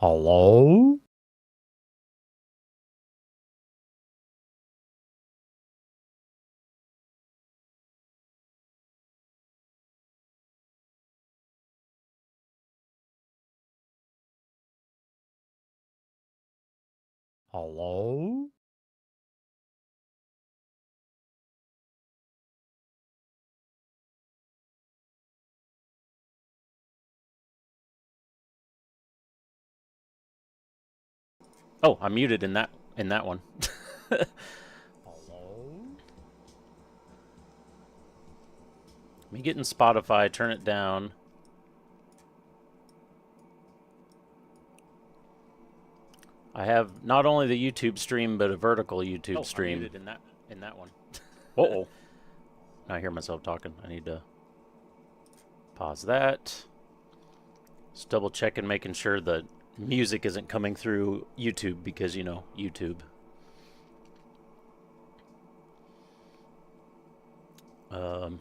Hello? Hello? Oh, I'm muted in that one. Hello? Let me get in Spotify, turn it down. I have not only the YouTube stream, but a vertical YouTube stream. I'm muted in that one. Uh-oh. I hear myself talking. I need to pause that. Just double checking, making sure the music isn't coming through YouTube because, you know, YouTube. So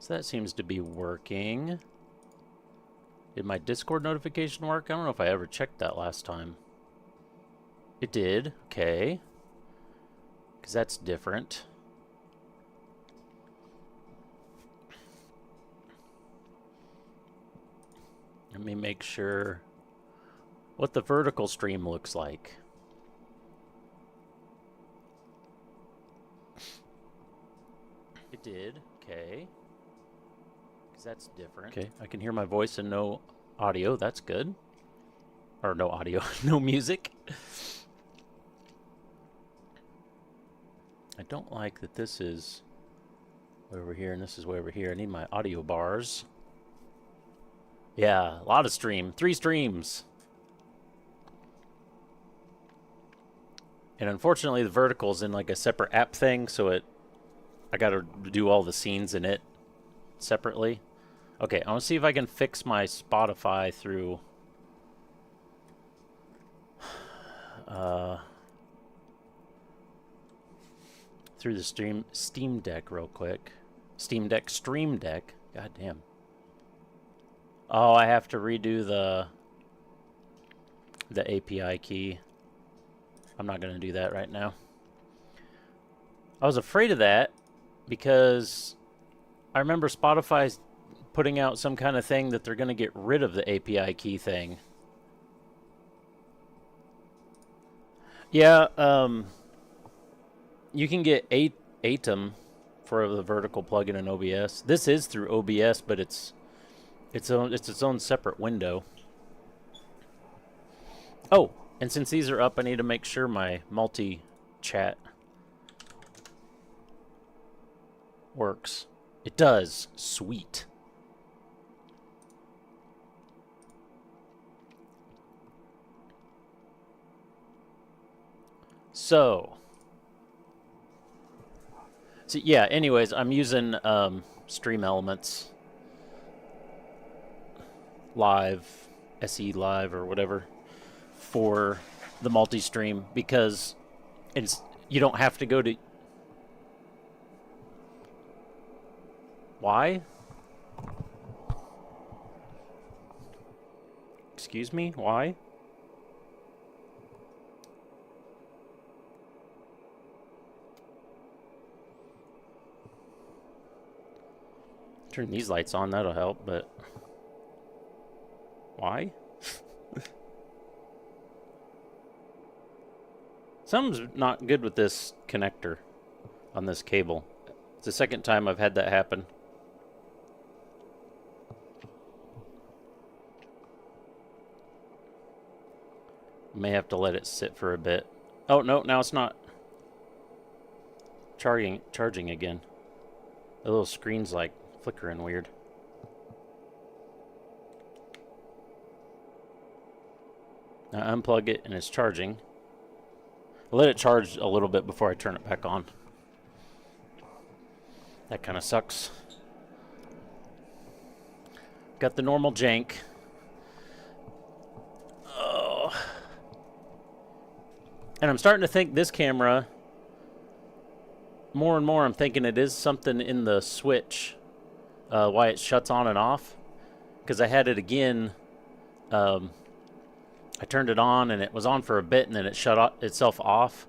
that seems to be working. Did my Discord notification work? I don't know if I ever checked that last time. It did. Okay. Because that's different. Let me make sure what the vertical stream looks like. It did. Okay. Because that's different. Okay, I can hear my voice and no audio. That's good. Or no audio, no music. I don't like that this is way over here and this is way over here. I need my audio bars. Yeah, a lot of stream. 3 streams. And unfortunately, the vertical's in like a separate app thing, so I gotta do all the scenes in it separately. Okay, I want to see if I can fix my Spotify through through the Steam Deck real quick. Steam Deck, Stream Deck. God damn. Oh, I have to redo the API key. I'm not going to do that right now. I was afraid of that because I remember Spotify's putting out some kind of thing that they're going to get rid of the API key thing. Yeah, you can get Atom for the vertical plugin in OBS. This is through OBS, but it's its own separate window. Oh, and since these are up, I need to make sure my multi-chat works. It does. Sweet. So yeah, anyways, I'm using Stream Elements Live, SE Live or whatever for the multi-stream because you don't have to go to... Why? Excuse me? Why? Turn these lights on, that'll help, but... Why? Something's not good with this connector on this cable. It's the second time I've had that happen. May have to let it sit for a bit. Oh, no, now it's not charging again. The little screen's like flickering weird. Now unplug it and it's charging. I'll let it charge a little bit before I turn it back on. That kind of sucks. Got the normal jank. Oh. And I'm starting to think this camera, more and more I'm thinking it is something in the switch, why it shuts on and off. Because I had it again I turned it on and it was on for a bit and then it shut itself off.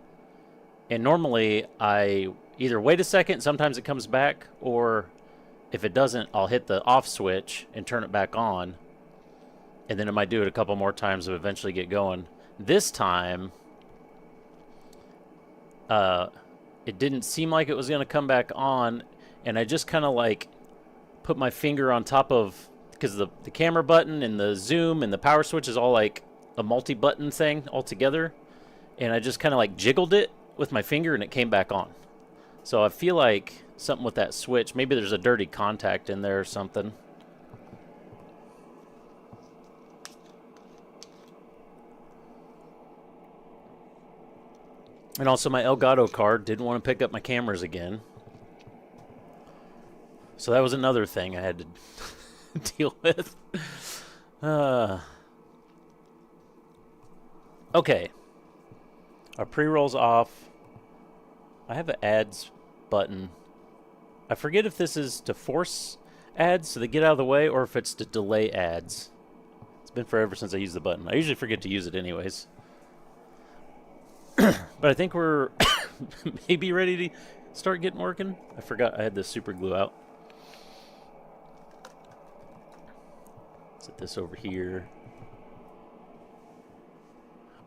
And normally I either wait a second, sometimes it comes back, or if it doesn't, I'll hit the off switch and turn it back on. And then I might do it a couple more times to eventually get going. This time, it didn't seem like it was going to come back on, and I just kind of like put my finger on top of, because the camera button and the zoom and the power switch is all like a multi-button thing all together, and I just kind of like jiggled it with my finger and it came back on. So I feel like something with that switch, maybe there's a dirty contact in there or something. And also my Elgato card didn't want to pick up my cameras again. So that was another thing I had to deal with. Okay. Our pre-roll's off. I have an ads button. I forget if this is to force ads so they get out of the way or if it's to delay ads. It's been forever since I used the button. I usually forget to use it anyways. But I think we're maybe ready to start getting working. I forgot I had the super glue out. Set this over here.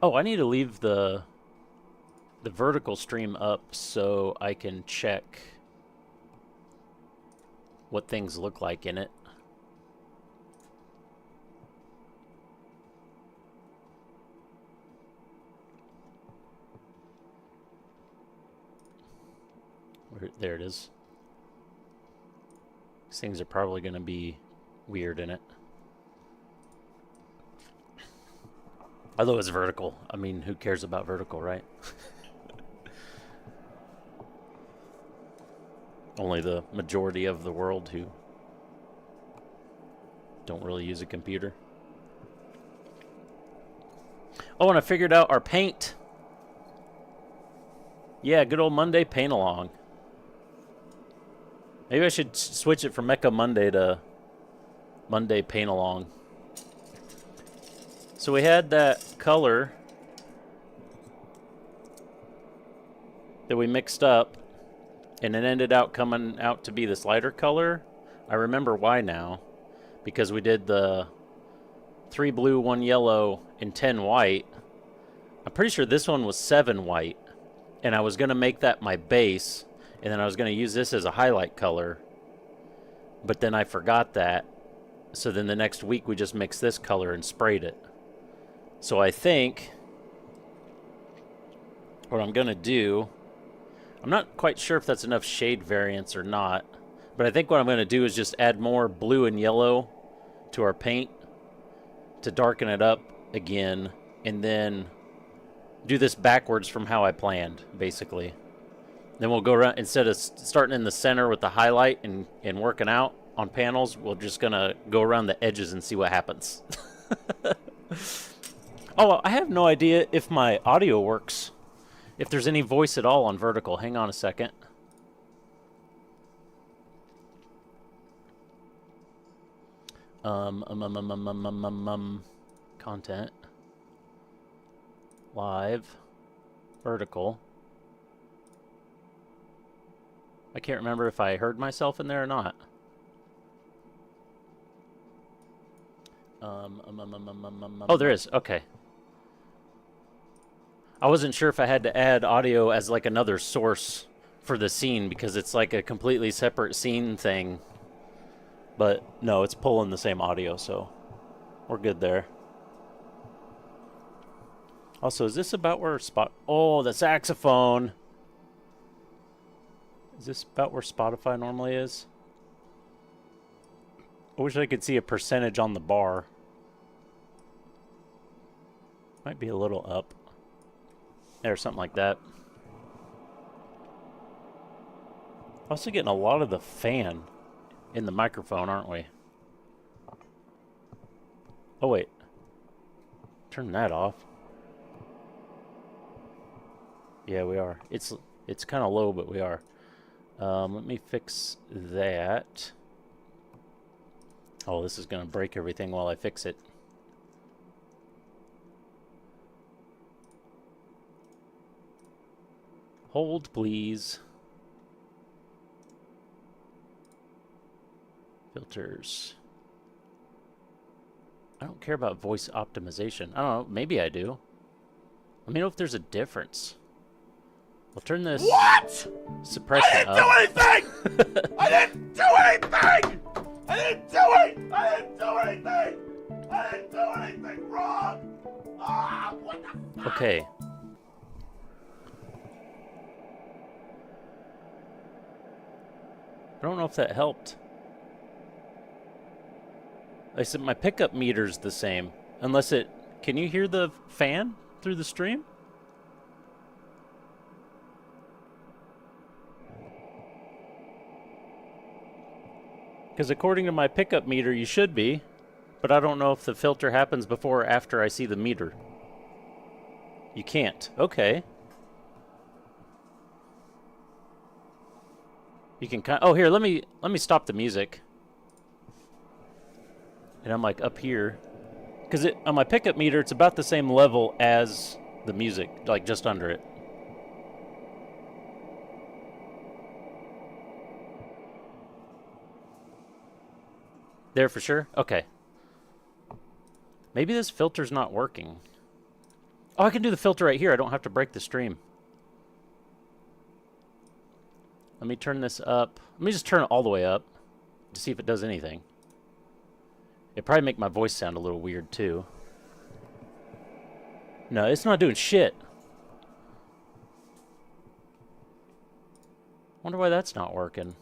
Oh, I need to leave the vertical stream up so I can check what things look like in it. There it is. These things are probably going to be weird in it. Although it's vertical. I mean, who cares about vertical, right? Only the majority of the world who don't really use a computer. Oh, and I figured out our paint. Yeah, good old Monday paint along. Maybe I should switch it from Mecha Monday to Monday paint along. So we had that color that we mixed up, and it ended up coming out to be this lighter color. I remember why now. Because we did the 3 blue, 1 yellow, and 10 white. I'm pretty sure this one was 7 white. And I was going to make that my base, and then I was going to use this as a highlight color. But then I forgot that. So then the next week we just mixed this color and sprayed it. So I think what I'm going to do, I'm not quite sure if that's enough shade variance or not, but I think what I'm going to do is just add more blue and yellow to our paint to darken it up again, and then do this backwards from how I planned, basically. Then we'll go around, instead of starting in the center with the highlight and working out on panels, we're just going to go around the edges and see what happens. Oh, I have no idea if my audio works. If there's any voice at all on vertical. Hang on a second. Content. Live. Vertical. I can't remember if I heard myself in there or not. Oh, there is. Okay. I wasn't sure if I had to add audio as like another source for the scene because it's like a completely separate scene thing. But no, it's pulling the same audio, so we're good there. Also, is this about where Oh, the saxophone. Is this about where Spotify normally is? I wish I could see a percentage on the bar. Might be a little up. There, something like that. Also getting a lot of the fan in the microphone, aren't we? Oh, wait. Turn that off. Yeah, we are. It's kind of low, but we are. Let me fix that. Oh, this is going to break everything while I fix it. Hold, please. Filters. I don't care about voice optimization. I don't know. Maybe I do. Let me know if there's a difference. We'll turn this suppression up. I didn't do anything! I didn't do anything! I didn't do it! I didn't do anything! I didn't do anything wrong! Ah, what the fuck? Okay. I don't know if that helped. I said my pickup meter's the same. Unless it... Can you hear the fan through the stream? Because according to my pickup meter, you should be. But I don't know if the filter happens before or after I see the meter. You can't. Okay. You can kind... Oh, here, let me stop the music. And I'm like up here. Because on my pickup meter, it's about the same level as the music. Like just under it. There for sure? Okay. Maybe this filter's not working. Oh, I can do the filter right here. I don't have to break the stream. Let me turn this up. Let me just turn it all the way up to see if it does anything. It'd probably make my voice sound a little weird too. No, it's not doing shit. Wonder why that's not working.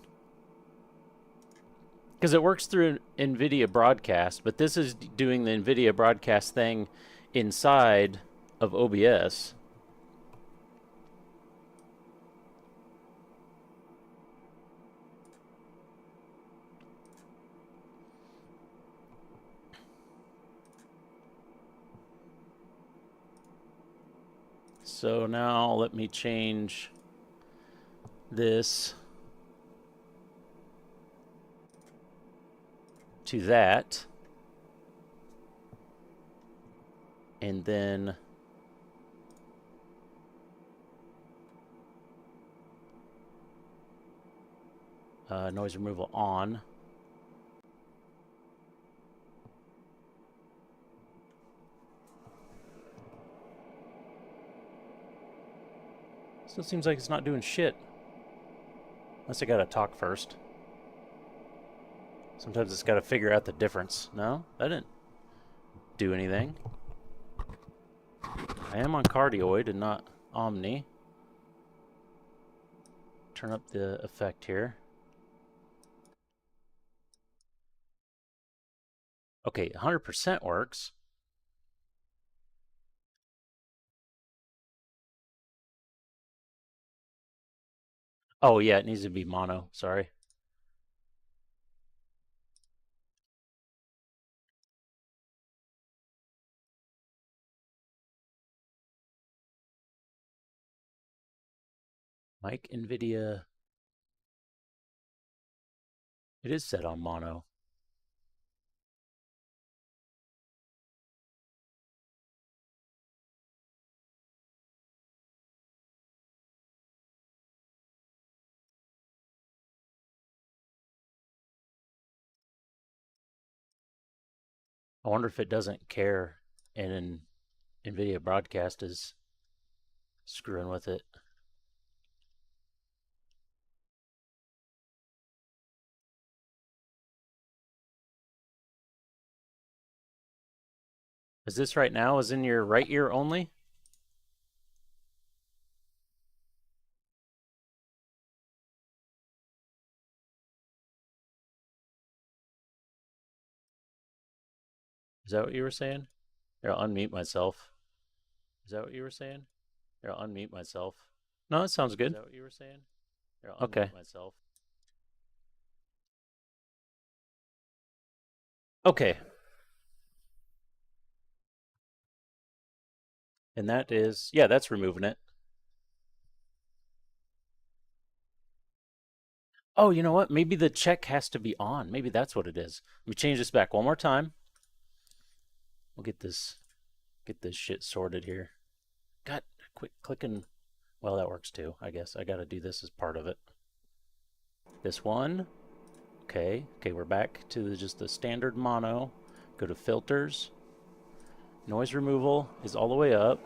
Because it works through NVIDIA Broadcast, but this is doing the NVIDIA Broadcast thing inside of OBS. So now let me change this to that. And then noise removal on. Still seems like it's not doing shit. Unless I gotta talk first. Sometimes it's gotta figure out the difference. No, that didn't do anything. I am on cardioid and not omni. Turn up the effect here. Okay, 100% works. Oh yeah, it needs to be mono, sorry. Mic NVIDIA. It is set on mono. I wonder if it doesn't care and NVIDIA Broadcast is screwing with it. Is this right now is in your right ear only? Is that what you were saying? Here, I'll unmute myself. Is that what you were saying? Here, I'll unmute myself. No, that sounds good. Is that what you were saying? Here, I'll unmute myself. Okay. And that is, yeah, that's removing it. Oh, you know what? Maybe the check has to be on. Maybe that's what it is. Let me change this back one more time. We'll get this shit sorted here. God, quit clicking Well, that works too, I guess. I gotta do this as part of it. This one. Okay, we're back to just the standard mono. Go to filters. Noise removal is all the way up.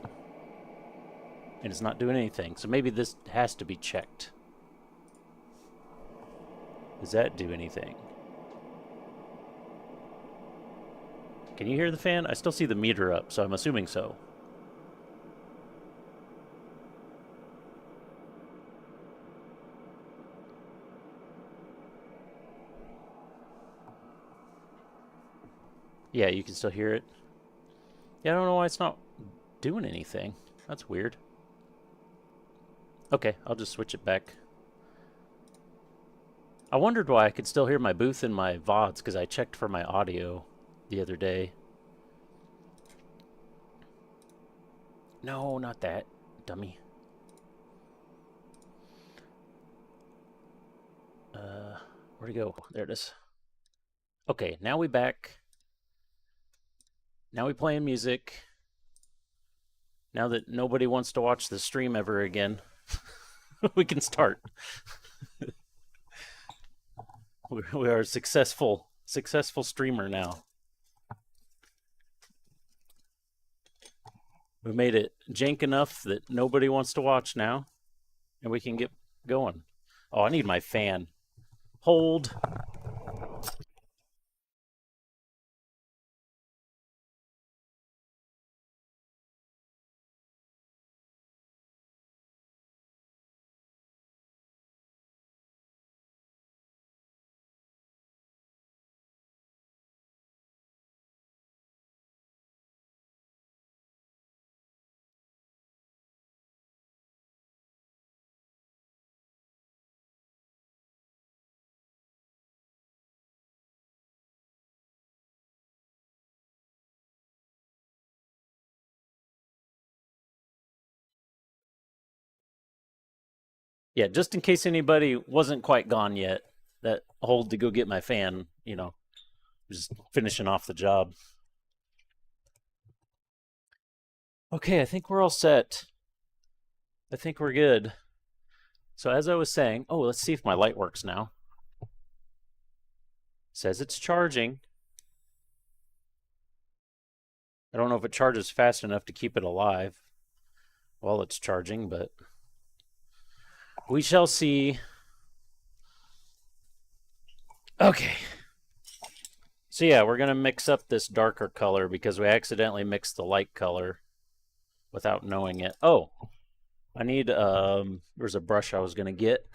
And it's not doing anything. So maybe this has to be checked. Does that do anything? Can you hear the fan? I still see the meter up, so I'm assuming so. Yeah, you can still hear it. Yeah, I don't know why it's not doing anything. That's weird. Okay, I'll just switch it back. I wondered why I could still hear my booth in my VODs, because I checked for my audio the other day. No, not that, dummy. Where'd it go? There it is. Okay, now we back. Now we playing music. Now that nobody wants to watch the stream ever again, we can start. We are a successful streamer now. We made it jank enough that nobody wants to watch now, and we can get going. Oh, I need my fan. Hold. Yeah, just in case anybody wasn't quite gone yet, that hold to go get my fan, you know, just finishing off the job. Okay, I think we're all set. I think we're good. So as I was saying, oh, let's see if my light works now. Says it's charging. I don't know if it charges fast enough to keep it alive while it's charging, but we shall see. Okay. So yeah, we're going to mix up this darker color because we accidentally mixed the light color without knowing it. Oh, I need, there's a brush I was going to get.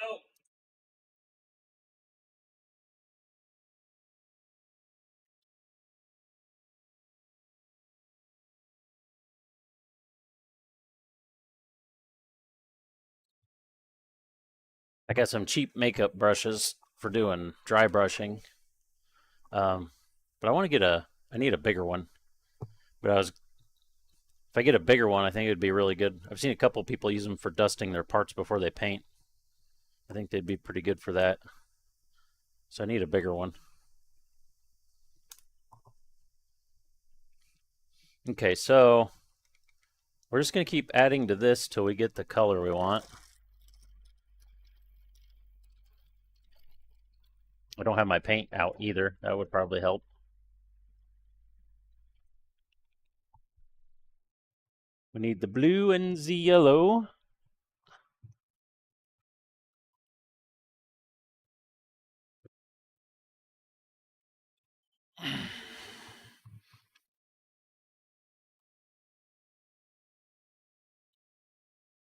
No. I got some cheap makeup brushes for doing dry brushing. But I want to get I need a bigger one. But if I get a bigger one, I think it would be really good. I've seen a couple people use them for dusting their parts before they paint. I think they'd be pretty good for that. So I need a bigger one. Okay, so we're just going to keep adding to this till we get the color we want. I don't have my paint out either. That would probably help. We need the blue and the yellow.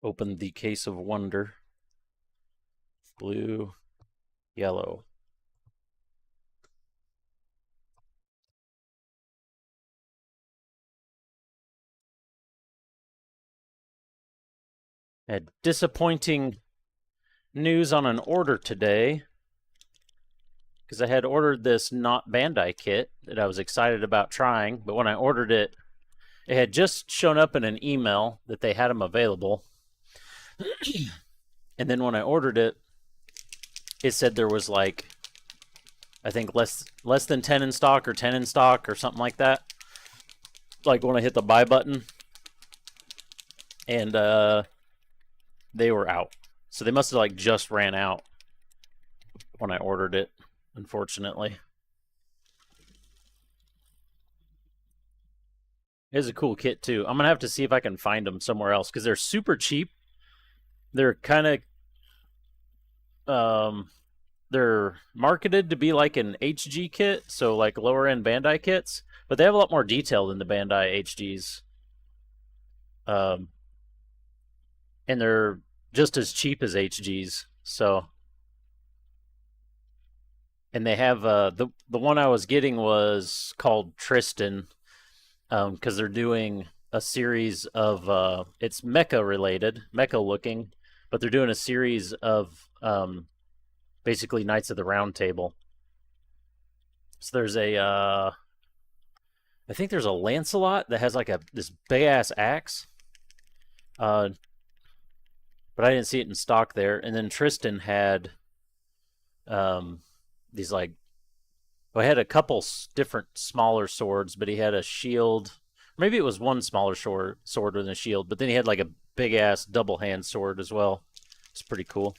Open the case of wonder. Blue, yellow. A disappointing news on an order today. Because I had ordered this Not Bandai kit that I was excited about trying, but when I ordered it, it had just shown up in an email that they had them available. And then when I ordered it, it said there was like, I think less than 10 in stock or 10 in stock or something like that. Like when I hit the buy button. And they were out. So they must have like just ran out when I ordered it, unfortunately. It is a cool kit too. I'm gonna have to see if I can find them somewhere else because they're super cheap. They're kind of they're marketed to be like an HG kit, so like lower end Bandai kits, but they have a lot more detail than the Bandai HGs. And they're just as cheap as HGs. So, and they have the one I was getting was called Tristan, because they're doing a series of it's mecha related, mecha looking, but they're doing a series of basically Knights of the Round Table. So there's a I think there's a Lancelot that has like this big ass axe. But I didn't see it in stock there. And then Tristan had these like, well, he had a couple different smaller swords, but he had a shield. Maybe it was one smaller sword with a shield, but then he had like a big ass double hand sword as well. It's pretty cool.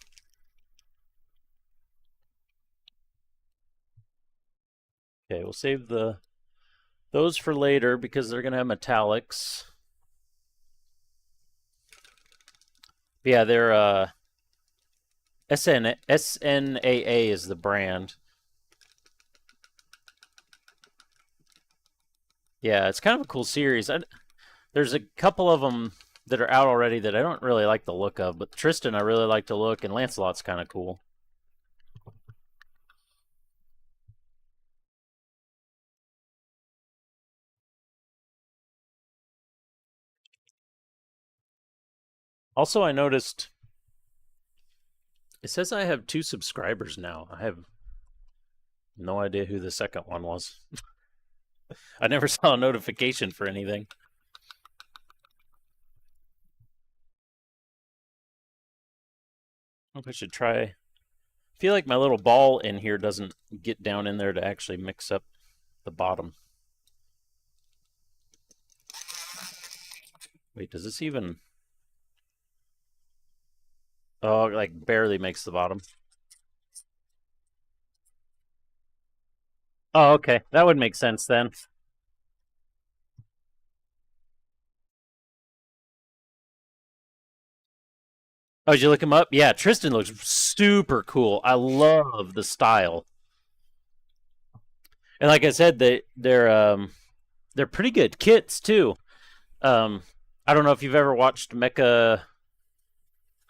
Okay, we'll save those for later because they're gonna have metallics. Yeah, they're SNAA is the brand. Yeah, it's kind of a cool series. There's a couple of them that are out already that I don't really like the look of, but Tristan I really like the look, and Lancelot's kind of cool. Also, I noticed it says I have 2 subscribers now. I have no idea who the second one was. I never saw a notification for anything. I hope I should try. I feel like my little ball in here doesn't get down in there to actually mix up the bottom. Wait, does this even... Oh, it like barely makes the bottom. Oh, okay. That would make sense then. Oh, did you look him up? Yeah, Tristan looks super cool. I love the style. And like I said, they're pretty good kits too. I don't know if you've ever watched Mecha.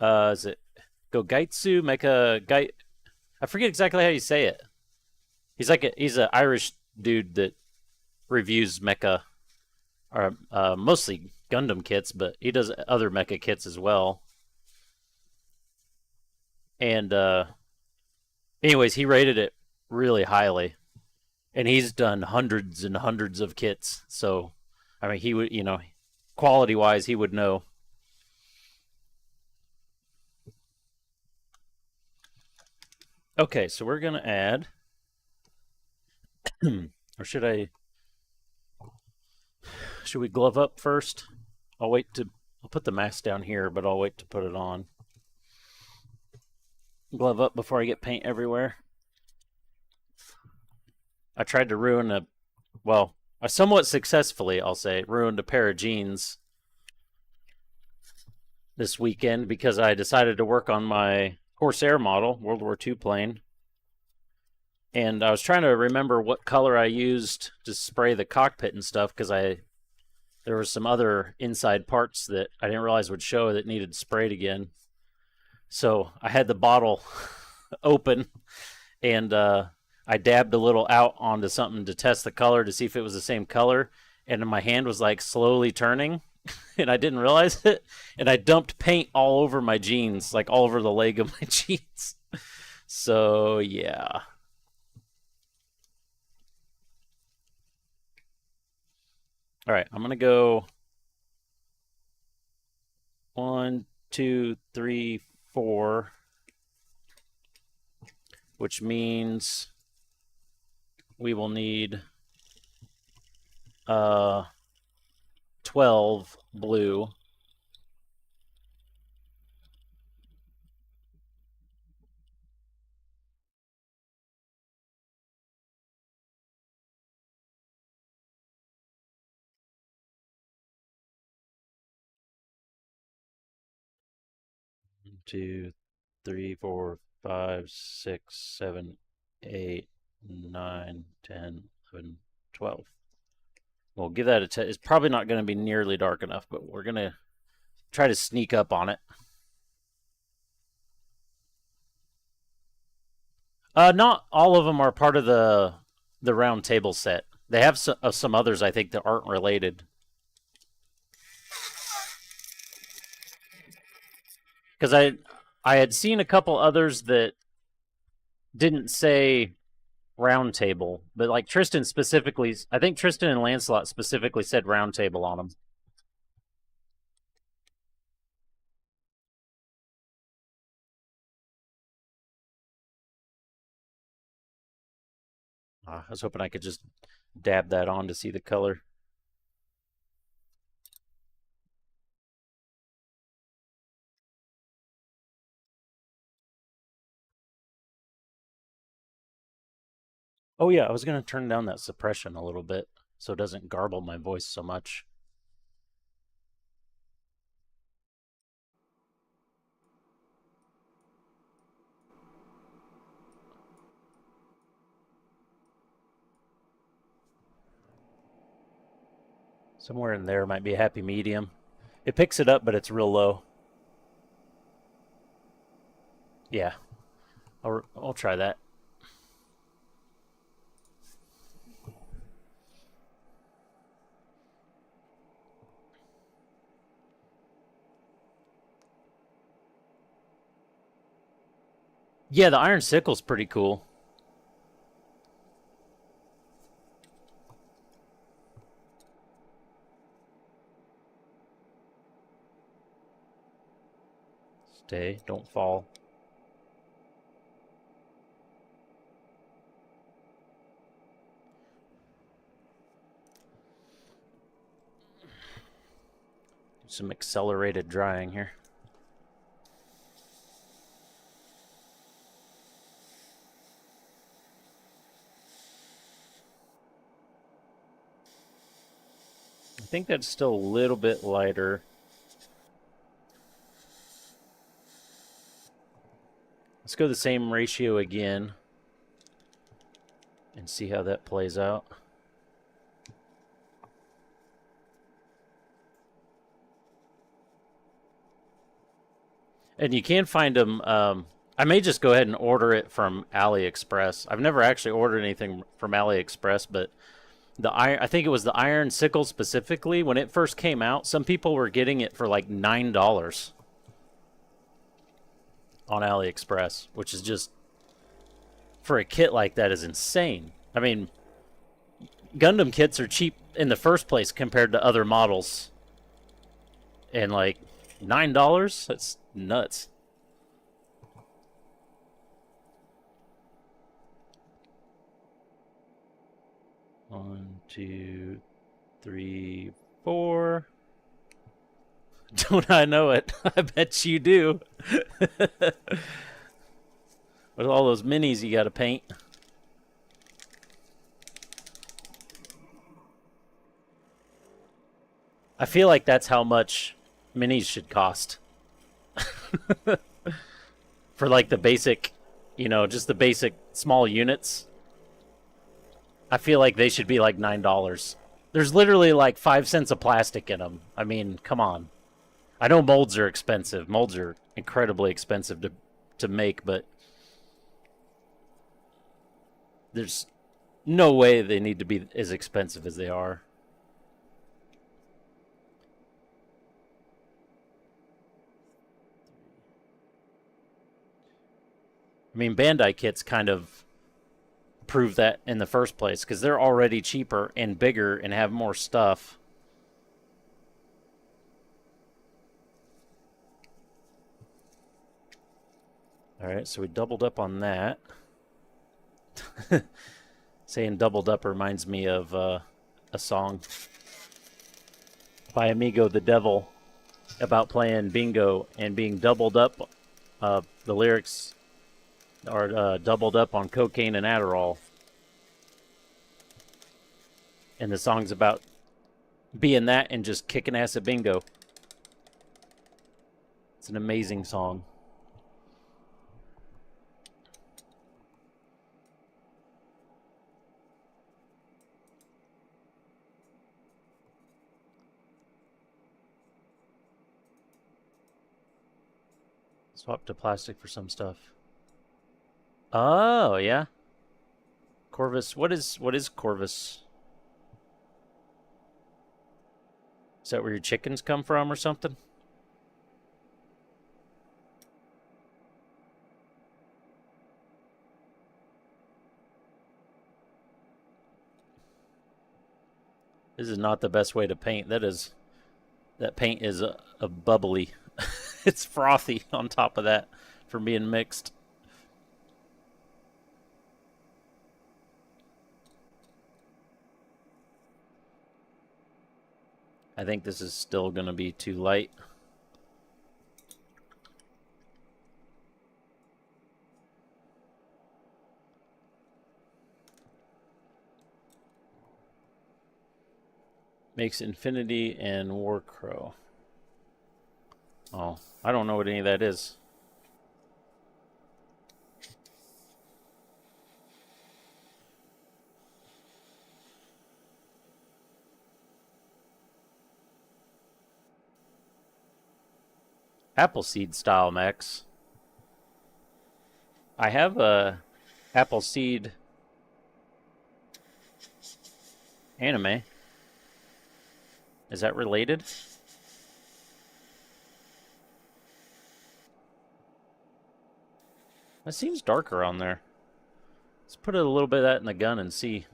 Is it Gogaitsu Mecha Gai? I forget exactly how you say it. He's an Irish dude that reviews mecha, or mostly Gundam kits, but he does other mecha kits as well. And anyways, he rated it really highly, and he's done hundreds and hundreds of kits. So, I mean, he would, quality wise, he would know. Okay, so we're gonna add, or should we glove up first? I'll put the mask down here, but I'll wait to put it on. Glove up before I get paint everywhere. I tried to I somewhat successfully, I'll say, ruined a pair of jeans this weekend because I decided to work on my Corsair model, World War II plane. And I was trying to remember what color I used to spray the cockpit and stuff because there were some other inside parts that I didn't realize would show that needed sprayed again. So I had the bottle open, and I dabbed a little out onto something to test the color to see if it was the same color. And my hand was like slowly turning, and I didn't realize it, and I dumped paint all over my jeans, like all over the leg of my jeans. So yeah. All right, I'm gonna go 1, 2, 3, 4, which means we will need 12 blue. Two, 3, 4, 5, 6, 7, 8, 9, 10, 11, 12. We'll give that a test. It's probably not going to be nearly dark enough, but we're going to try to sneak up on it. Not all of them are part of the round table set. They have some others, I think, that aren't related. Because I had seen a couple others that didn't say round table, but like Tristan specifically, I think Tristan and Lancelot specifically said round table on them. I was hoping I could just dab that on to see the color. Oh yeah, I was going to turn down that suppression a little bit so it doesn't garble my voice so much. Somewhere in there might be a happy medium. It picks it up, but it's real low. Yeah, I'll try that. Yeah, the iron sickle's pretty cool. Stay, don't fall. Do some accelerated drying here. I think that's still a little bit lighter. Let's go the same ratio again and see how that plays out. And you can find them. I may just go ahead and order it from AliExpress. I've never actually ordered anything from AliExpress, but I think it was the iron sickle specifically. When it first came out, some people were getting it for like $9 on AliExpress, which is just, for a kit like that, is insane. I mean, Gundam kits are cheap in the first place compared to other models, and like $9, that's nuts. One, 2, 3, 4. Don't I know it? I bet you do. With all those minis you got to paint. I feel like that's how much minis should cost. For like the basic, just the basic small units. I feel like they should be like $9. There's literally like 5 cents of plastic in them. I mean, come on. I know molds are expensive. Molds are incredibly expensive to make, but there's no way they need to be as expensive as they are. mean, Bandai kits kind of prove that in the first place because they're already cheaper and bigger and have more stuff. All right, so we doubled up on that. Saying doubled up reminds me of a song by Amigo the Devil about playing bingo and being doubled up. The lyrics are doubled up on cocaine and Adderall. And the song's about being that and just kicking ass at bingo. It's an amazing song. Swap to plastic for some stuff. Oh, yeah. Corvus. What is Corvus? Is that where your chickens come from or something? This is not the best way to paint. That paint is a bubbly. It's frothy on top of that from being mixed. I think this is still going to be too light. Makes Infinity and Warcrow. Oh, I don't know what any of that is. Appleseed style mechs. I have a Appleseed anime. Is that related? That seems darker on there. Let's put a little bit of that in the gun and see.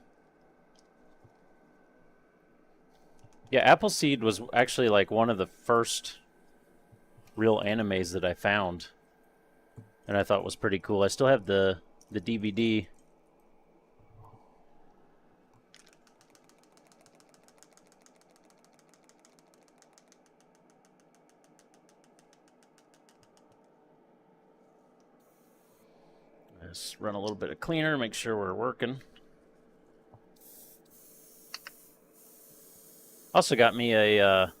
Yeah, Appleseed was actually like one of the first real animes that I found. And I thought was pretty cool. I still have the DVD. Let's run a little bit of cleaner, make sure we're working. Also got me a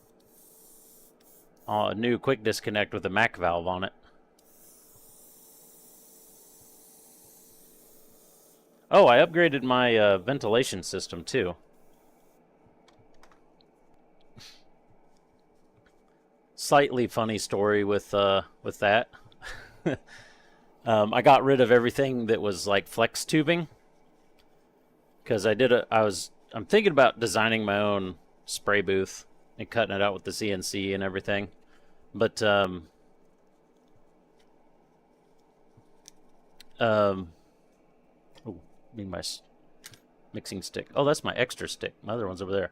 new quick disconnect with a Mac valve on it. Oh, I upgraded my ventilation system too. Slightly funny story with that. I got rid of everything that was like flex tubing because I'm thinking about designing my own spray booth and cutting it out with the CNC and everything. But need my mixing stick. Oh, that's my extra stick. My other one's over there.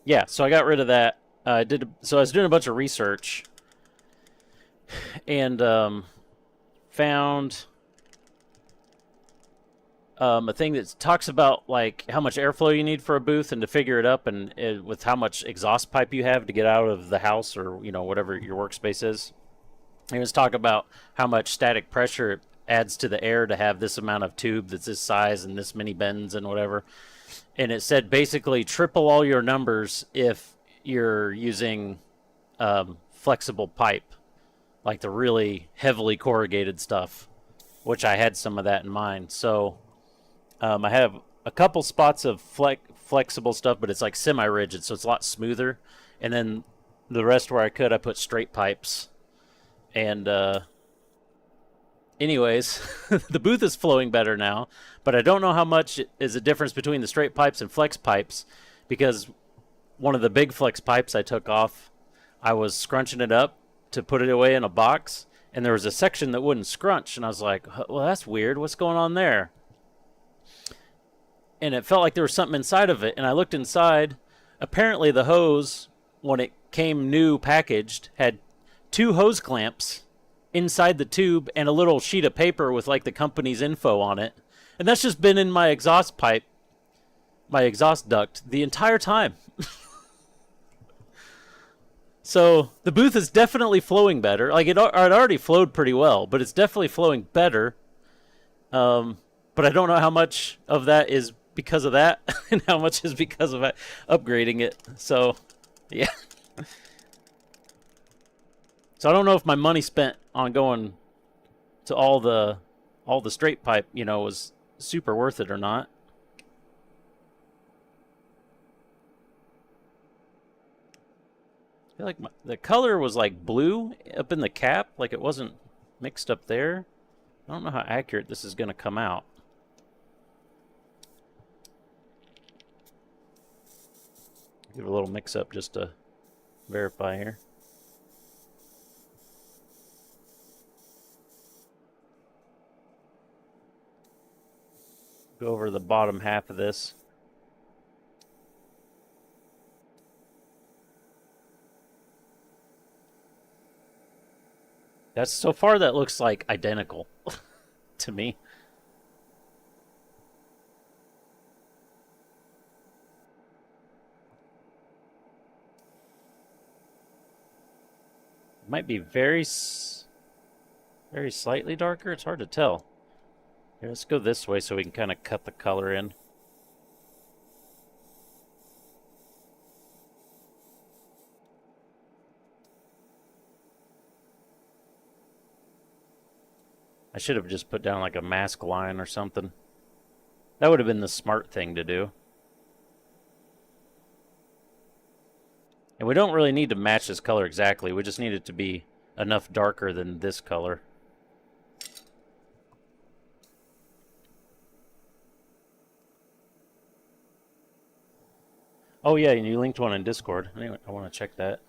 Yeah, so I got rid of that. So I was doing a bunch of research and found a thing that talks about like how much airflow you need for a booth and to figure it up and with how much exhaust pipe you have to get out of the house or whatever your workspace is. It was talking about how much static pressure it adds to the air to have this amount of tube that's this size and this many bends and whatever. And it said basically triple all your numbers if you're using flexible pipe, like the really heavily corrugated stuff, which I had some of that in mind. So I have a couple spots of flexible stuff, but it's like semi-rigid, so it's a lot smoother. And then the rest where I put straight pipes. And anyways, the booth is flowing better now, but I don't know how much is the difference between the straight pipes and flex pipes, because one of the big flex pipes I took off I was scrunching it up to put it away in a box, and there was a section that wouldn't scrunch, and I was like, well, that's weird. What's going on there? And it felt like there was something inside of it, and I looked inside. Apparently the hose, when it came new packaged, had 2 hose clamps inside the tube and a little sheet of paper with like the company's info on it. And that's just been in my exhaust pipe, my exhaust duct, the entire time. So the booth is definitely flowing better. Like it already flowed pretty well, but it's definitely flowing better. But I don't know how much of that is because of that and how much is because of upgrading it. So, yeah. So I don't know if my money spent on going to all the straight pipe, you know, was super worth it or not. I feel like the color was like blue up in the cap, like it wasn't mixed up there. I don't know how accurate this is going to come out. Give it a little mix up just to verify here. Go over the bottom half of this. That's so far that looks like identical to me. Might be very slightly darker. It's hard to tell. Here, let's go this way so we can kind of cut the color in. I should have just put down like a mask line or something. That would have been the smart thing to do. And we don't really need to match this color exactly. We just need it to be enough darker than this color. Oh yeah, and you linked one in Discord. Anyway, I want to check that.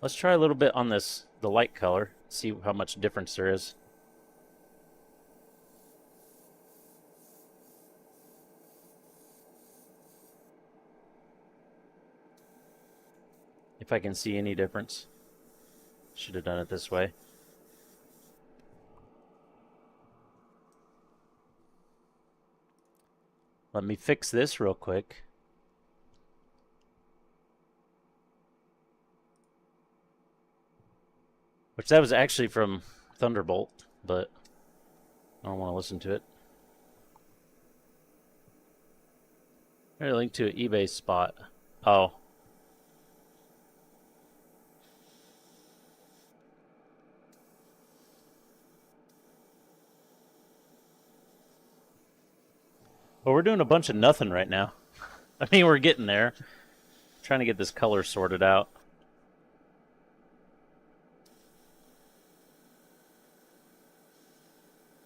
Let's try a little bit on the light color, see how much difference there is. If I can see any difference. Should have done it this way. Let me fix this real quick. Which that was actually from Thunderbolt, but I don't want to listen to it. There's a link to an eBay spot. Oh. Well, we're doing a bunch of nothing right now. I mean, we're getting there. Trying to get this color sorted out.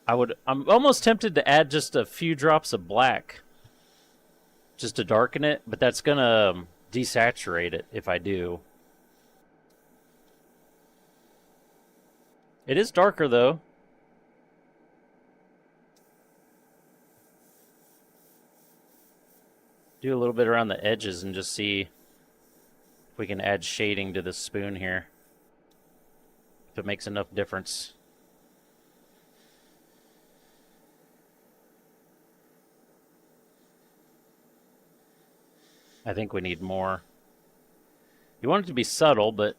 I'm almost tempted to add just a few drops of black just to darken it, but that's gonna desaturate it if I do. It is darker though. Do a little bit around the edges and just see if we can add shading to the spoon here. If it makes enough difference. I think we need more. You want it to be subtle, but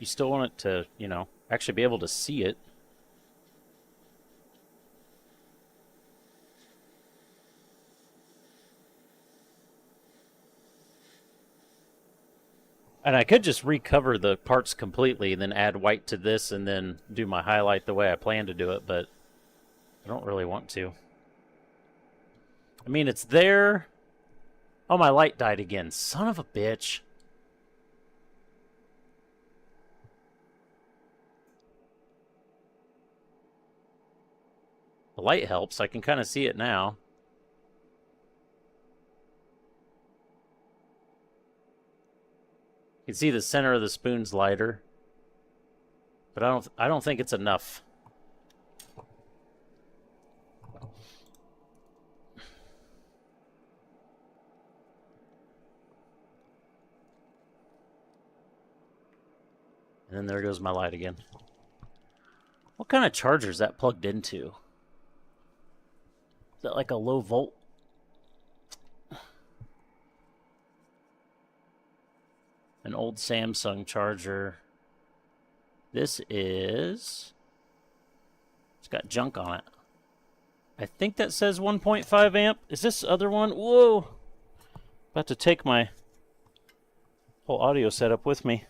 you still want it to, you know, actually be able to see it. And I could just recover the parts completely and then add white to this and then do my highlight the way I plan to do it, but I don't really want to. I mean, it's there. Oh, my light died again. Son of a bitch. The light helps. I can kind of see it now. You can see the center of the spoon's lighter, but I don't think it's enough. And then there goes my light again. What kind of charger is that plugged into? Is that like a low volt? An old Samsung charger. This is... It's got junk on it. I think that says 1.5 amp. Is this other one? Whoa! About to take my whole audio setup with me.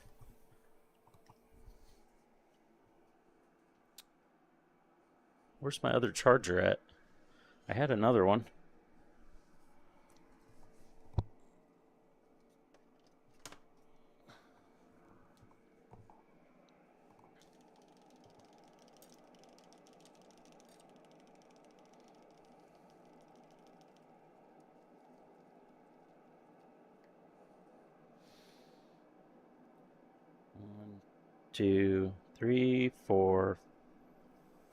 Where's my other charger at? I had another one. One, 2, 3, 4,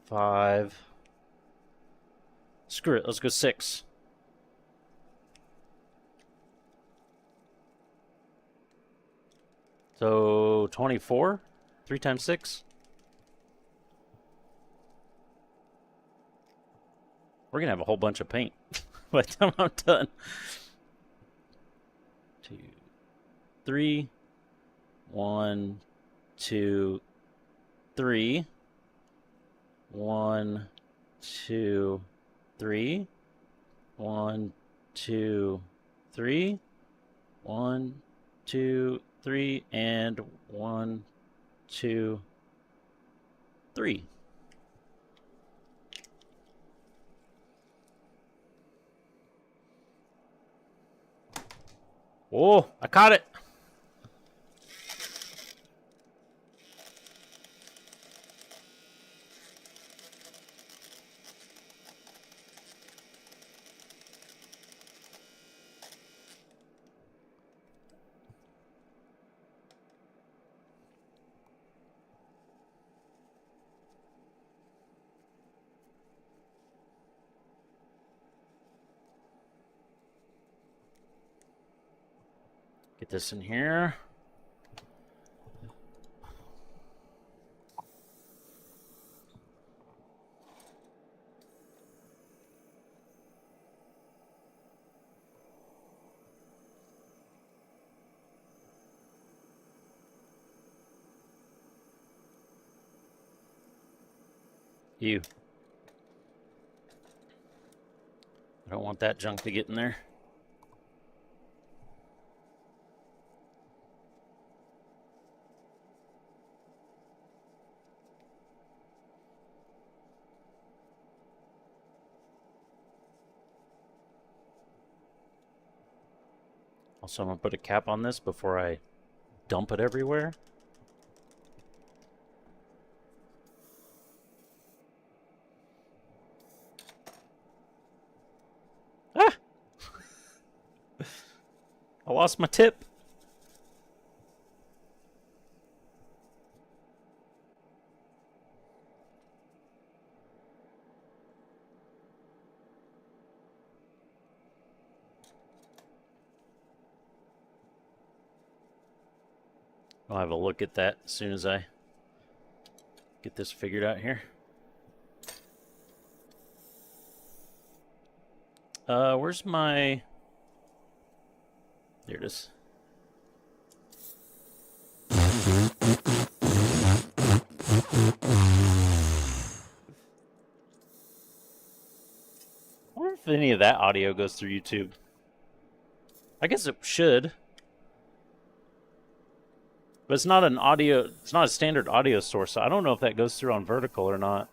5. Screw it, let's go 6. So 24? 3 times 6? We're gonna have a whole bunch of paint by the time I'm done. 2, 3. 1, 2, 3. 1, 2, 3. 1, 2, 3. 1, 2, 3, and 1, 2, 3. Oh, I caught it. Get this in here. You. I don't want that junk to get in there. Also, I'm going to put a cap on this before I dump it everywhere. Ah! I lost my tip. I'll have a look at that as soon as I get this figured out here. Where's my... There it is. I wonder if any of that audio goes through YouTube. I guess it should. But it's not an audio, it's not a standard audio source, so I don't know if that goes through on vertical or not.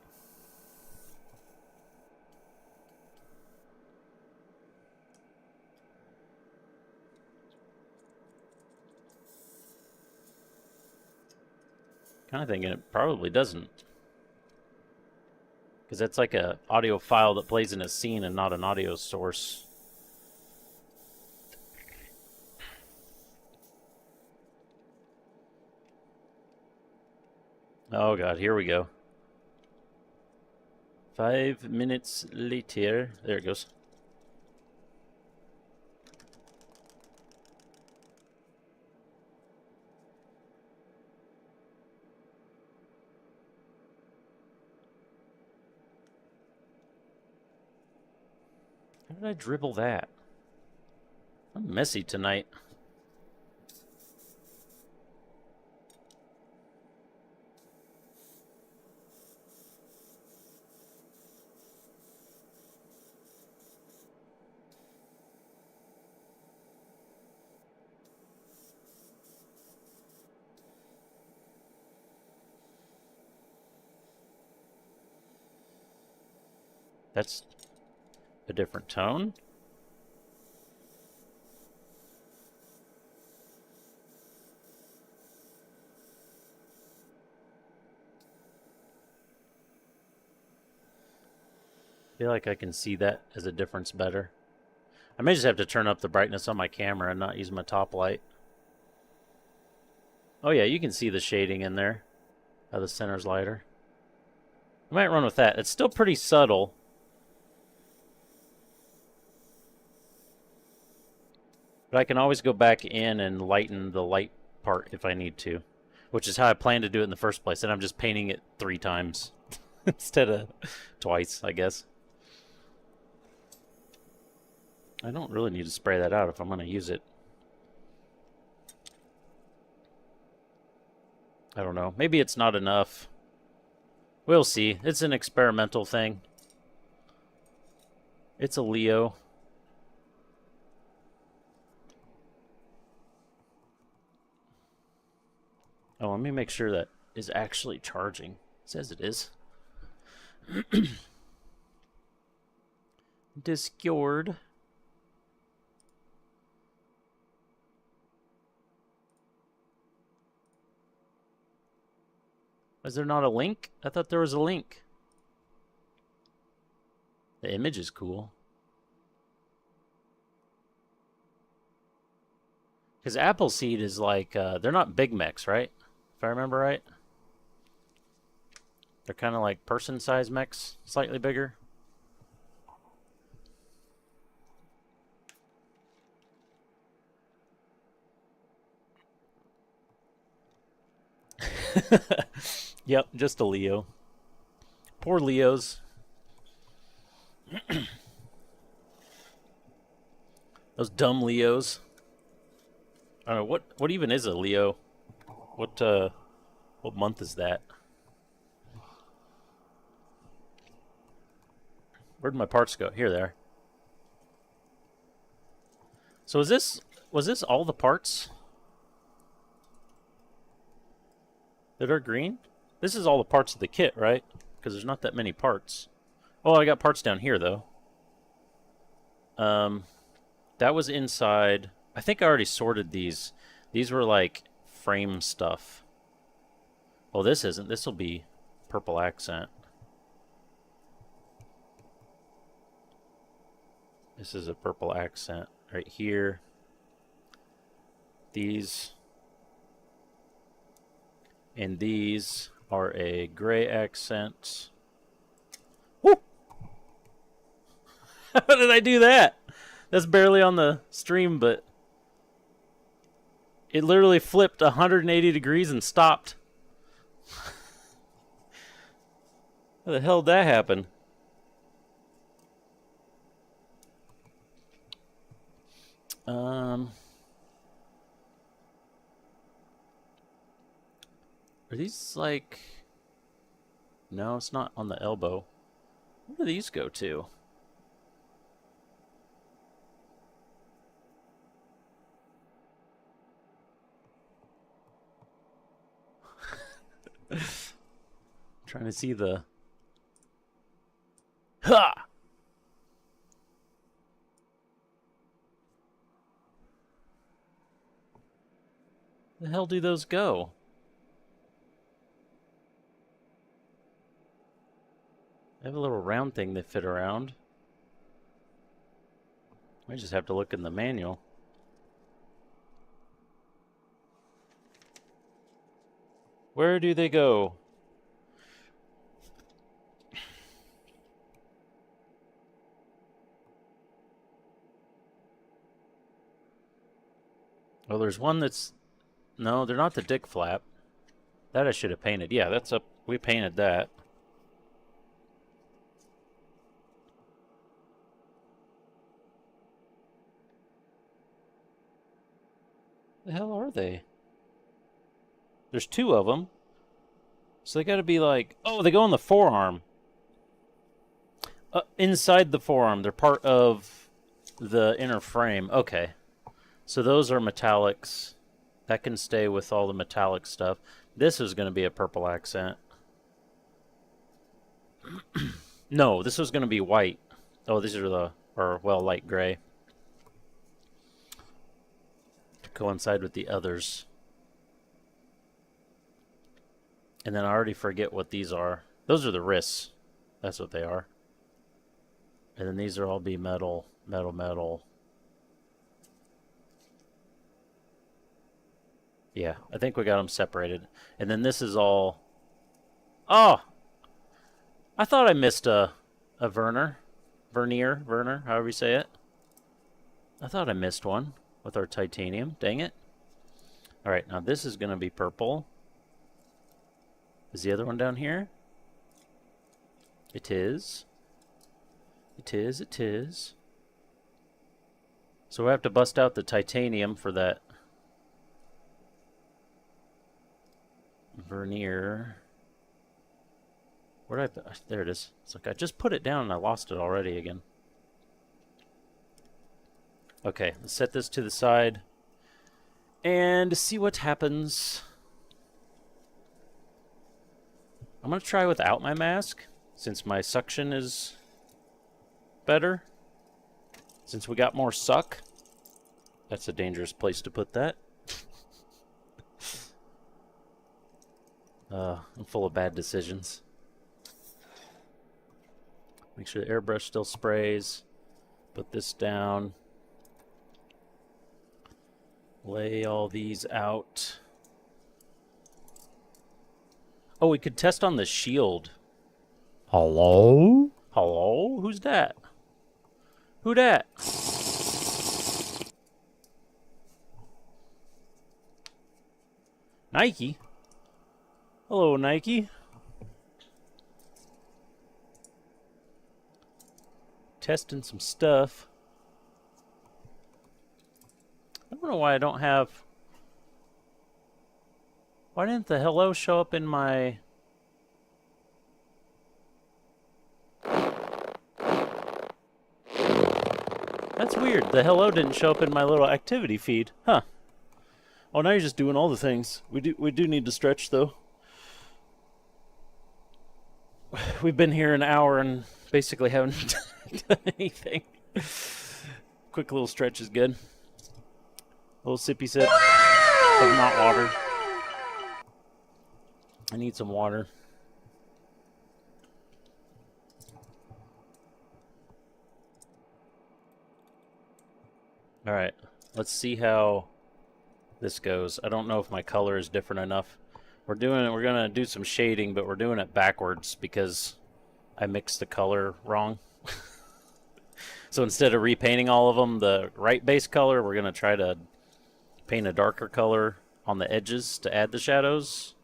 Kind of thinking it probably doesn't. Because that's like a audio file that plays in a scene and not an audio source. Oh god, here we go. 5 minutes later. There it goes. How did I dribble that? I'm messy tonight. That's a different tone. I feel like I can see that as a difference better. I may just have to turn up the brightness on my camera and not use my top light. Oh yeah, you can see the shading in there. How the center's lighter. I might run with that. It's still pretty subtle. But I can always go back in and lighten the light part if I need to. Which is how I planned to do it in the first place. And I'm just painting it 3 times. Instead of twice, I guess. I don't really need to spray that out if I'm going to use it. I don't know. Maybe it's not enough. We'll see. It's an experimental thing. It's a Leo. Oh, let me make sure that is actually charging. It says it is. Discord. Is there not a link? I thought there was a link. The image is cool. Because Appleseed is like, they're not big mechs, right? If I remember right. They're kind of like person-sized mechs, slightly bigger. Yep, just a Leo. Poor Leos. Those dumb Leos. I don't know, what even is a Leo? What month is that? Where'd my parts go? Here they are. So was this all the parts that are green? This is all the parts of the kit, right? Because there's not that many parts. Oh, I got parts down here though. That was inside. I think I already sorted these. These were like frame stuff. Well, this isn't. This will be purple accent. This is a purple accent right here. These and these are a gray accent. Woo! How did I do that? That's barely on the stream, but it literally flipped 180 degrees and stopped. How the hell did that happen? Are these like... No, it's not on the elbow. Where do these go to? Trying to see the... Ha! Where the hell do those go? I have a little round thing that fit around. I just have to look in the manual. Where do they go? Well, there's one that's... No, they're not the dick flap. That I should have painted. Yeah, that's up. We painted that. The hell are they? There's two of them. So they gotta be like... Oh, they go on the forearm. Inside the forearm. They're part of the inner frame. Okay. So those are metallics. That can stay with all the metallic stuff. This is going to be a purple accent. No, this was going to be white. Oh, these are the... Or, well, light gray. To coincide with the others. And then I already forget what these are. Those are the wrists. That's what they are. And then these are all be metal, metal, metal. Yeah, I think we got them separated. And then this is all... Oh! I thought I missed a Vernier, however you say it. I thought I missed one with our titanium. Dang it. Alright, now this is going to be purple. Is the other one down here? It is. It is, it is. So we have to bust out the titanium for that Vernier. Where did I put? There it is. It's like I just put it down and I lost it already again. Okay, let's set this to the side and see what happens. I'm going to try without my mask since my suction is better. Since we got more suck. That's a dangerous place to put that. I'm full of bad decisions. Make sure the airbrush still sprays. Put this down. Lay all these out. Oh, we could test on the shield. Hello? Hello? Who's that? Who dat? Nike? Hello, Nike. Testing some stuff. I don't know why I don't have... Why didn't the hello show up in my... That's weird. The hello didn't show up in my little activity feed. Huh. Oh, now you're just doing all the things. We do need to stretch, though. We've been here an hour and basically haven't done anything. Quick little stretch is good. A little sippy sip of not water. I need some water. All right, let's see how this goes. I don't know if my color is different enough. We're gonna do some shading, but we're doing it backwards because I mixed the color wrong. So instead of repainting all of them the right base color, we're gonna try to paint a darker color on the edges to add the shadows.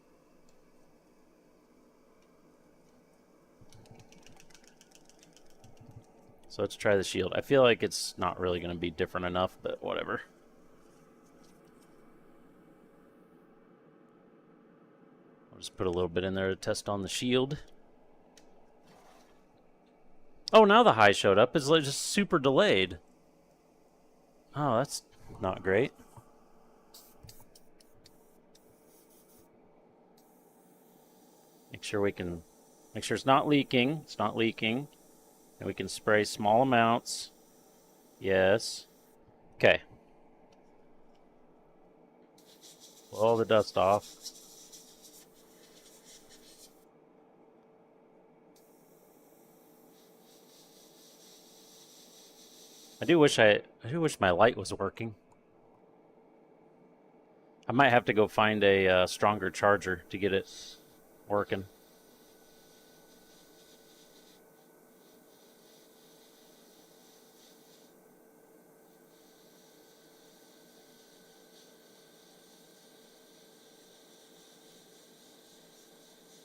So let's try the shield. I feel like it's not really going to be different enough, but whatever. I'll just put a little bit in there to test on the shield. Oh, now the high showed up. It's like just super delayed. Oh, that's not great. Make sure it's not leaking. It's not leaking. And we can spray small amounts. Yes. Okay. Blow all the dust off. I do wish my light was working. I might have to go find a stronger charger to get it working.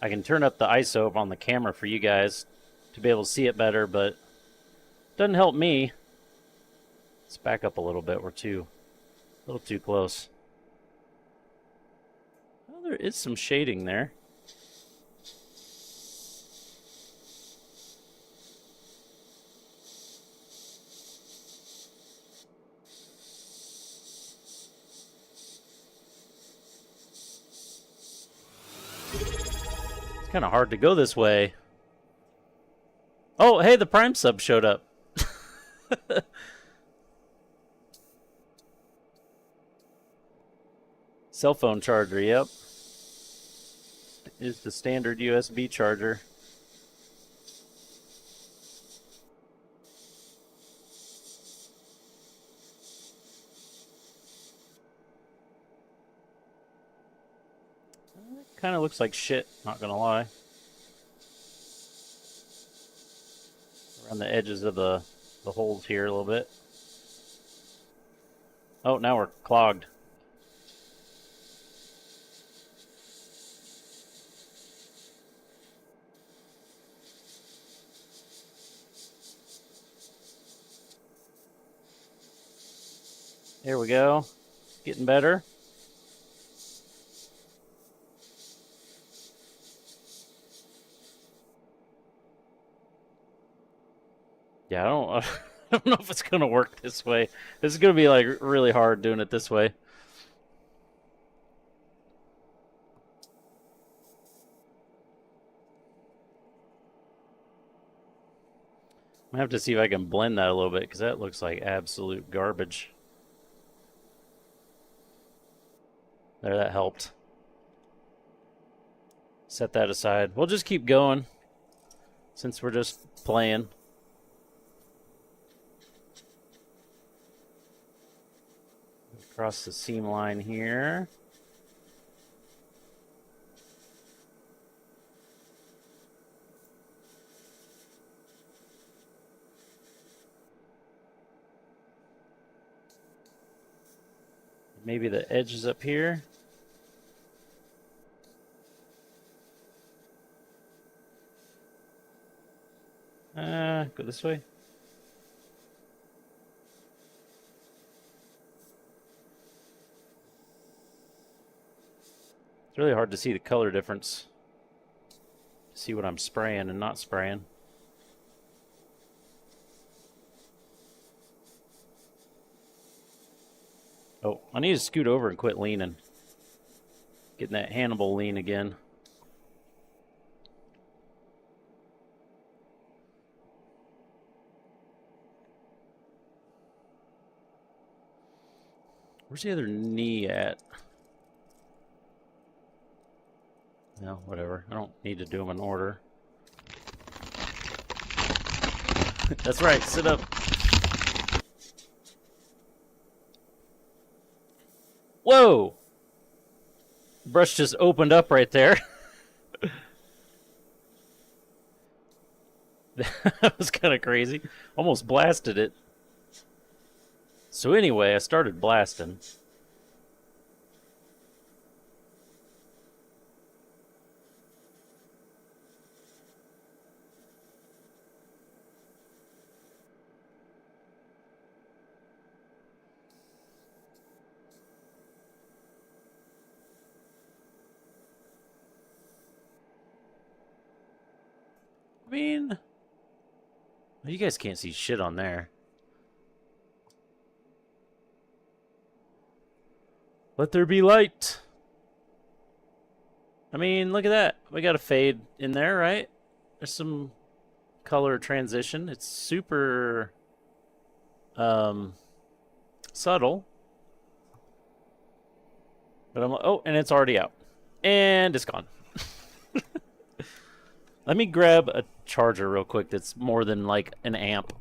I can turn up the ISO on the camera for you guys to be able to see it better, but it doesn't help me. Let's back up a little bit. We're a little too close. Well, there is some shading there. It's kind of hard to go this way. Oh, hey, the Prime sub showed up. Cell phone charger, yep. Is the standard USB charger. Kind of looks like shit, not gonna lie. Around the edges of the holes here a little bit. Oh, now we're clogged. There we go. Getting better. Yeah, I don't know if it's gonna work this way. This is gonna be like really hard doing it this way. I have to see if I can blend that a little bit because that looks like absolute garbage. There, that helped. Set that aside. We'll just keep going since we're just playing. Across the seam line here. Maybe the edges up here. Go this way. It's really hard to see the color difference. See what I'm spraying and not spraying. Oh, I need to scoot over and quit leaning. Getting that Hannibal lean again. Where's the other knee at? No, whatever. I don't need to do them in order. That's right, sit up. Whoa! The brush just opened up right there. That was kind of crazy. Almost blasted it. So anyway, I started blasting. I mean, you guys can't see shit on there. Let there be light. I mean, look at that. We got a fade in there, right? There's some color transition. It's super subtle. But I'm like, oh, and it's already out. And it's gone. Let me grab a charger real quick that's more than like an amp.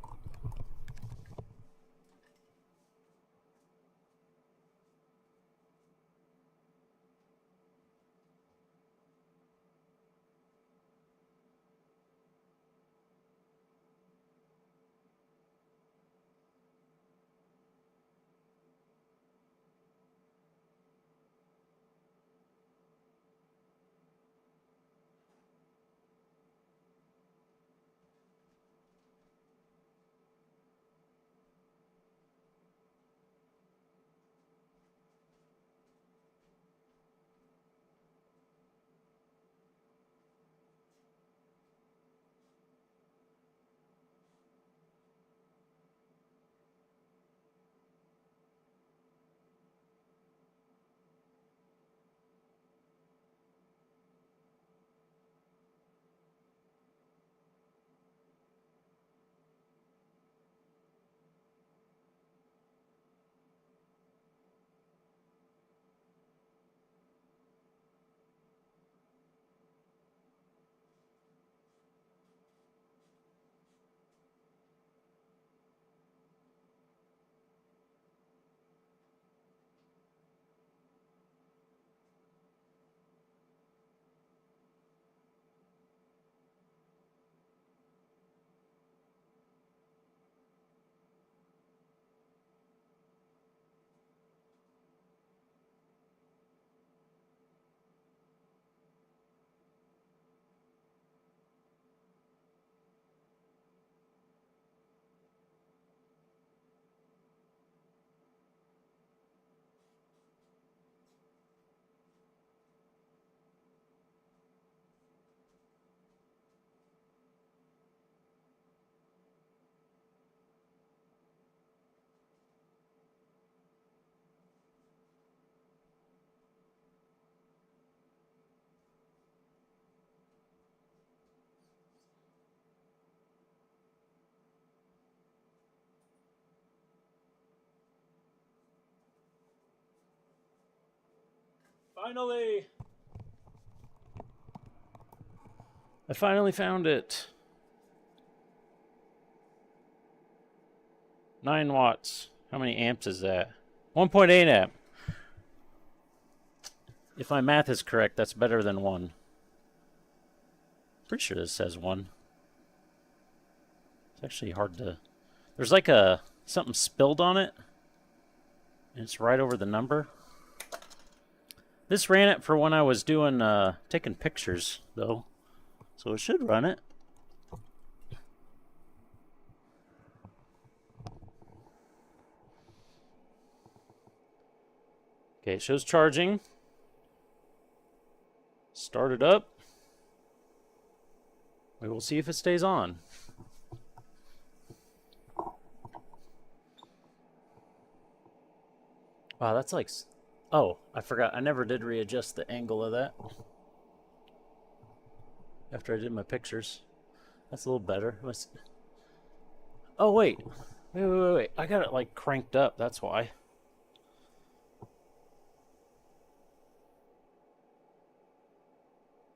Finally! I finally found it. 9 watts. How many amps is that? 1.8 amp. If my math is correct, that's better than 1. Pretty sure this says 1. It's actually hard to... There's like something spilled on it. And it's right over the number. This ran it for when I was doing taking pictures, though. So it should run it. Okay, it shows charging. Start it up. We will see if it stays on. Wow, that's like... Oh, I forgot. I never did readjust the angle of that. After I did my pictures. That's a little better. Oh, wait. Wait. I got it like cranked up. That's why.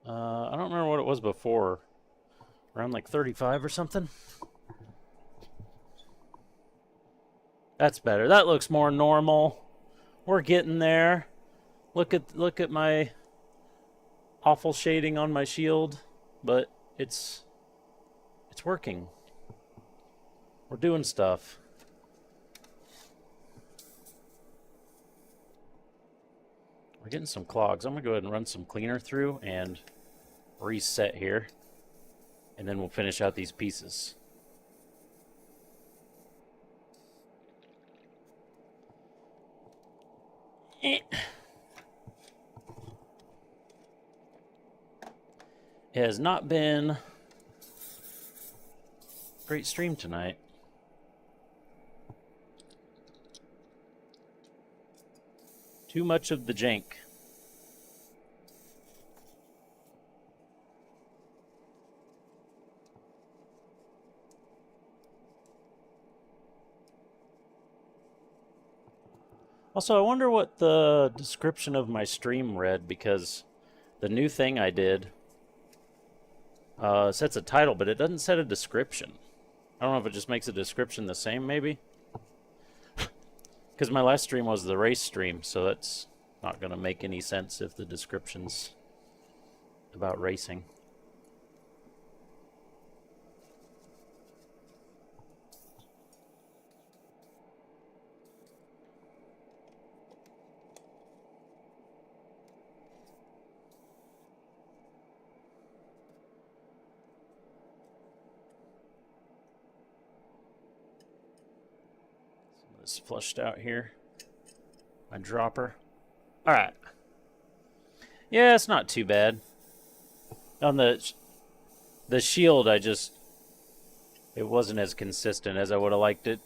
I don't remember what it was before. Around like 35 or something. That's better. That looks more normal. We're getting there. Look at my awful shading on my shield, but it's working. We're doing stuff. We're getting some clogs. I'm gonna go ahead and run some cleaner through and reset here, and then we'll finish out these pieces. It has not been a great stream tonight. Too much of the jank. Also, I wonder what the description of my stream read, because the new thing I did sets a title, but it doesn't set a description. I don't know if it just makes a description the same, maybe? Because my last stream was the race stream, so that's not going to make any sense if the description's about racing. It's flushed out here. My dropper. Alright. Yeah, it's not too bad. On the shield, it wasn't as consistent as I would have liked it.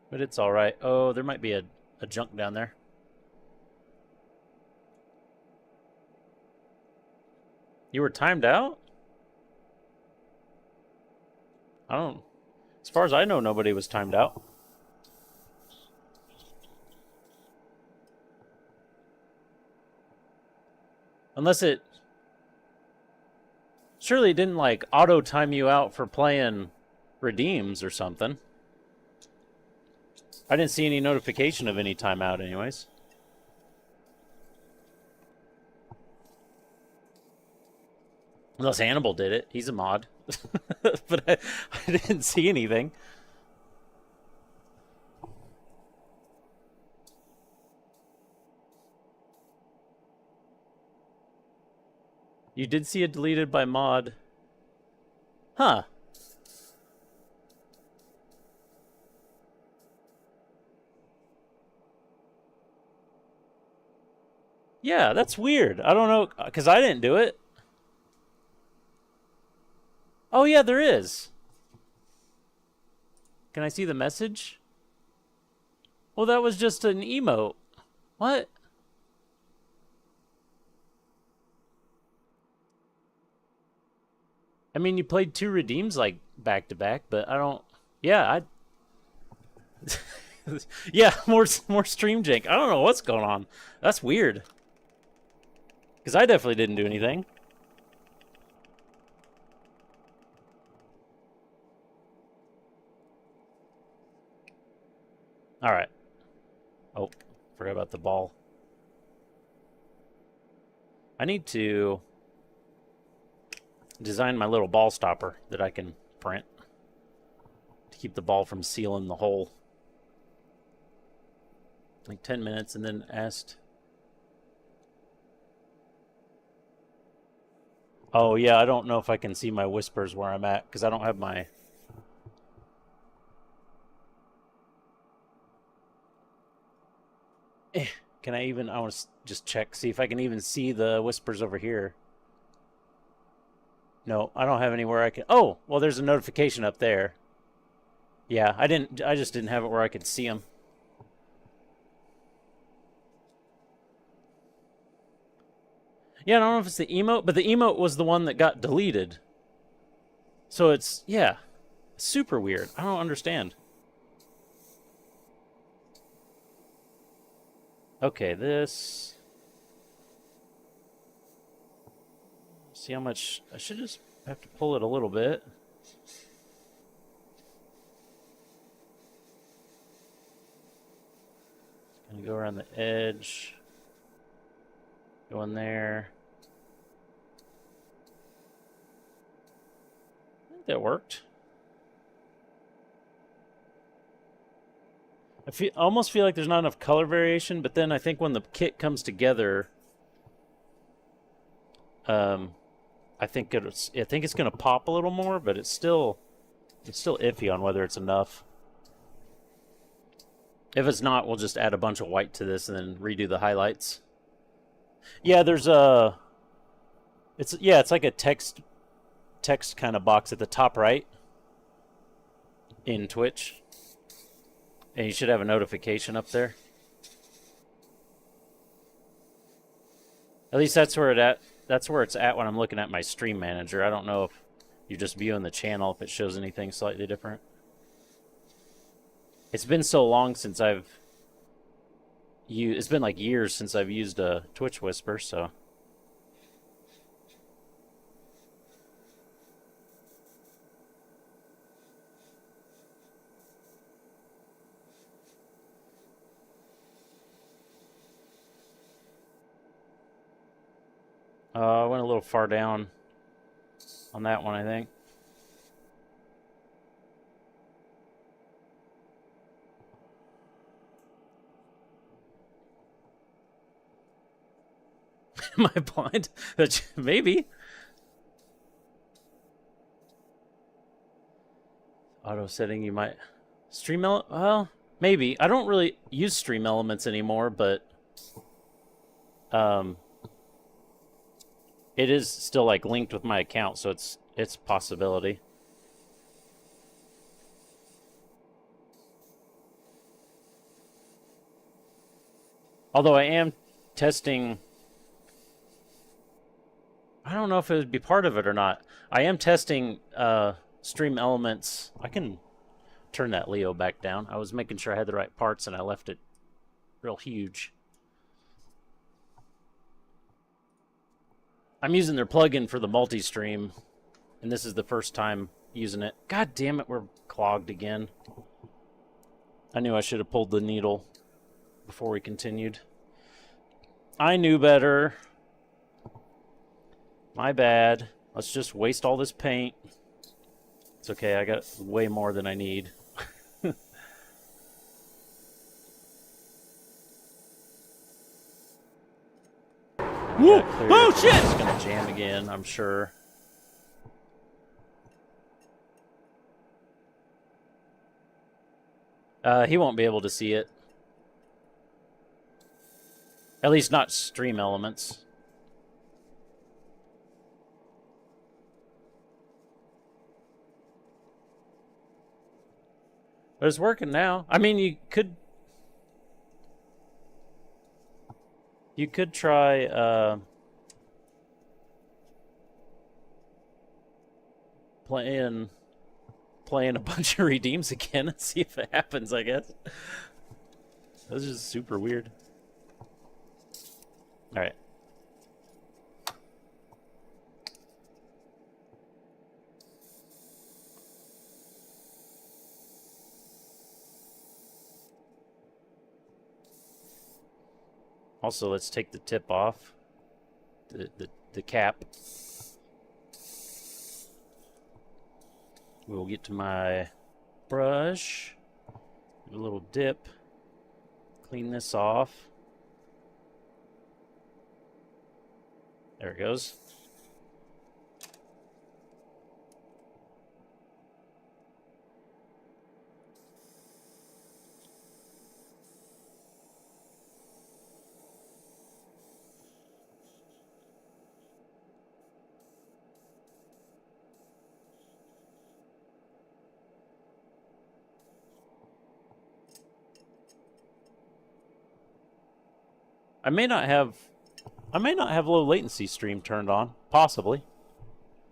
But it's alright. Oh, there might be a junk down there. You were timed out? I don't... As far as I know, nobody was timed out. Unless it... Surely it didn't, like, auto-time you out for playing redeems or something. I didn't see any notification of any timeout anyways. Unless Hannibal did it. He's a mod. But I didn't see anything. You did see it deleted by mod. Huh. Yeah, that's weird. I don't know, because I didn't do it. Oh, yeah, there is. Can I see the message? Well, that was just an emote. What? I mean, you played 2 redeems, like, back-to-back, but I don't... Yeah, Yeah, more stream jank. I don't know what's going on. That's weird. Because I definitely didn't do anything. All right. Oh, forgot about the ball. I need to design my little ball stopper that I can print to keep the ball from sealing the hole. Like 10 minutes and then asked. Oh, yeah, I don't know if I can see my whispers where I'm at because I don't have my... Can I even... I want to just check, see if I can even see the whispers over here. No, I don't have anywhere I can... Oh, well, there's a notification up there. Yeah, I just didn't have it where I could see them. Yeah, I don't know if it's the emote, but the emote was the one that got deleted. So it's, yeah, super weird. I don't understand. Okay, this... See how much... I should just have to pull it a little bit. Gonna go around the edge. Go in there. I think that worked. I almost feel like there's not enough color variation, but then I think when the kit comes together, I think it's gonna pop a little more, but it's still iffy on whether it's enough. If it's not, we'll just add a bunch of white to this and then redo the highlights. Yeah, there's a... It's like a text kind of box at the top right in Twitch. And you should have a notification up there. At least that's where it's at when I'm looking at my stream manager. I don't know if you're just viewing the channel, if it shows anything slightly different. It's been so long since it's been like years since I've used a Twitch Whisper, so... I went a little far down on that one, I think. Am I blind? Maybe. Auto setting, you might... Stream element? Well, maybe. I don't really use stream elements anymore, but... It is still, like, linked with my account, so it's a possibility. Although I am testing... I don't know if it would be part of it or not. I am testing stream elements. I can turn that Leo back down. I was making sure I had the right parts and I left it real huge. I'm using their plugin for the multi-stream, and this is the first time using it. God damn it, we're clogged again. I knew I should have pulled the needle before we continued. I knew better. My bad. Let's just waste all this paint. It's okay, I got way more than I need. Whoa! Oh shit! It's gonna jam again, I'm sure. He won't be able to see it. At least not stream elements. But it's working now. I mean, you could try playing a bunch of redeems again and see if it happens, I guess. That's just super weird. All right. Also, let's take the tip off. The cap. We'll get to my brush. Do a little dip. Clean this off. There it goes. I may not have low latency stream turned on. Possibly.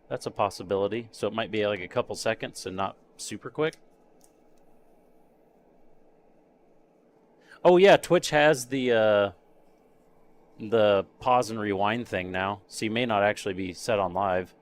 That's a possibility. So it might be like a couple seconds and not super quick. Oh yeah, Twitch has the pause and rewind thing now. So you may not actually be set on live.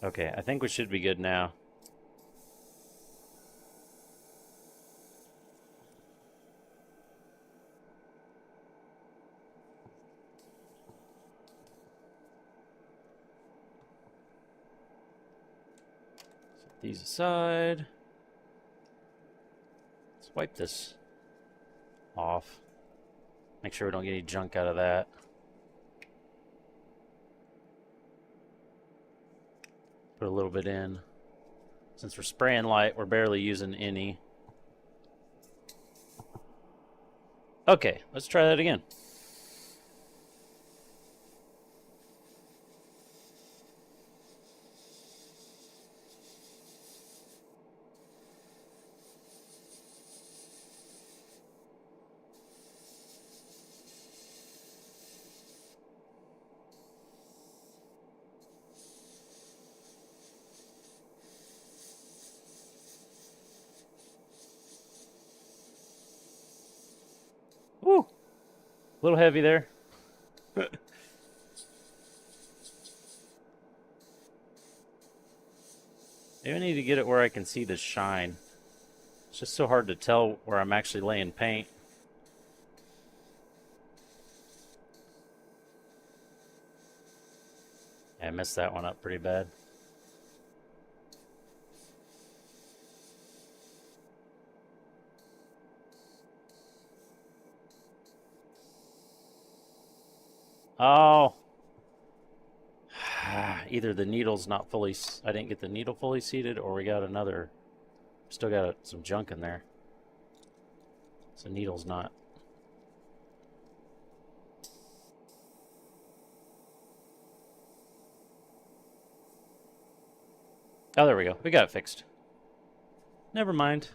Okay, I think we should be good now. Set these aside. Let's wipe this off. Make sure we don't get any junk out of that. Put a little bit in. Since we're spraying light, we're barely using any. Okay, let's try that again. Woo! A little heavy there. Maybe I need to get it where I can see the shine. It's just so hard to tell where I'm actually laying paint. Yeah, I messed that one up pretty bad. Oh. Either the needle's not fully... I didn't get the needle fully seated, or we got another... Still got some junk in there. So the needle's not... Oh, there we go. We got it fixed. Never mind.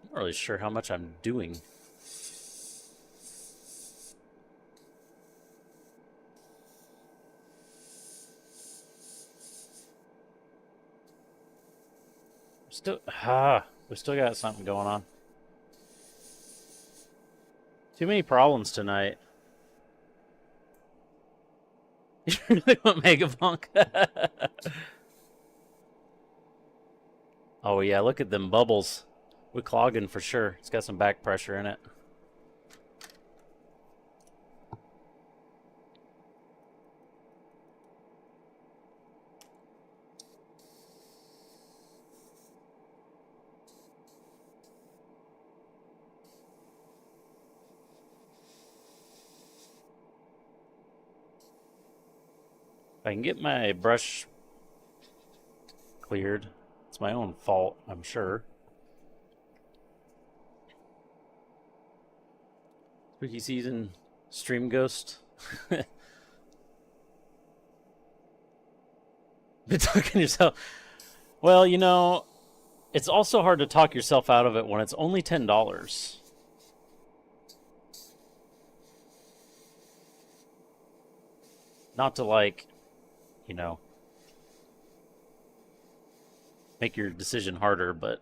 I'm not really sure how much I'm doing. We still got something going on. Too many problems tonight. You really want Megapunk? Oh yeah, look at them bubbles. We're clogging for sure. It's got some back pressure in it. I can get my brush cleared. It's my own fault, I'm sure. Spooky season stream ghost. Been talking yourself. Well, you know, it's also hard to talk yourself out of it when it's only $10. Not to, like, you know, make your decision harder, but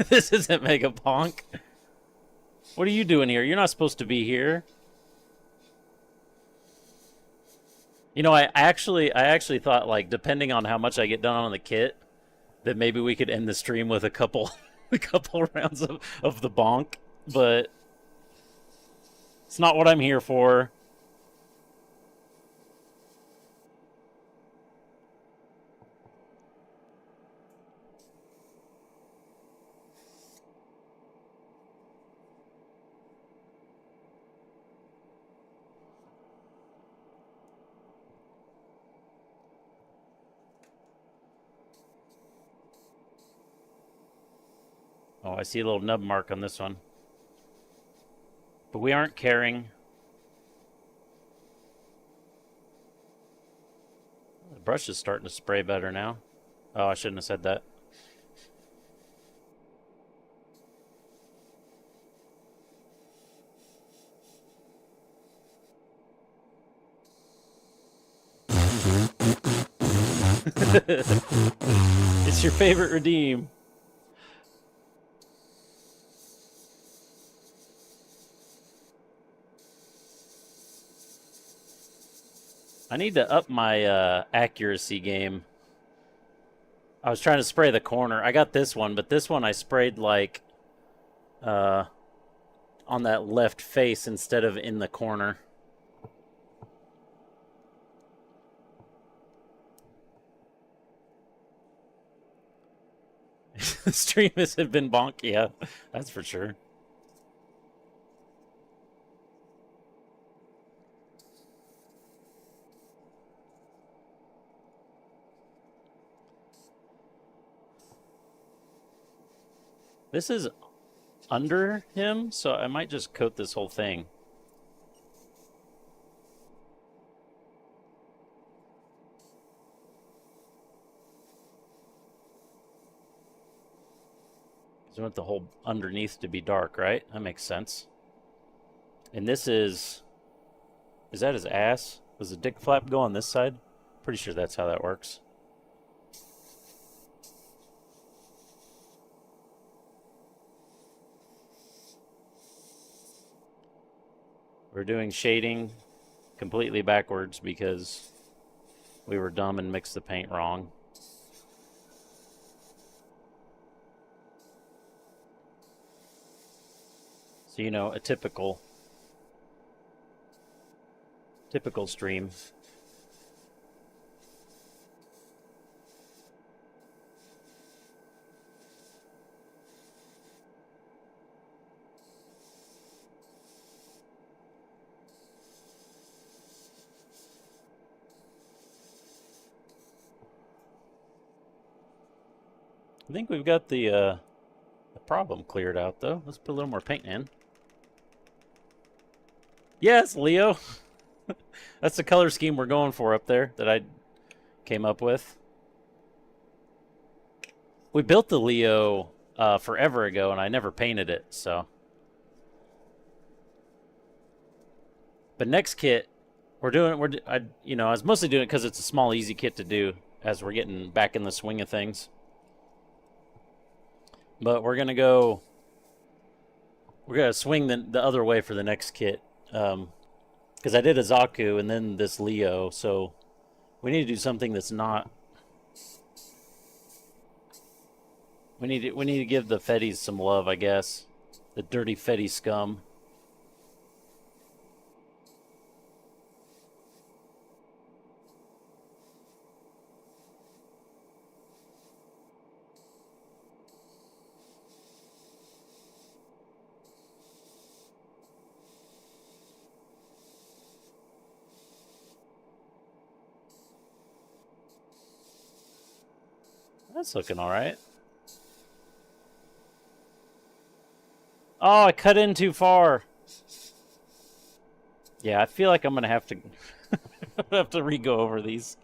this isn't Megapunk. What are you doing here? You're not supposed to be here. You know, I actually thought, like, depending on how much I get done on the kit, that maybe we could end the stream with a couple rounds of the bonk, but it's not what I'm here for. Oh, I see a little nub mark on this one. But we aren't caring. The brush is starting to spray better now. Oh, I shouldn't have said that. It's your favorite redeem. I need to up my accuracy game. I was trying to spray the corner. I got this one, but this one I sprayed like on that left face instead of in the corner. The stream has been bonk, yeah, that's for sure. This is under him, so I might just coat this whole thing. You want the whole underneath to be dark, right? That makes sense. And this is that his ass? Does the dick flap go on this side? Pretty sure that's how that works. We're doing shading completely backwards because we were dumb and mixed the paint wrong. So, you know, a typical stream. I think we've got the problem cleared out, though. Let's put a little more paint in. Yes, Leo. That's the color scheme we're going for up there that I came up with. We built the Leo forever ago, and I never painted it, so. But next kit, I was mostly doing it because it's a small, easy kit to do as we're getting back in the swing of things. But we're gonna swing the other way for the next kit, because I did a Zaku and then this Leo, so we need to do something that's not. We need to give the Fetties some love, I guess. The dirty Fetty scum. That's looking all right. Oh, I cut in too far. Yeah, I feel like I'm gonna have to have to re-go over these.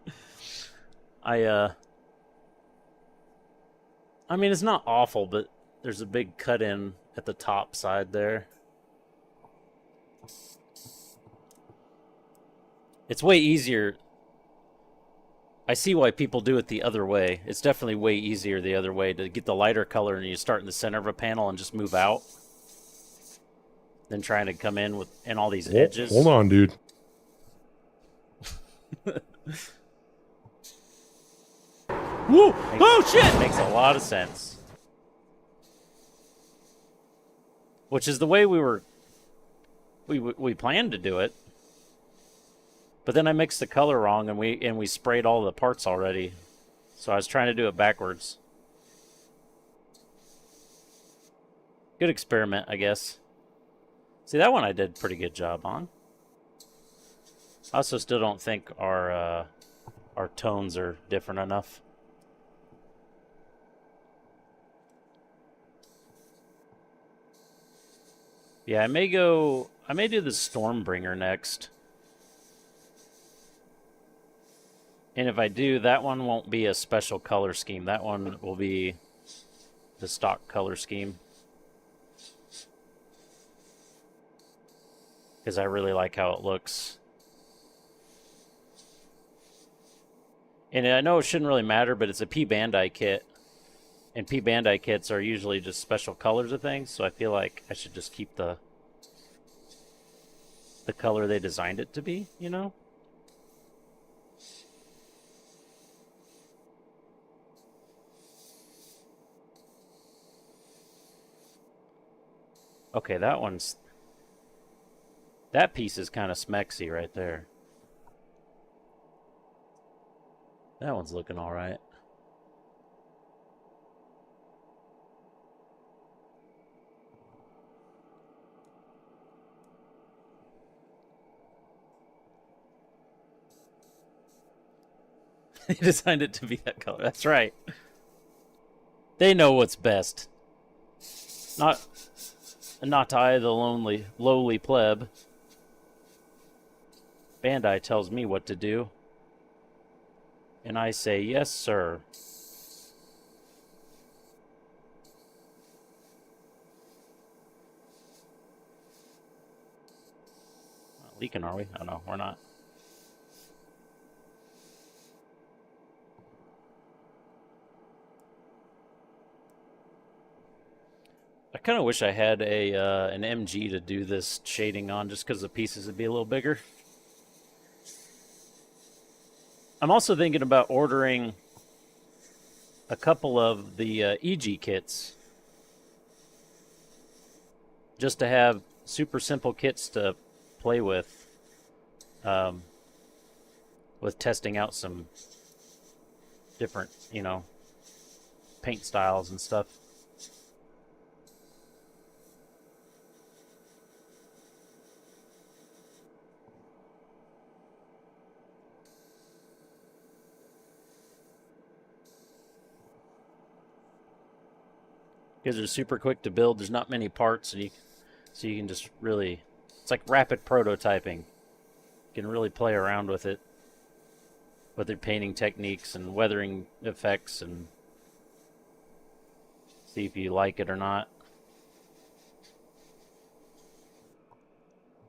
I mean, it's not awful, but there's a big cut in at the top side there. It's way easier. I see why people do it the other way. It's definitely way easier the other way to get the lighter color and you start in the center of a panel and just move out than trying to come in with all these edges. Hold on, dude. Whoa! Oh shit! Makes a lot of sense. Which is the way we planned to do it. But then I mixed the color wrong and we sprayed all the parts already. So I was trying to do it backwards. Good experiment, I guess. See, that one I did a pretty good job on. I also still don't think our tones are different enough. Yeah, I may do the Stormbringer next. And if I do, that one won't be a special color scheme. That one will be the stock color scheme. Because I really like how it looks. And I know it shouldn't really matter, but it's a P-Bandai kit. And P-Bandai kits are usually just special colors of things, so I feel like I should just keep the color they designed it to be, you know? Okay, that piece is kind of smexy right there. That one's looking all right. They designed it to be that color. That's right. They know what's best. Not I, the lowly pleb. Bandai tells me what to do. And I say, yes, sir. Not leaking, are we? Oh, no, we're not. I kind of wish I had an MG to do this shading on just because the pieces would be a little bigger. I'm also thinking about ordering a couple of the EG kits just to have super simple kits to play with testing out some different, paint styles and stuff. Because they're super quick to build. There's not many parts, and so you can just really... It's like rapid prototyping. You can really play around with it, with your painting techniques and weathering effects, and see if you like it or not.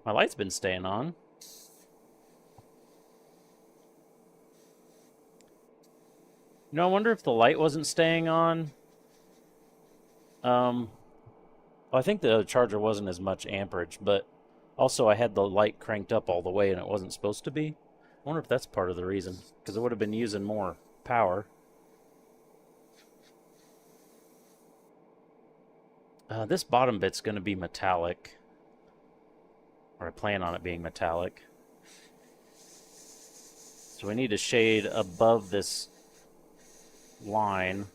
My light's been staying on. I wonder if the light wasn't staying on. Well, I think the charger wasn't as much amperage, but also I had the light cranked up all the way and it wasn't supposed to be. I wonder if that's part of the reason, because it would have been using more power. This bottom bit's going to be metallic, or I plan on it being metallic. So we need to shade above this line.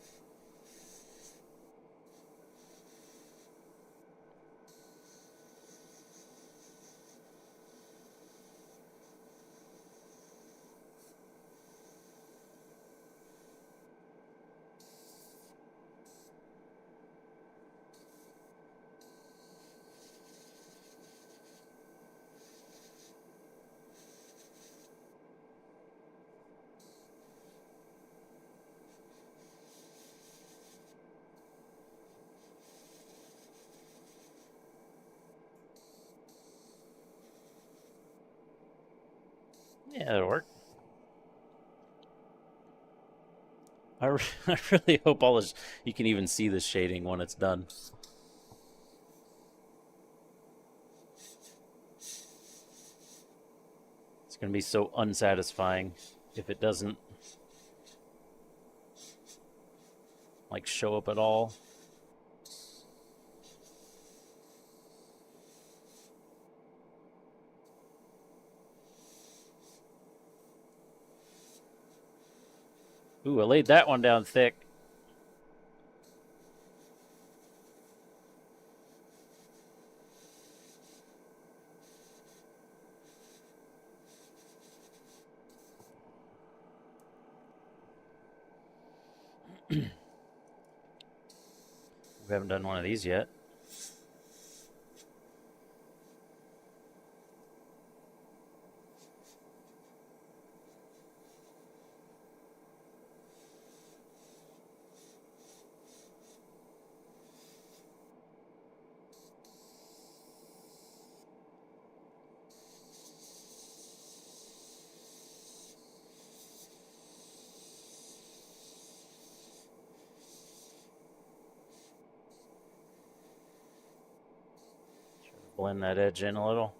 Yeah, that'll work. I really hope all this, you can even see the shading when it's done. It's going to be so unsatisfying if it doesn't like show up at all. Ooh, I laid that one down thick. We haven't done one of these yet. Blend that edge in a little.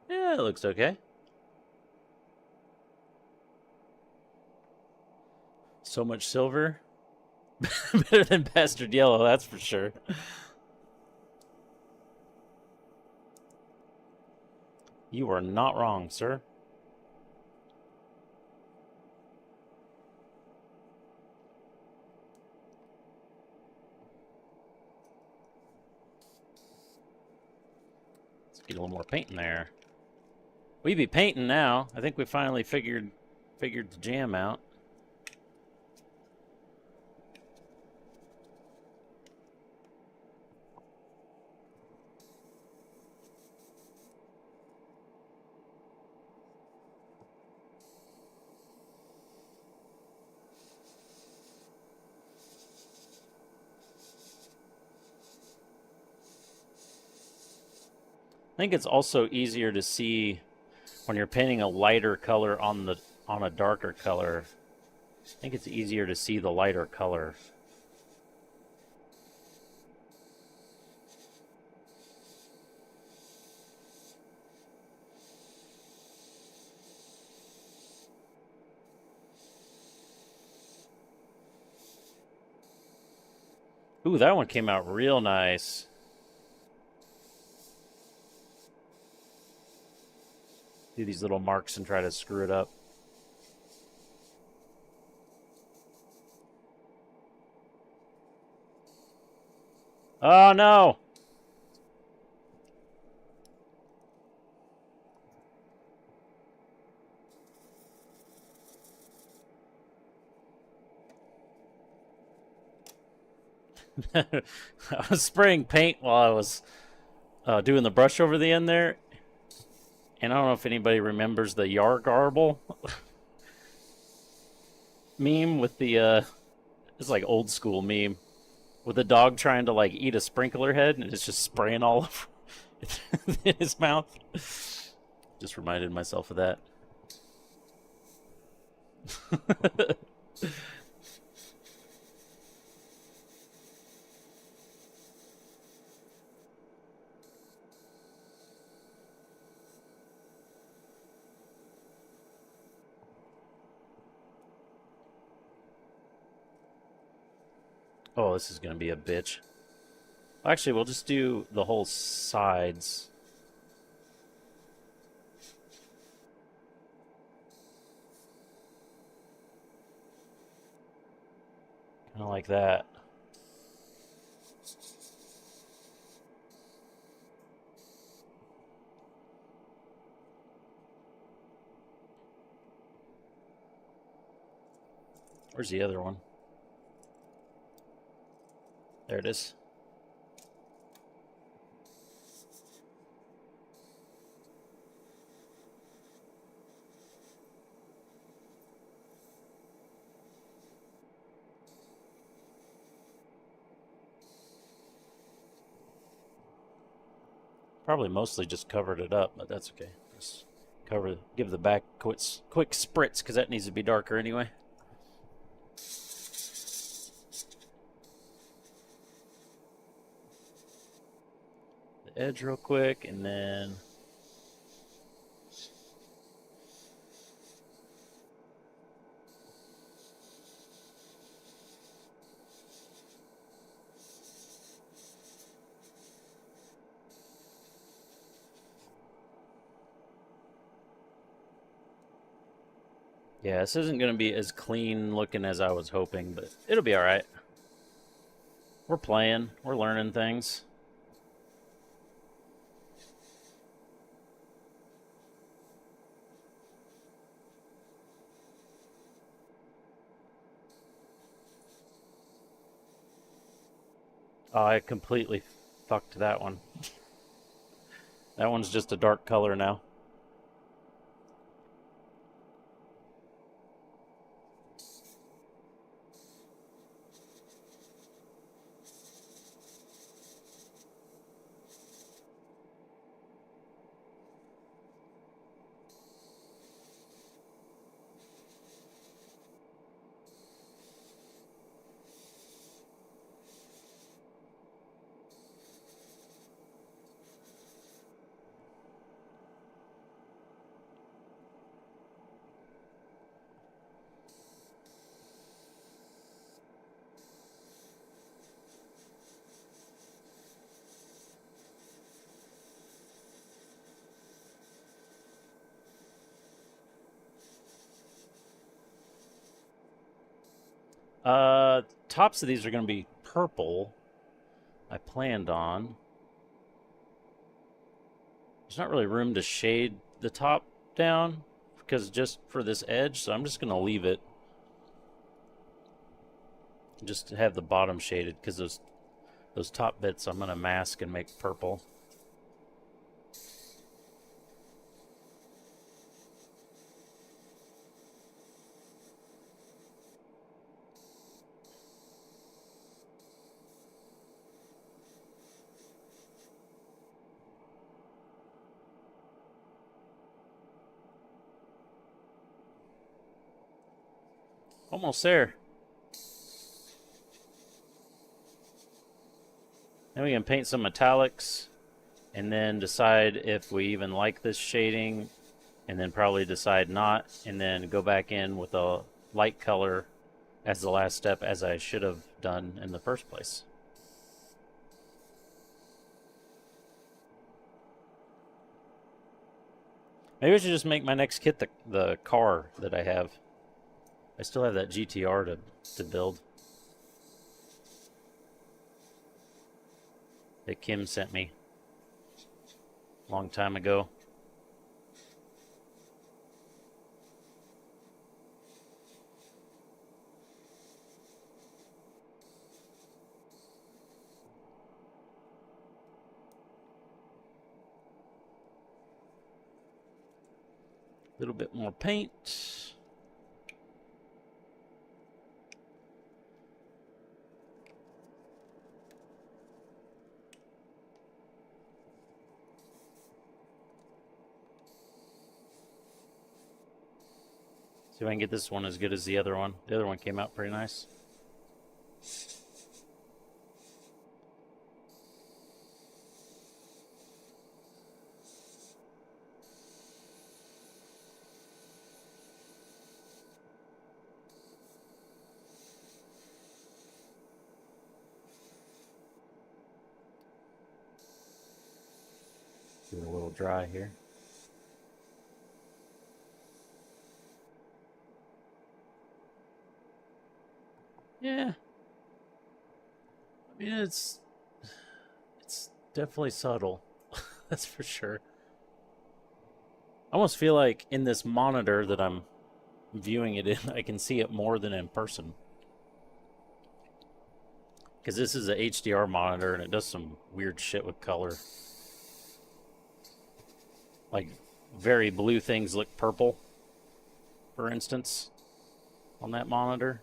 Yeah, it looks okay. So much silver. Better than bastard yellow, that's for sure. You are not wrong, sir. Let's get a little more paint in there. We be painting now. I think we finally figured the jam out. I think it's also easier to see when you're painting a lighter color on a darker color. I think it's easier to see the lighter color. Ooh, that one came out real nice. Do these little marks and try to screw it up. Oh no! I was spraying paint while I was doing the brush over the end there. And I don't know if anybody remembers the Yar Garble meme with the, it's like old school meme, with the dog trying to like eat a sprinkler head and it's just spraying all over in his mouth. Just reminded myself of that. Oh, this is going to be a bitch. Actually, we'll just do the whole sides. Kind of like that. Where's the other one? There it is. Probably mostly just covered it up, but that's okay. Just give the back quick spritz, because that needs to be darker anyway. The edge real quick, and then yeah, this isn't going to be as clean looking as I was hoping, but it'll be alright. We're playing. We're learning things. Oh, I completely fucked that one. That one's just a dark color now. Tops of these are going to be purple. I planned on. There's not really room to shade the top down because just for this edge, so I'm just going to leave it. Just to have the bottom shaded because those top bits I'm going to mask and make purple. Almost there. Then we can paint some metallics and then decide if we even like this shading, and then probably decide not, and then go back in with a light color as the last step, as I should have done in the first place. Maybe I should just make my next kit the car that I have. I still have that GTR to build that Kim sent me a long time ago. A little bit more paint. See if I can get this one as good as the other one. The other one came out pretty nice. Give it a little dry here. Yeah. I mean, it's definitely subtle. That's for sure. I almost feel like in this monitor that I'm viewing it in, I can see it more than in person. Because this is a HDR monitor and it does some weird shit with color. Like, very blue things look purple, for instance, on that monitor.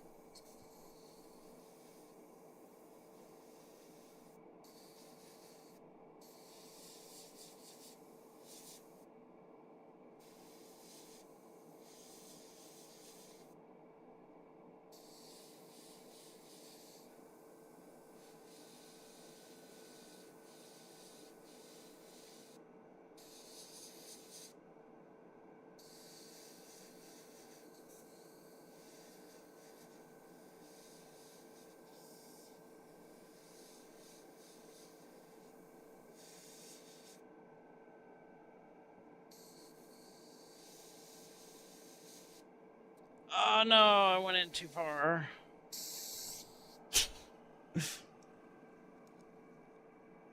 Oh no, I went in too far.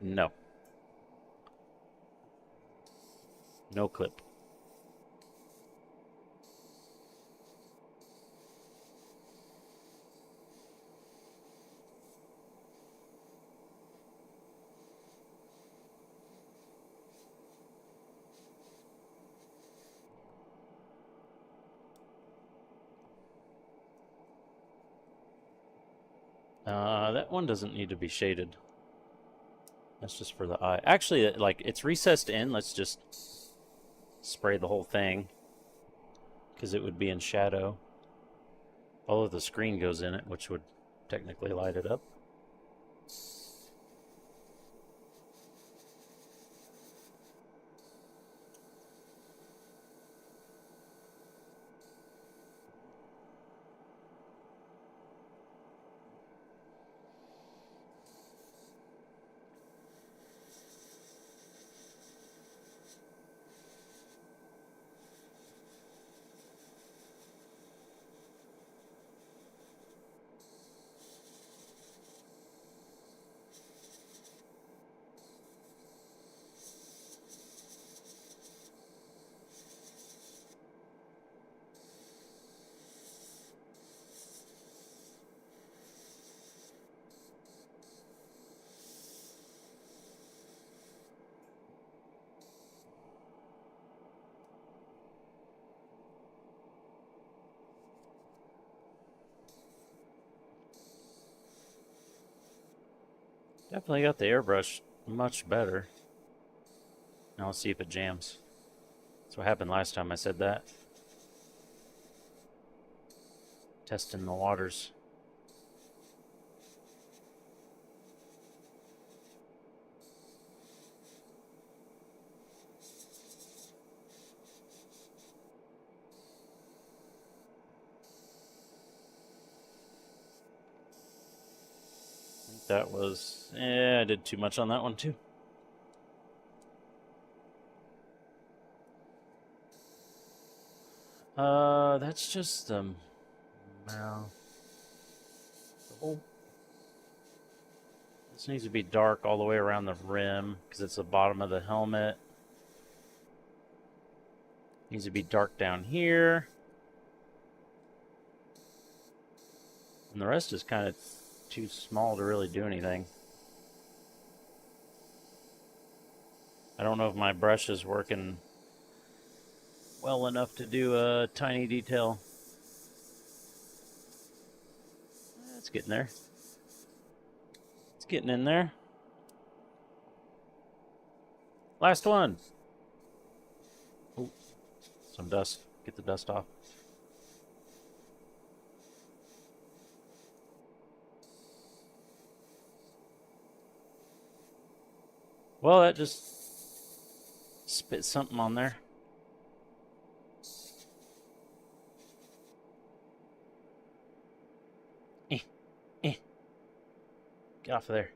No. No clip. That one doesn't need to be shaded. That's just for the eye. Actually, like, it's recessed in. Let's just spray the whole thing, because it would be in shadow. Although the screen goes in it, which would technically light it up. Definitely got the airbrush much better. Now let's see if it jams. That's what happened last time I said that. Testing the waters. I think that was... I did too much on that one too. That's just the mouth. This needs to be dark all the way around the rim because it's the bottom of the helmet. Needs to be dark down here. And the rest is kind of too small to really do anything. I don't know if my brush is working well enough to do a tiny detail. It's getting there. It's getting in there. Last one. Oh, some dust. Get the dust off. Well, that just spit something on there. Get off of there.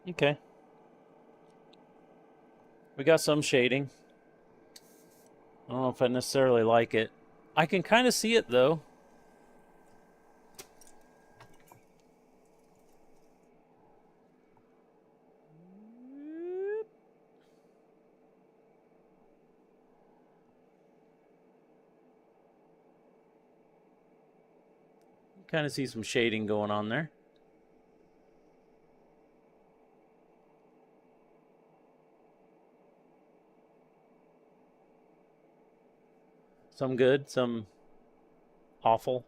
Okay. We got some shading. I don't know if I necessarily like it. I can kind of see it, though. Kind of see some shading going on there. Some good, some awful.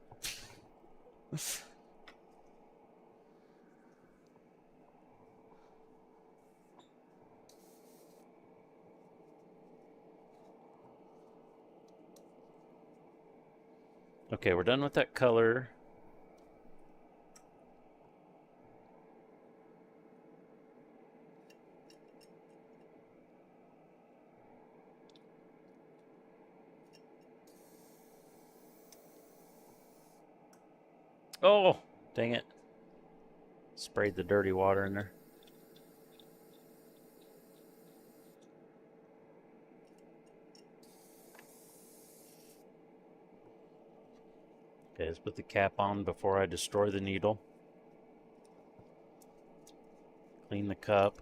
Okay, we're done with that color. Oh, dang it. Sprayed the dirty water in there. Okay, let's put the cap on before I destroy the needle. Clean the cup.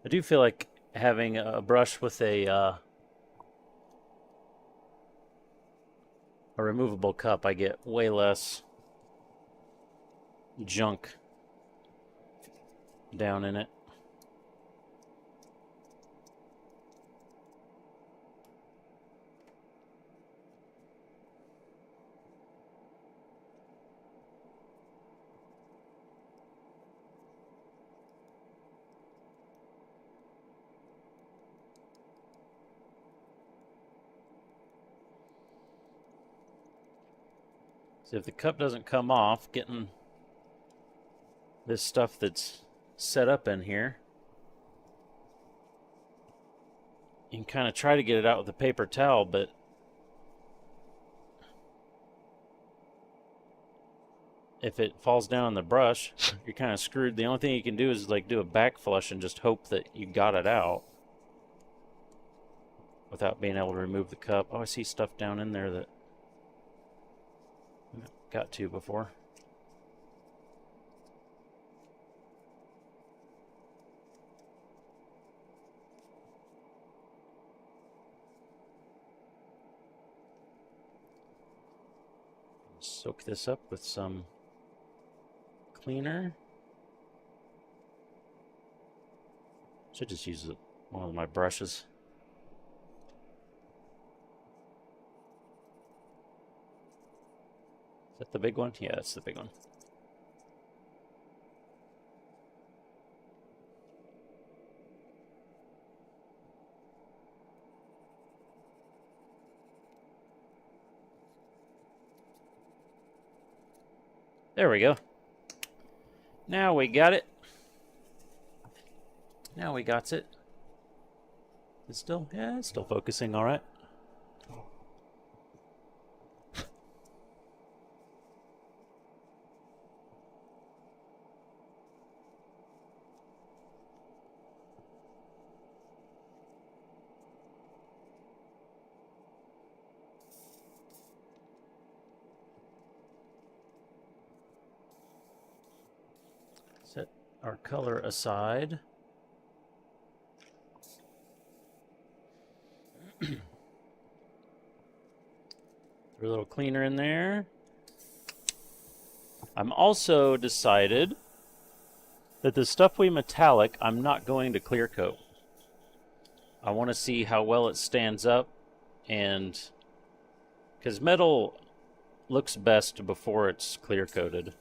I do feel like having a brush with a removable cup, I get way less junk down in it. So if the cup doesn't come off, getting this stuff that's set up in here, you can kind of try to get it out with a paper towel, but if it falls down on the brush, you're kind of screwed. The only thing you can do is like do a back flush and just hope that you got it out without being able to remove the cup. Oh, I see stuff down in there that I got to before. Soak this up with some cleaner. Should just use one of my brushes. Is that the big one? Yeah, that's the big one. There we go. Now we got it. Now we got it. It's still, yeah, it's still focusing all right. Set our color aside. Throw a little cleaner in there. I'm also decided that the stuff we metallic, I'm not going to clear coat. I want to see how well it stands up, and because metal looks best before it's clear coated.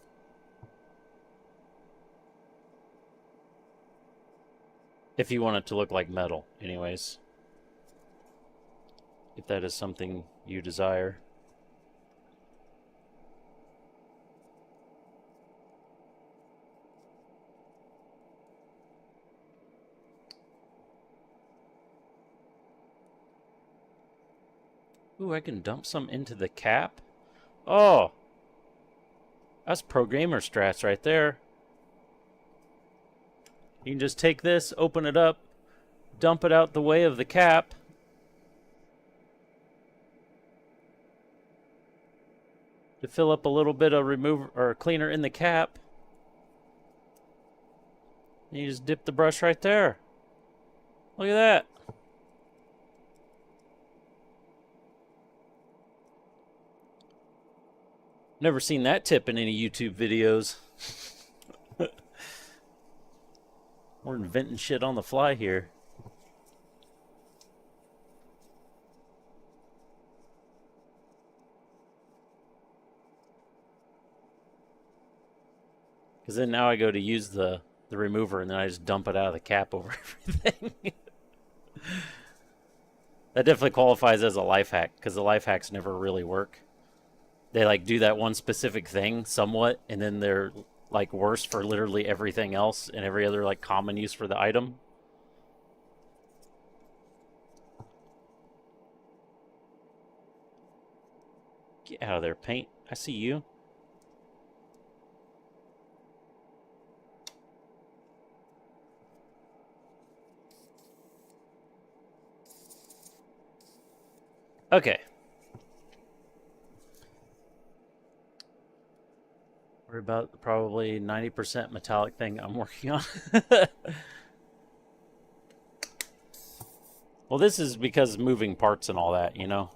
If you want it to look like metal, anyways. If that is something you desire. Ooh, I can dump some into the cap? Oh! That's pro gamer strats right there. You can just take this, open it up, dump it out the way of the cap. To fill up a little bit of remover or cleaner in the cap. And you just dip the brush right there. Look at that. Never seen that tip in any YouTube videos. We're inventing shit on the fly here. Because then now I go to use the remover and then I just dump it out of the cap over everything. That definitely qualifies as a life hack, because the life hacks never really work. They like do that one specific thing somewhat, and then they're like worse for literally everything else and every other like common use for the item. Get out of there, paint. I see you. Okay. We're about probably 90% metallic thing I'm working on. Well, this is because moving parts and all that, you know.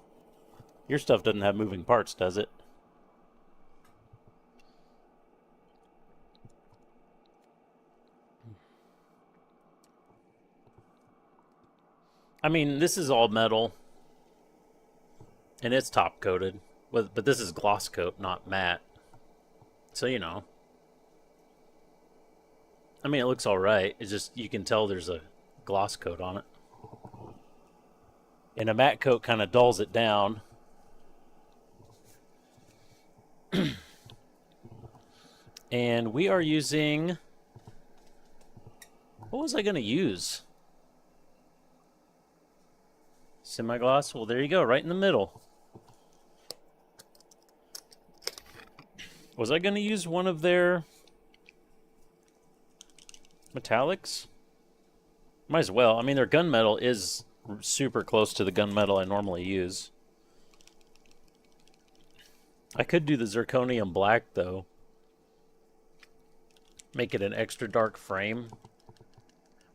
Your stuff doesn't have moving parts, does it? I mean, this is all metal. And it's top coated. But this is gloss coat, not matte. So, you know. I mean, it looks alright. It's just, you can tell there's a gloss coat on it. And a matte coat kind of dulls it down. And we are using... What was I going to use? Semi-gloss? Well, there you go, right in the middle. Was I going to use one of their metallics? Might as well. I mean, their gunmetal is super close to the gunmetal I normally use. I could do the zirconium black, though. Make it an extra dark frame.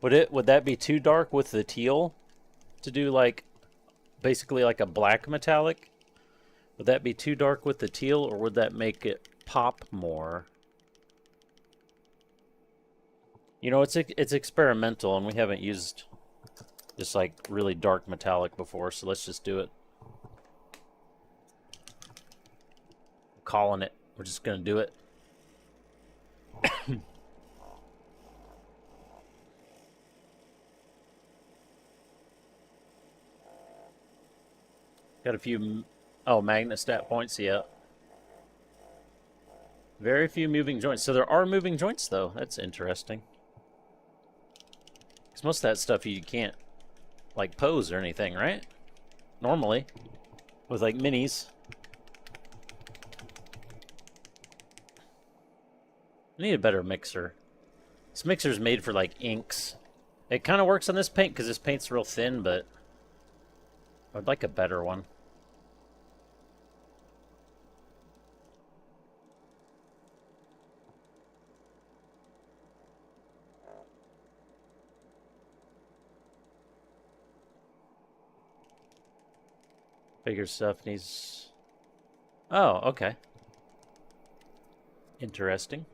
Would that be too dark with the teal? To do like, basically like a black metallic? Would that be too dark with the teal, or would that make it pop more? You know, it's experimental, and we haven't used just like really dark metallic before, so let's just do it. I'm calling it. We're just gonna do it. Got a few, oh, magnet stat points, yeah. Very few moving joints. So there are moving joints, though. That's interesting. Because most of that stuff you can't, like, pose or anything, right? Normally. With, like, minis. I need a better mixer. This mixer's made for, like, inks. It kind of works on this paint because this paint's real thin, but I'd like a better one. Bigger stuff needs... Oh, okay. Interesting.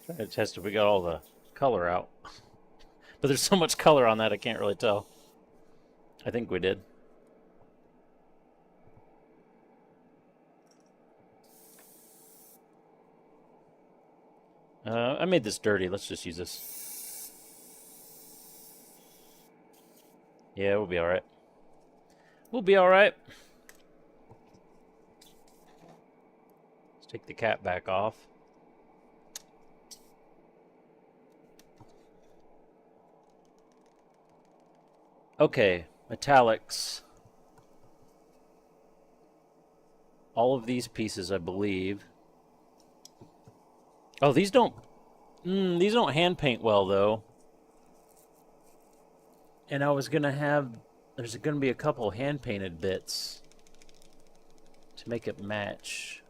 Trying to test if we got all the color out. But there's so much color on that I can't really tell. I think we did. I made this dirty. Let's just use this. Yeah, we'll be alright. We'll be alright. Let's take the cap back off. Okay, metallics. All of these pieces, I believe. Oh, these don't hand paint well, though. And I was gonna have, there's gonna be a couple hand painted bits to make it match.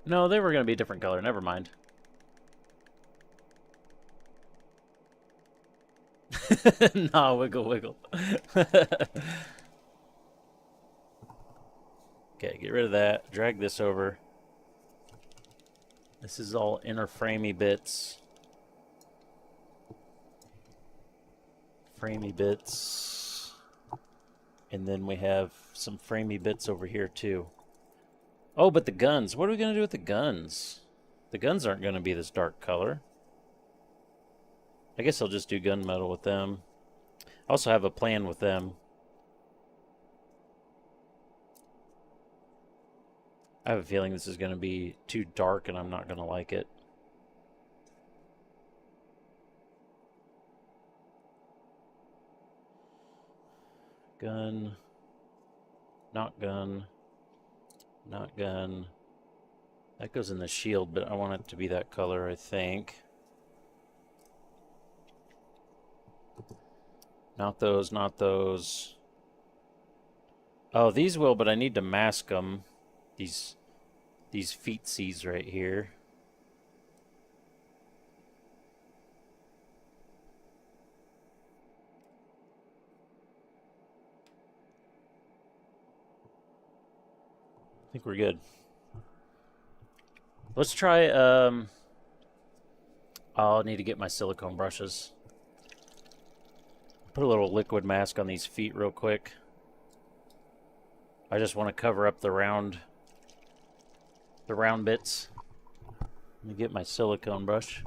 No, they were gonna be a different color. Never mind. Nah, wiggle, wiggle. Okay, get rid of that. Drag this over. This is all inner framey bits. Framey bits. And then we have some framey bits over here too. Oh, but the guns. What are we going to do with the guns? The guns aren't going to be this dark color. I guess I'll just do gunmetal with them. I also have a plan with them. I have a feeling this is going to be too dark and I'm not going to like it. Gun. Not gun. Not gun. That goes in the shield, but I want it to be that color, I think. Not those, not those. Oh, these will, but I need to mask them. These feetsies right here. I think we're good. Let's try, I'll need to get my silicone brushes. Put a little liquid mask on these feet real quick. I just want to cover up the round bits. Let me get my silicone brush.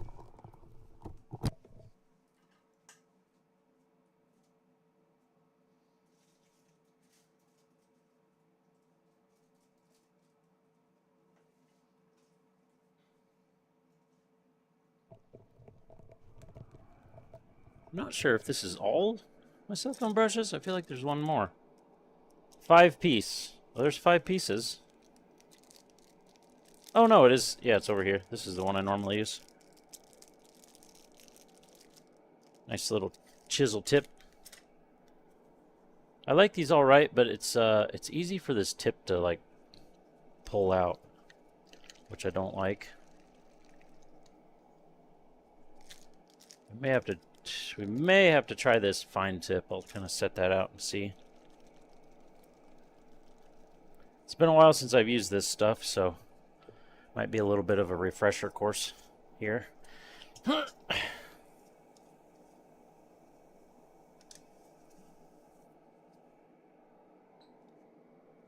I'm not sure if this is all my silicone brushes. I feel like there's one more. 5 piece. Well, there's 5 pieces. Oh, no, it is. Yeah, it's over here. This is the one I normally use. Nice little chisel tip. I like these all right, but it's easy for this tip to, like, pull out, which I don't like. We may have to try this fine tip. I'll kind of set that out and see. It's been a while since I've used this stuff, so might be a little bit of a refresher course here.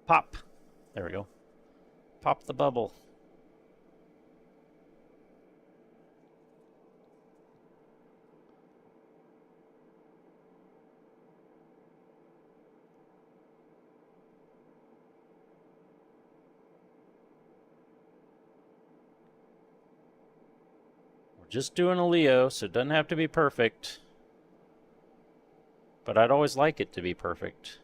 Pop. There we go. Pop the bubble. Just doing a Leo, so it doesn't have to be perfect. But I'd always like it to be perfect.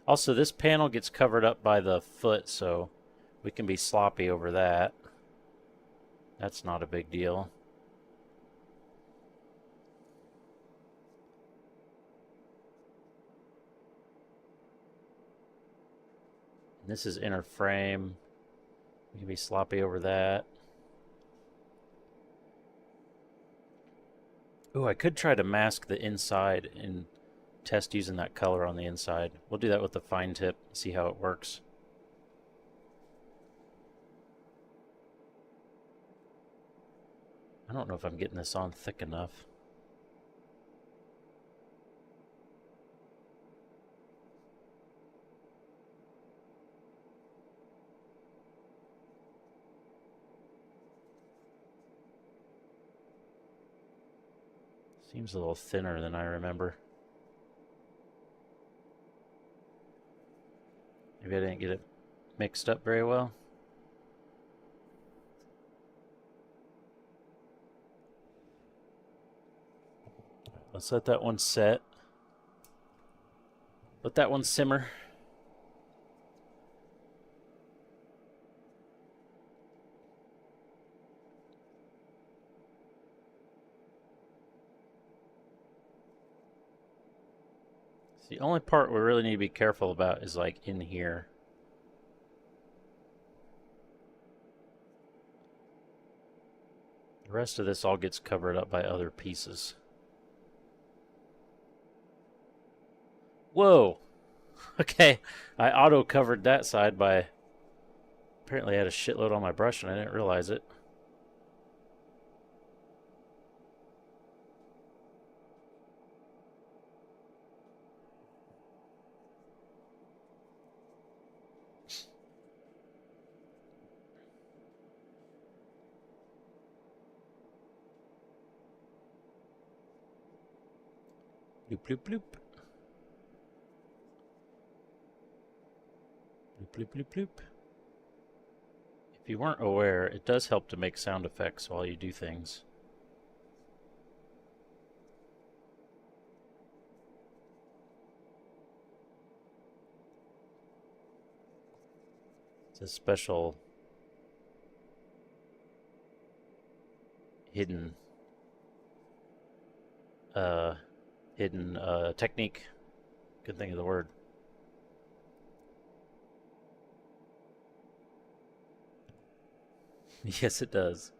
Also, this panel gets covered up by the foot, so we can be sloppy over that. That's not a big deal. And this is inner frame. We can be sloppy over that. Ooh, I could try to mask the inside and test using that color on the inside. We'll do that with the fine tip, see how it works. I don't know if I'm getting this on thick enough. Seems a little thinner than I remember. Maybe I didn't get it mixed up very well. Let's let that one set. Let that one simmer. The only part we really need to be careful about is like in here. The rest of this all gets covered up by other pieces. Whoa! Okay, I auto-covered that side by... Apparently I had a shitload on my brush and I didn't realize it. Bloop, bloop, bloop. Bloop, bloop, bloop, bloop. If you weren't aware, it does help to make sound effects while you do things. It's a special hidden technique. Good think of the word. Yes, it does.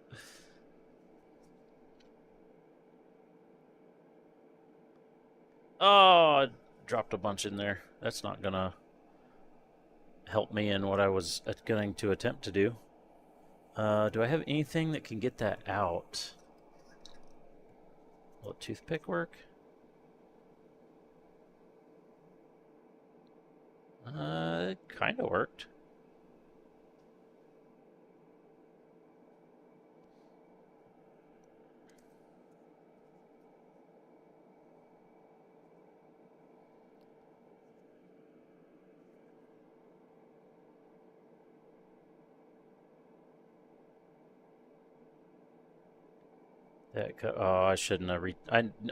Oh, I dropped a bunch in there. That's not gonna help me in what I was going to attempt to do. Do I have anything that can get that out? Will a toothpick work? It kind of worked. Oh, I shouldn't have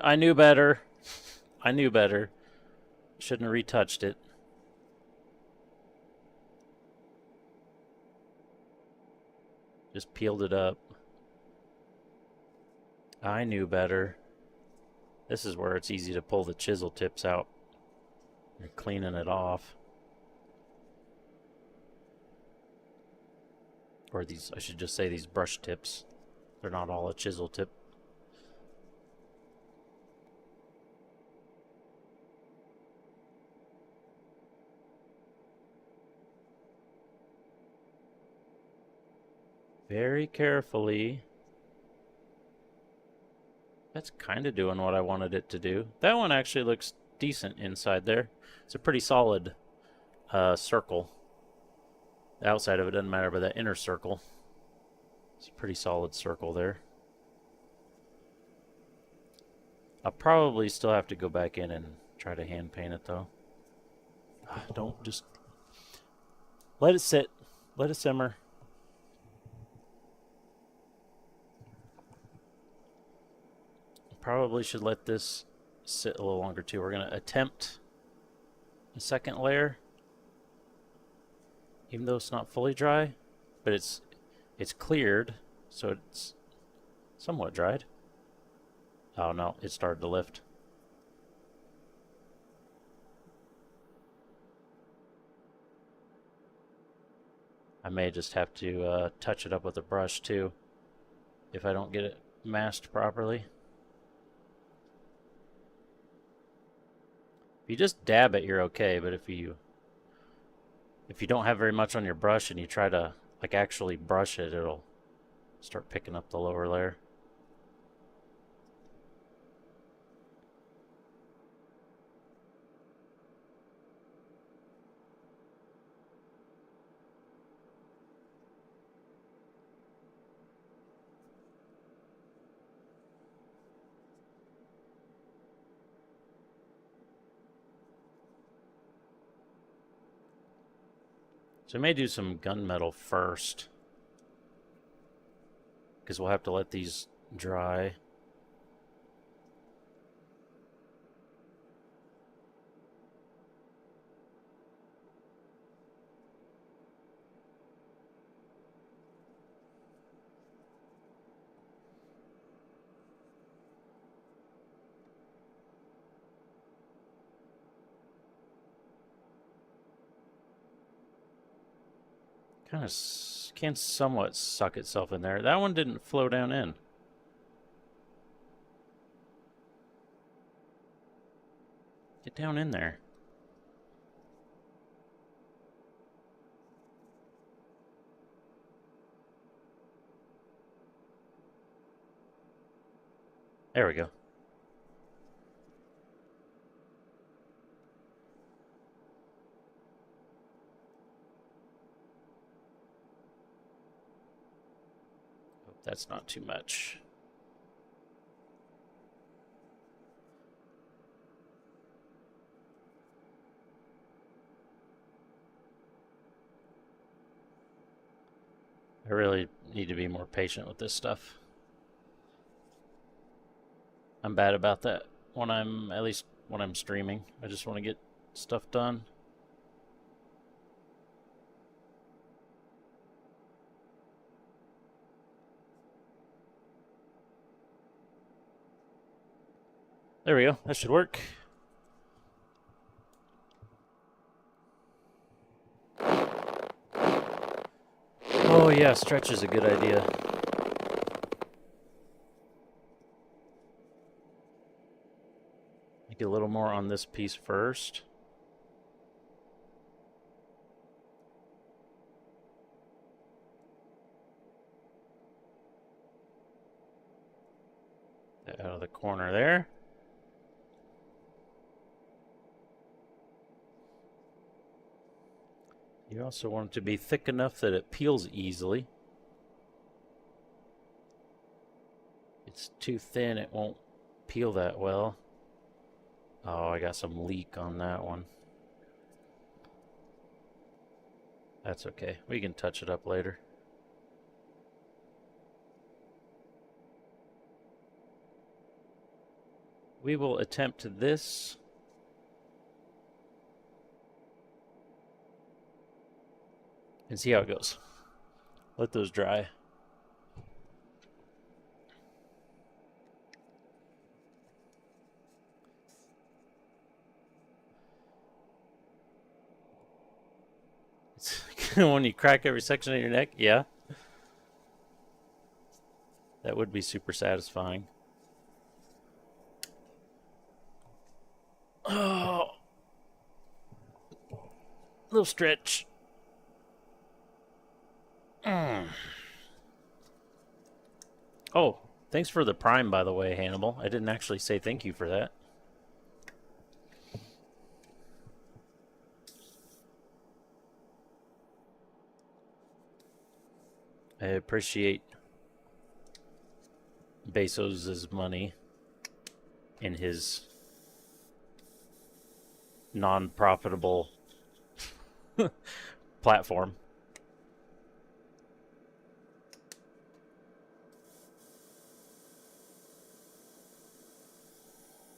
I knew better. I knew better. Shouldn't have retouched it. Just peeled it up. I knew better. This is where it's easy to pull the chisel tips out. You're cleaning it off. Or these, I should just say these brush tips. They're not all a chisel tip. Very carefully. That's kind of doing what I wanted it to do. That one actually looks decent inside there. It's a pretty solid circle. The outside of it doesn't matter, but that inner circle. It's a pretty solid circle there. I'll probably still have to go back in and try to hand paint it though. Don't just let it sit. Let it simmer. Probably should let this sit a little longer too. We're going to attempt a second layer, even though it's not fully dry, but it's cleared, so it's somewhat dried. Oh no, it started to lift. I may just have to touch it up with a brush too, if I don't get it masked properly. If you just dab it, you're okay, but if you don't have very much on your brush and you try to like actually brush it, it'll start picking up the lower layer. So I may do some gunmetal first, because we'll have to let these dry. Kind of can somewhat suck itself in there. That one didn't flow down in. Get down in there. There we go. That's not too much. I really need to be more patient with this stuff. I'm bad about that when at least when I'm streaming. I just want to get stuff done. There we go. That should work. Oh yeah, stretch is a good idea. Make a little more on this piece first. Out of the corner there. You also want it to be thick enough that it peels easily. It's too thin, it won't peel that well. Oh, I got some leak on that one. That's okay. We can touch it up later. We will attempt this. And see how it goes. Let those dry. It's when you crack every section of your neck, yeah. That would be super satisfying. Oh, little stretch. Oh, thanks for the prime, by the way, Hannibal. I didn't actually say thank you for that. I appreciate Bezos's money in his non-profitable platform.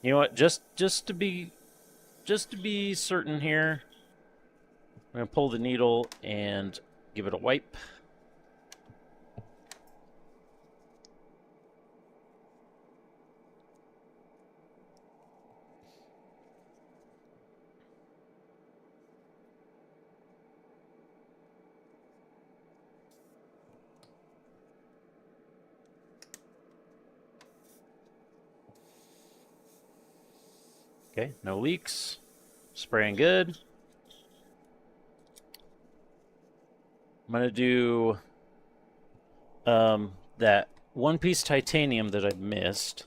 You know what? Just to be certain here, I'm gonna pull the needle and give it a wipe. Okay, no leaks. Spraying good. I'm gonna do that one piece titanium that I missed.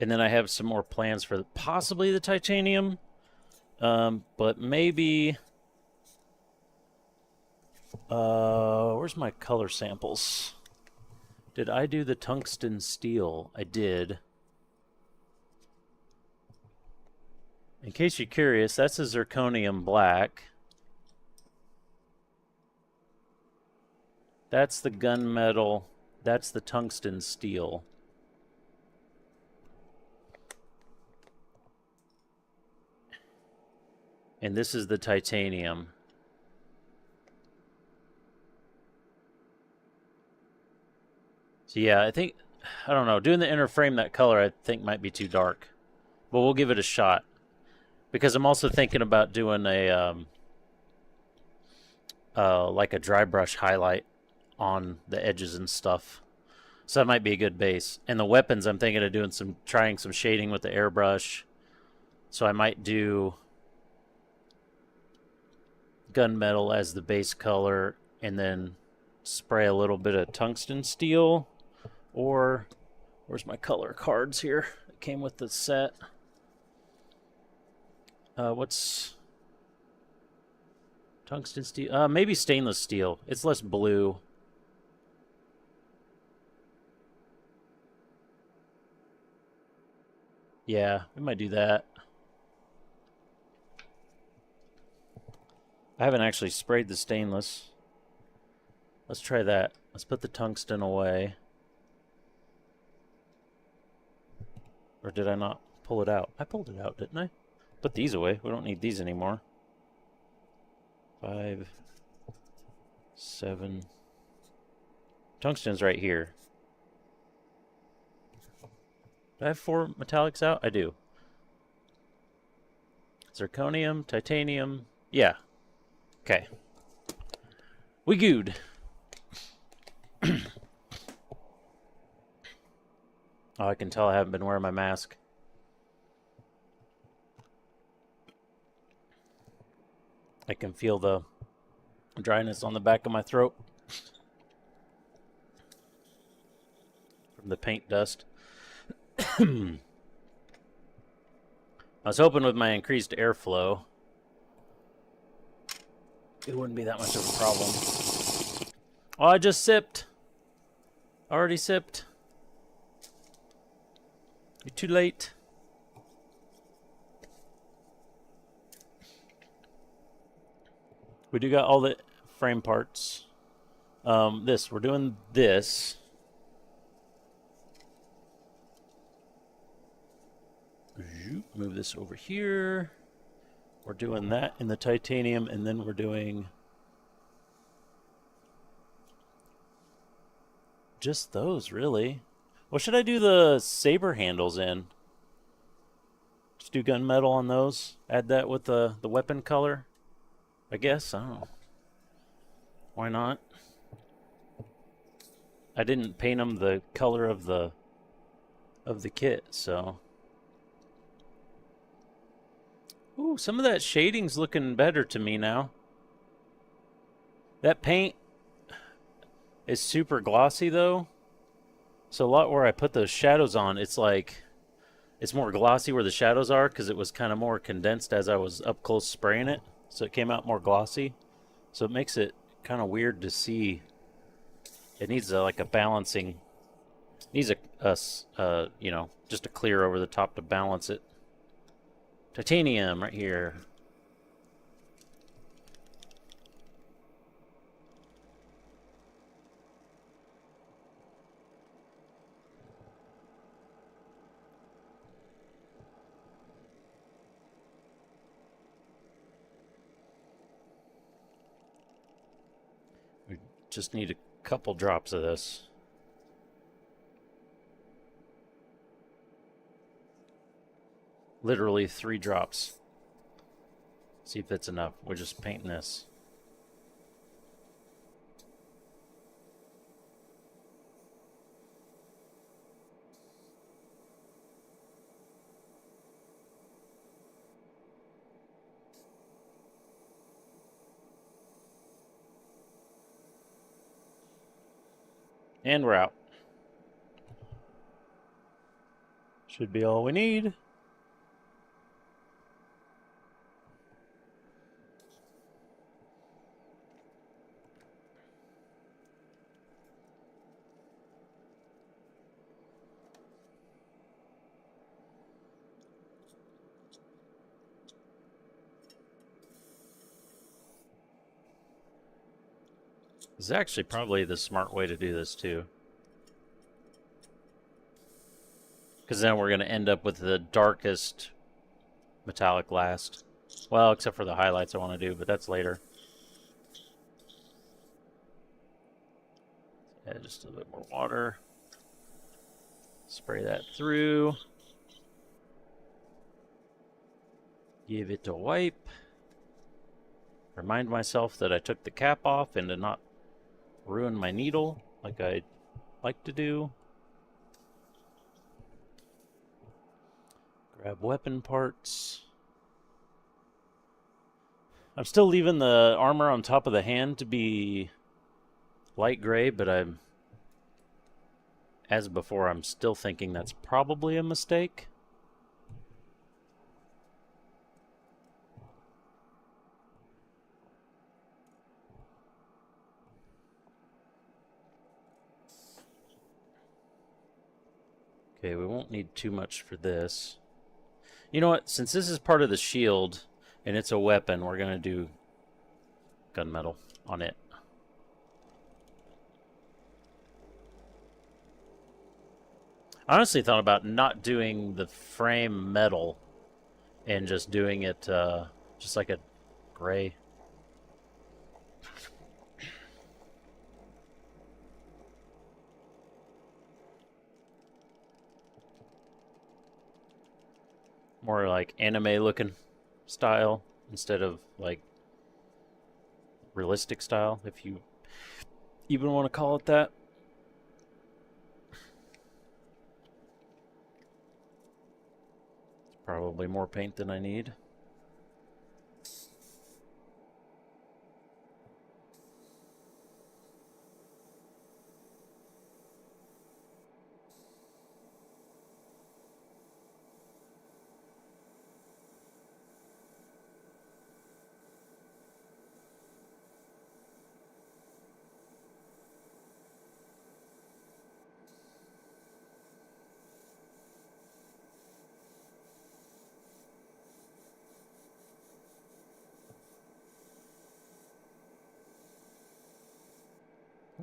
And then I have some more plans for possibly the titanium. But maybe where's my color samples? Did I do the tungsten steel? I did. In case you're curious, that's a zirconium black. That's the gunmetal. That's the tungsten steel. And this is the titanium. So yeah, I don't know, doing the inner frame that color I think might be too dark. But we'll give it a shot. Because I'm also thinking about doing a like a dry brush highlight on the edges and stuff. So that might be a good base. And the weapons, I'm thinking of trying some shading with the airbrush. So I might do gunmetal as the base color and then spray a little bit of tungsten steel. Or where's my color cards here? It came with the set. What's tungsten steel? Maybe stainless steel. It's less blue. Yeah, we might do that. I haven't actually sprayed the stainless. Let's try that. Let's put the tungsten away. Or did I not pull it out? I pulled it out, didn't I? Put these away. We don't need these anymore. 5, 7. Tungsten's right here. Do I have 4 metallics out? I do. Zirconium, titanium. Yeah. Okay. We good. Oh, I can tell I haven't been wearing my mask. I can feel the dryness on the back of my throat from the paint dust. I was hoping with my increased airflow it wouldn't be that much of a problem. Oh, I just sipped. Already sipped. You're too late. We do got all the frame parts. We're doing this. Move this over here. We're doing that in the titanium, and then we're doing just those, really. What should I do the saber handles in? Just do gunmetal on those. Add that with the weapon color. I guess. I don't know. Why not? I didn't paint them the color of the kit, so. Ooh, some of that shading's looking better to me now. That paint is super glossy though. So a lot where I put those shadows on, it's like it's more glossy where the shadows are because it was kind of more condensed as I was up close spraying it. So it came out more glossy. So it makes it kind of weird to see. It needs like a balancing. Needs a you know, just a clear over the top to balance it. Titanium right here. We just need a couple drops of this. Literally 3 drops. See if that's enough. We're just painting this. And we're out. Should be all we need. This is actually probably the smart way to do this too. Because then we're going to end up with the darkest metallic last. Well, except for the highlights I want to do, but that's later. Add just a little bit more water. Spray that through. Give it a wipe. Remind myself that I took the cap off and to not ruin my needle like I like to do. Grab weapon parts. I'm still leaving the armor on top of the hand to be light gray, but as before, I'm still thinking that's probably a mistake. Okay, we won't need too much for this. You know what? Since this is part of the shield and it's a weapon, we're going to do gunmetal on it. I honestly thought about not doing the frame metal and just doing it just like a gray. More like anime looking style instead of like realistic style, if you even want to call it that. It's probably more paint than I need.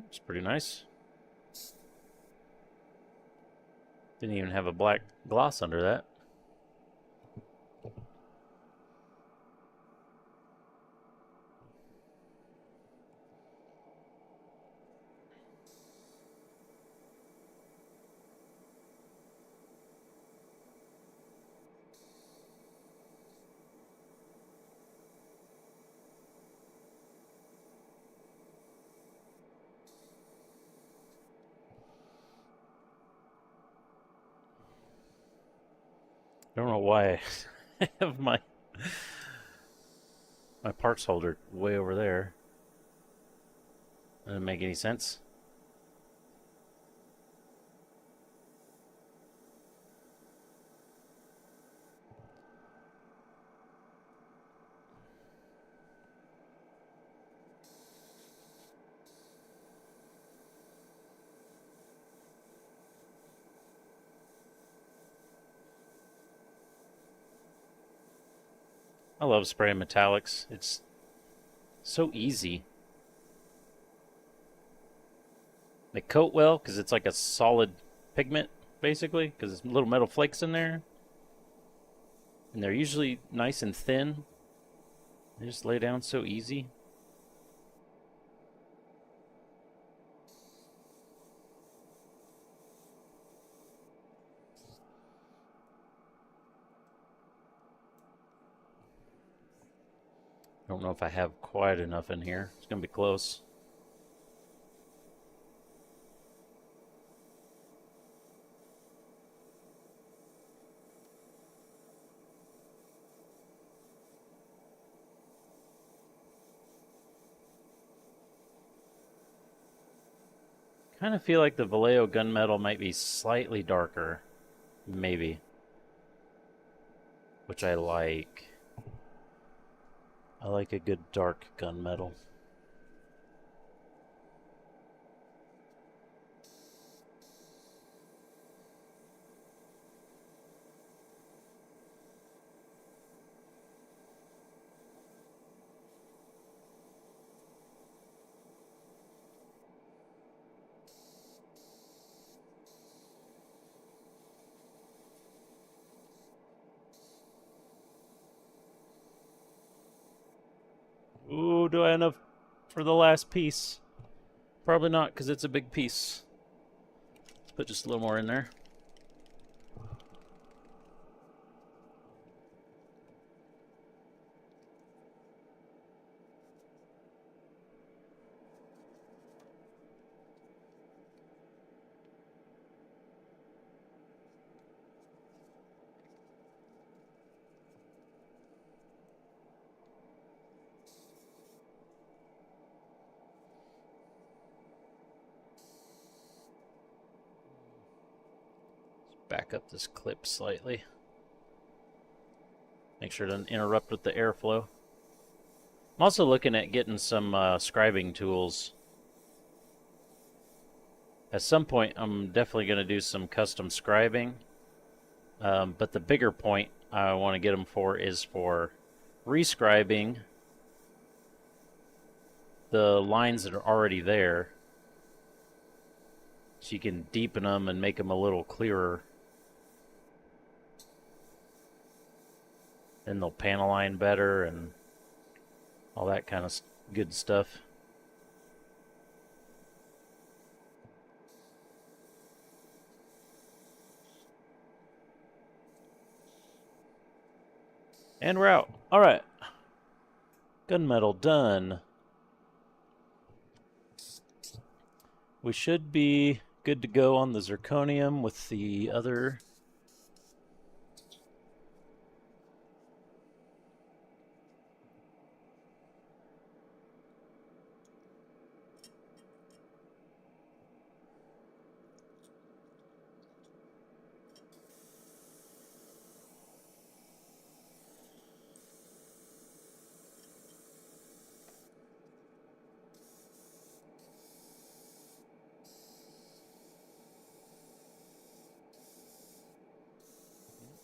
It's pretty nice. Didn't even have a black gloss under that. I don't know why I have my parts holder way over there. Doesn't make any sense. I love spraying metallics. It's so easy. They coat well because it's like a solid pigment, basically, because there's little metal flakes in there. And they're usually nice and thin. They just lay down so easy. Don't know if I have quite enough in here. It's going to be close. Kind of feel like the Vallejo gunmetal might be slightly darker. Maybe. Which I like. I like a good dark gunmetal. Ooh, do I have enough for the last piece? Probably not, because it's a big piece. Let's put just a little more in there. Back up this clip slightly. Make sure it doesn't interrupt with the airflow. I'm also looking at getting some scribing tools. At some point, I'm definitely going to do some custom scribing. But the bigger point I want to get them for is for rescribing the lines that are already there. So you can deepen them and make them a little clearer. And they'll panel line better and all that kind of good stuff. And we're out. All right. Gunmetal done. We should be good to go on the zirconium with the other.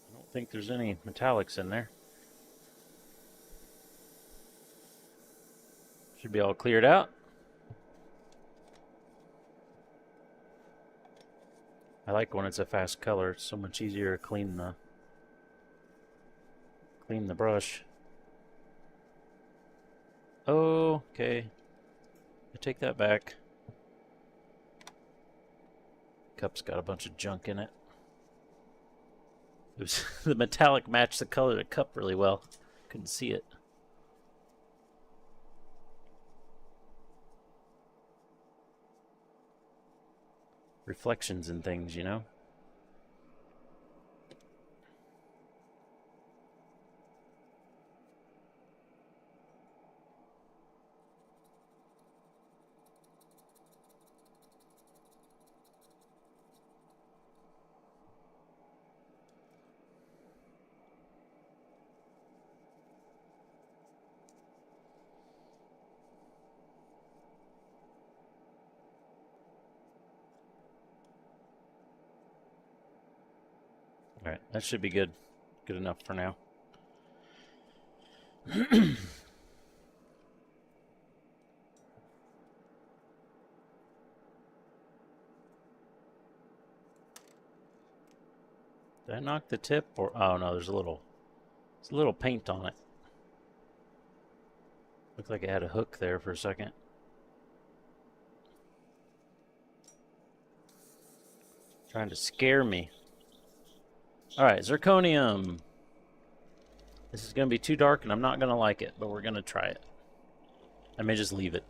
I don't think there's any metallics in there. Should be all cleared out. I like when it's a fast color. It's so much easier to clean the brush. Oh, okay. I take that back. Cup's got a bunch of junk in it. It was the metallic matched the color of the cup really well. Couldn't see it. Reflections and things, you know? Alright, that should be good. Good enough for now. Did I knock the tip or oh no, there's a little paint on it. Looked like it had a hook there for a second. Trying to scare me. Alright, zirconium. This is going to be too dark and I'm not going to like it, but we're going to try it. I may just leave it.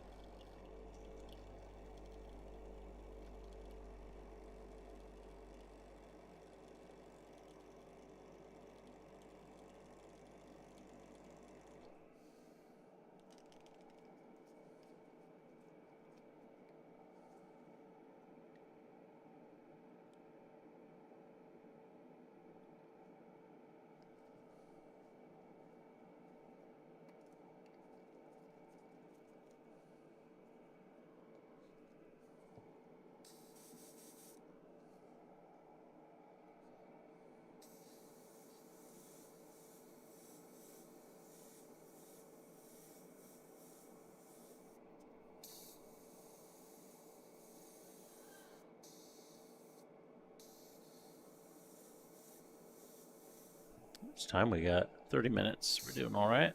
It's time we got 30 minutes. We're doing all right.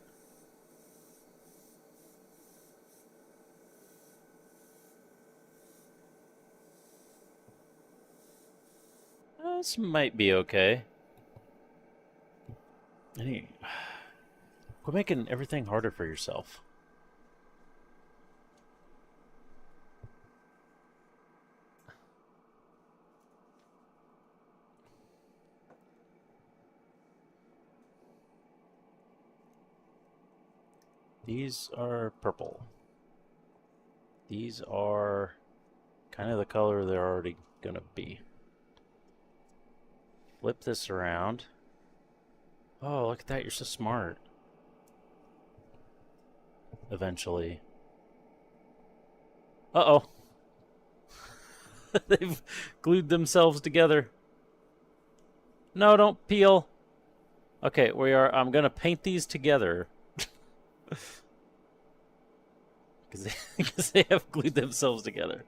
This might be okay. Quit making everything harder for yourself. These are purple. These are kind of the color they're already gonna be. Flip this around. Oh, look at that, you're so smart. Eventually. Uh-oh. They've glued themselves together. No, don't peel. Okay, I'm gonna paint these together. Because because they have glued themselves together.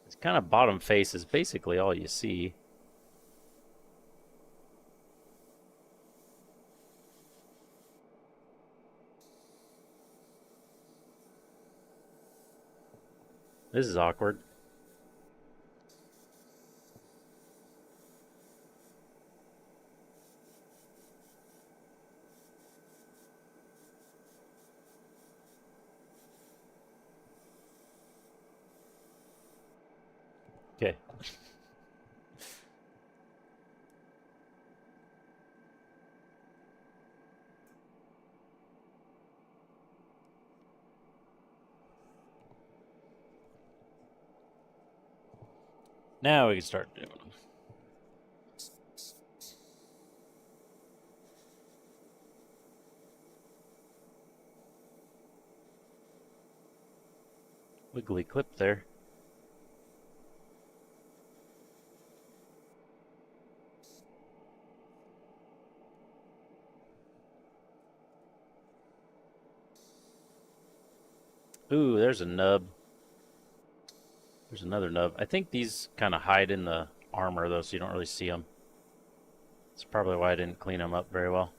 It's kind of bottom face is basically all you see. This is awkward. Okay. Now we can start doing them. Wiggly clip there. Ooh, there's a nub. There's another nub. I think these kind of hide in the armor, though, so you don't really see them. That's probably why I didn't clean them up very well.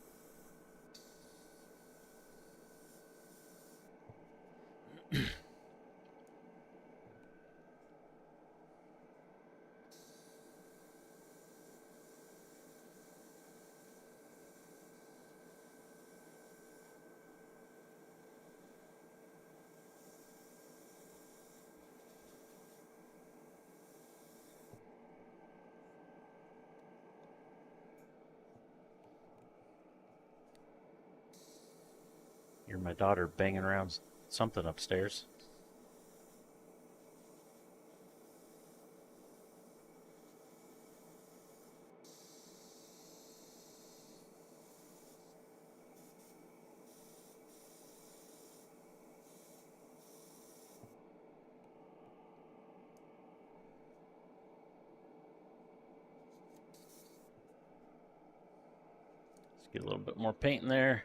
Hear my daughter banging around something upstairs. Let's get a little bit more paint in there.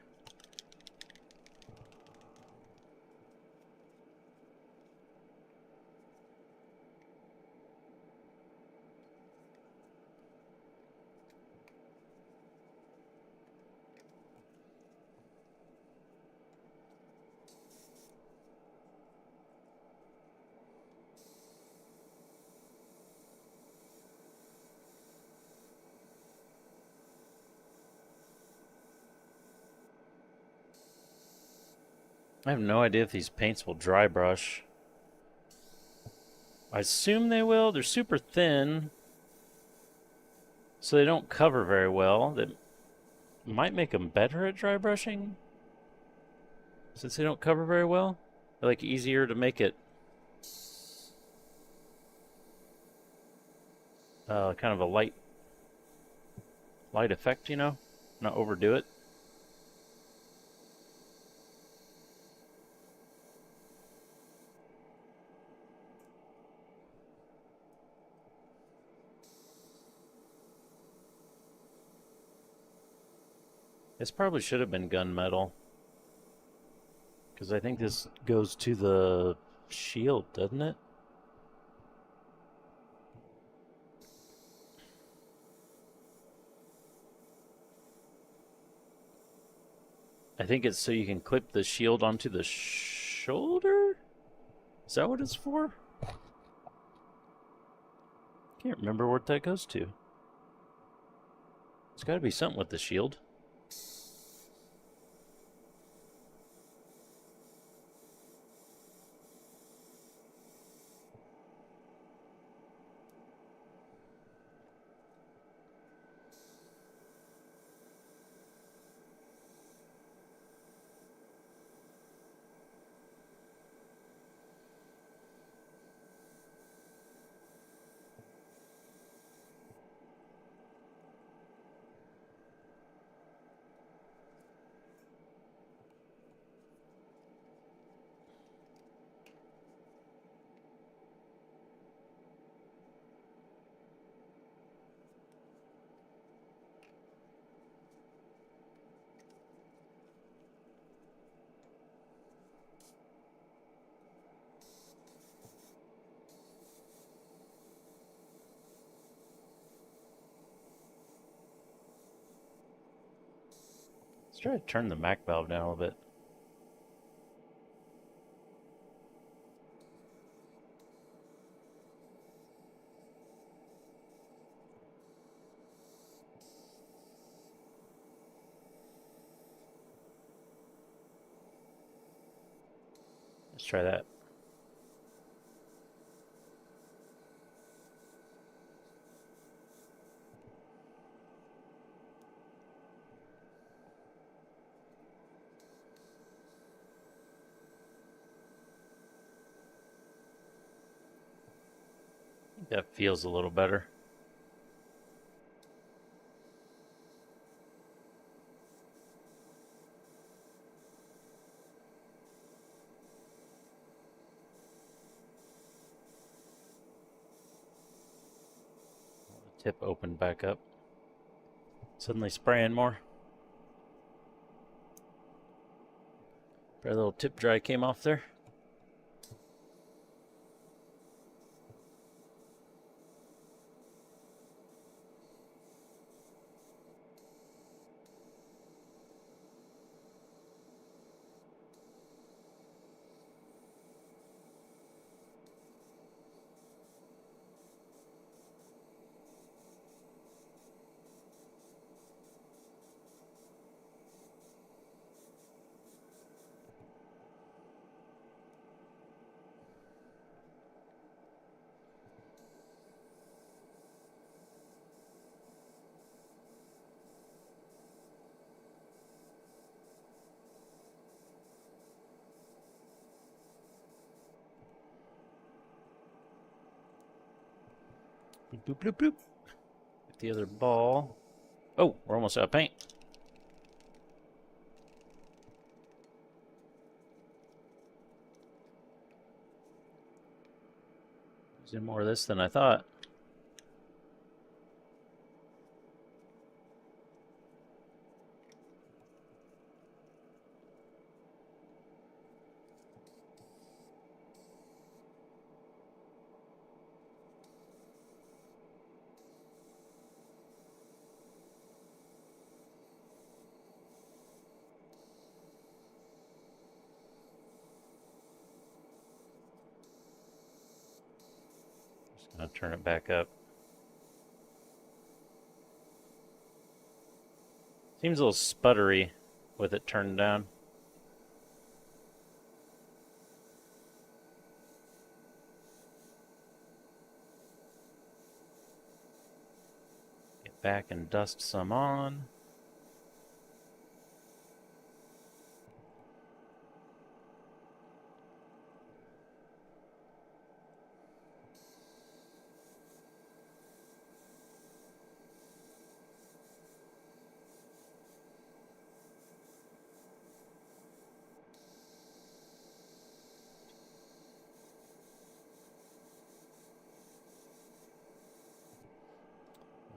I have no idea if these paints will dry brush. I assume they will. They're super thin, so they don't cover very well. That might make them better at dry brushing, since they don't cover very well. They're like easier to make it kind of a light effect, you know, not overdo it. This probably should have been gunmetal, because I think this goes to the shield, doesn't it? I think it's so you can clip the shield onto the shoulder? Is that what it's for? Can't remember what that goes to. It's got to be something with the shield. try to turn the Mac valve down a little bit. Let's try that. That feels a little better. The tip opened back up. Suddenly spraying more. A little tip dry came off there. Boop, boop, boop. Get the other ball. Oh, we're almost out of paint. Using more of this than I thought. Just gonna turn it back up. Seems a little sputtery with it turned down. Get back and dust some on.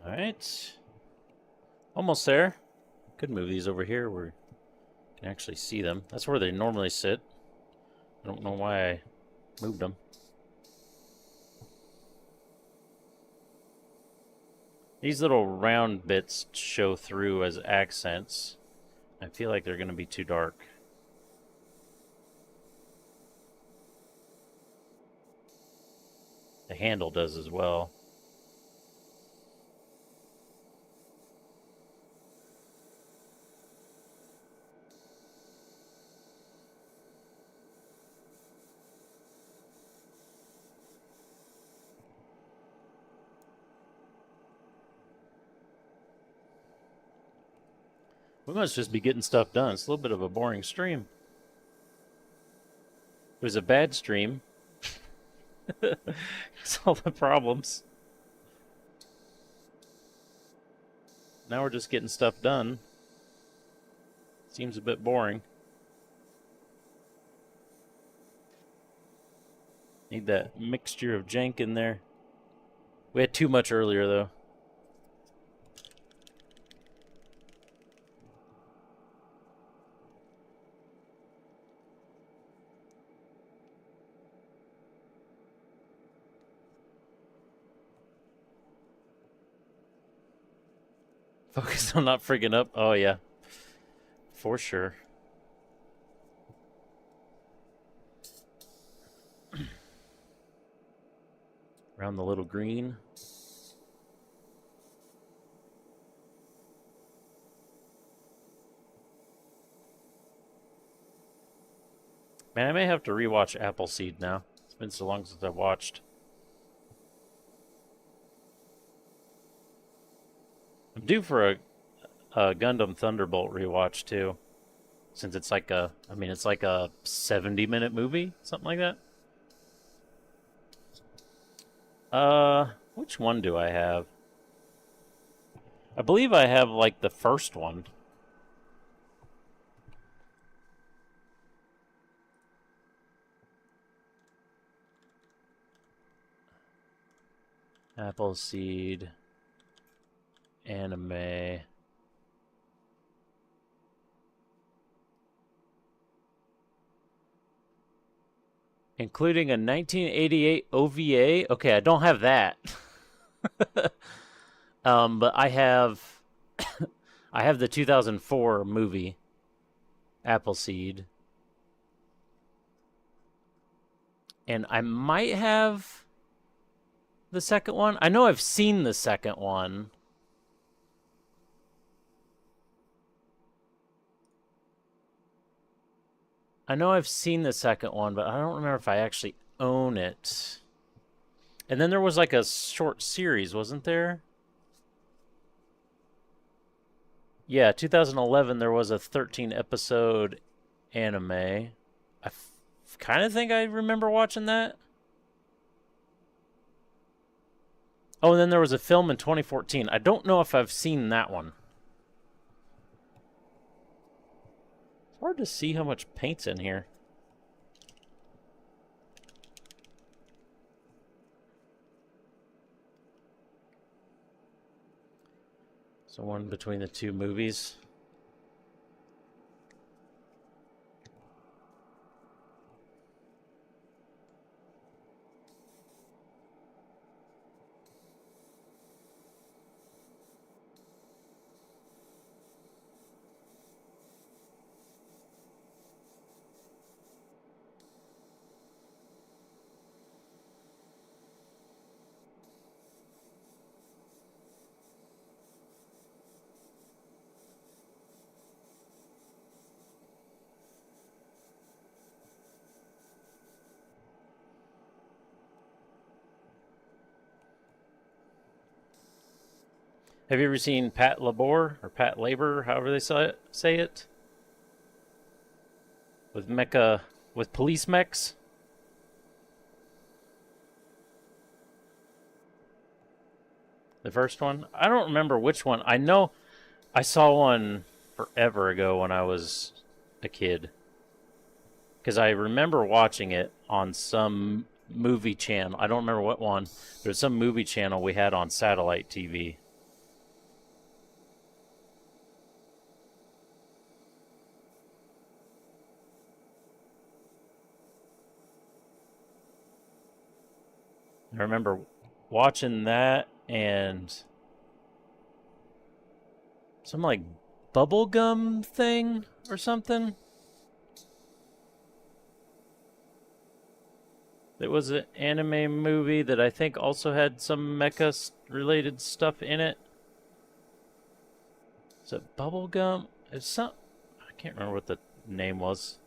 All right, almost there. Could move these over here where you can actually see them. That's where they normally sit. I don't know why I moved them. These little round bits show through as accents. I feel like they're going to be too dark. The handle does as well. We must just be getting stuff done. It's a little bit of a boring stream. It was a bad stream. It's all the problems. Now we're just getting stuff done. Seems a bit boring. Need that mixture of jank in there. We had too much earlier, though. Focus on not freaking up. Oh, yeah. For sure. Around the little green. Man, I may have to rewatch Appleseed now. It's been so long since I've watched. I'm due for a Gundam Thunderbolt rewatch too, since it's like a, I mean, it's like a 70-minute movie, something like that. Which one do I have? I believe I have like the first one. Appleseed anime. Including a 1988 OVA. Okay, I don't have that. But I have I have the 2004 movie Appleseed. And I might have the second one. I know I've seen the second one. I know I've seen the second one, but I don't remember if I actually own it. And then there was like a short series, wasn't there? Yeah, 2011 there was a 13-episode anime. I kind of think I remember watching that. Oh, and then there was a film in 2014. I don't know if I've seen that one. It's hard to see how much paint's in here. So one between the two movies. Have you ever seen Pat Labor or Pat Labor, however they say it? With police mechs? The first one? I don't remember which one. I know I saw one forever ago when I was a kid. Because I remember watching it on some movie channel. I don't remember what one. There's some movie channel we had on satellite TV. I remember watching that and some like bubblegum thing or something. It was an anime movie that I think also had some mecha related stuff in it. Is it bubblegum? It's some, I can't remember what the name was.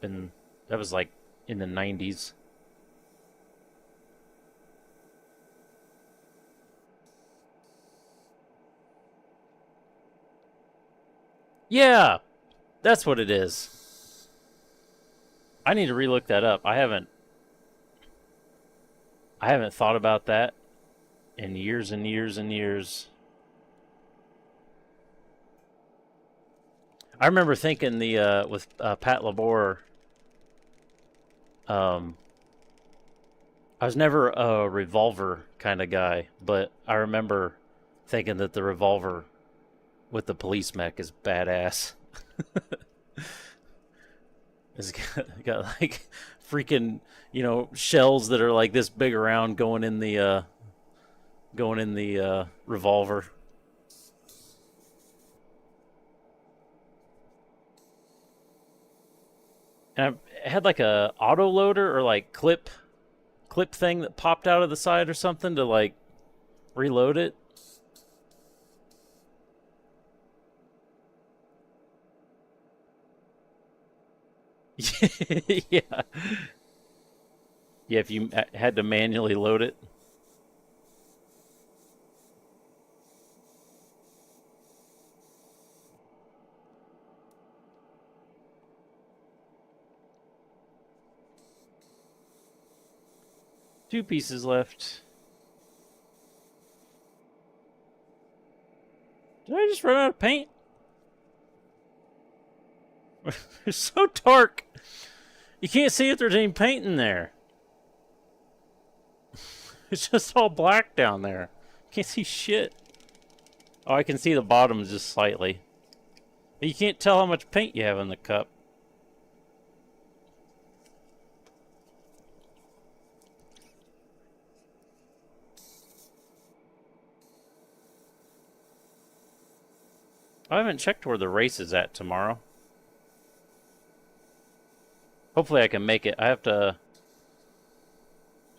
That was like in the 90s. Yeah, that's what it is. I need to relook that up. I haven't thought about that in years and years and years. I remember thinking with Pat Labor, I was never a revolver kind of guy, but I remember thinking that the revolver with the police mech is badass. It's got like freaking, shells that are like this big around going in the revolver. And I had like a auto loader or like clip thing that popped out of the side or something to like reload it. Yeah. Yeah, if you had to manually load it. Two pieces left. Did I just run out of paint? It's so dark. You can't see if there's any paint in there. It's just all black down there. Can't see shit. Oh, I can see the bottom just slightly. But you can't tell how much paint you have in the cup. I haven't checked where the race is at tomorrow. Hopefully I can make it. I have to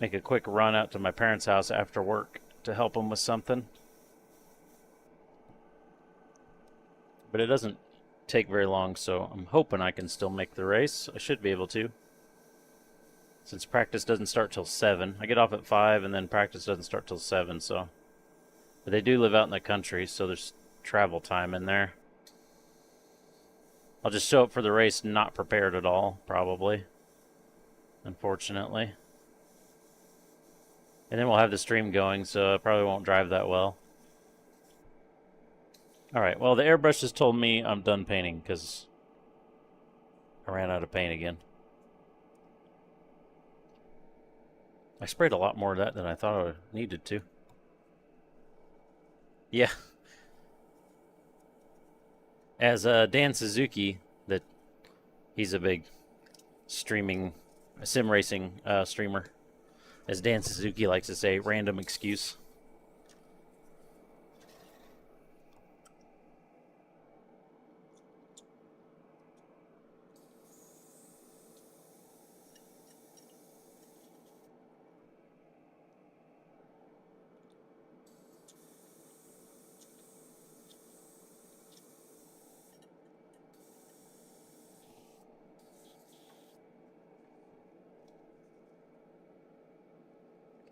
make a quick run out to my parents' house after work to help them with something. But it doesn't take very long, so I'm hoping I can still make the race. I should be able to. Since practice doesn't start till 7. I get off at 5 and then practice doesn't start till 7, so. But they do live out in the country, so there's travel time in there. I'll just show up for the race not prepared at all, probably. Unfortunately. And then we'll have the stream going, so I probably won't drive that well. Alright, well the airbrush has told me I'm done painting, because I ran out of paint again. I sprayed a lot more of that than I thought I needed to. Yeah. As Dan Suzuki, that he's a big sim racing streamer. As Dan Suzuki likes to say, random excuse.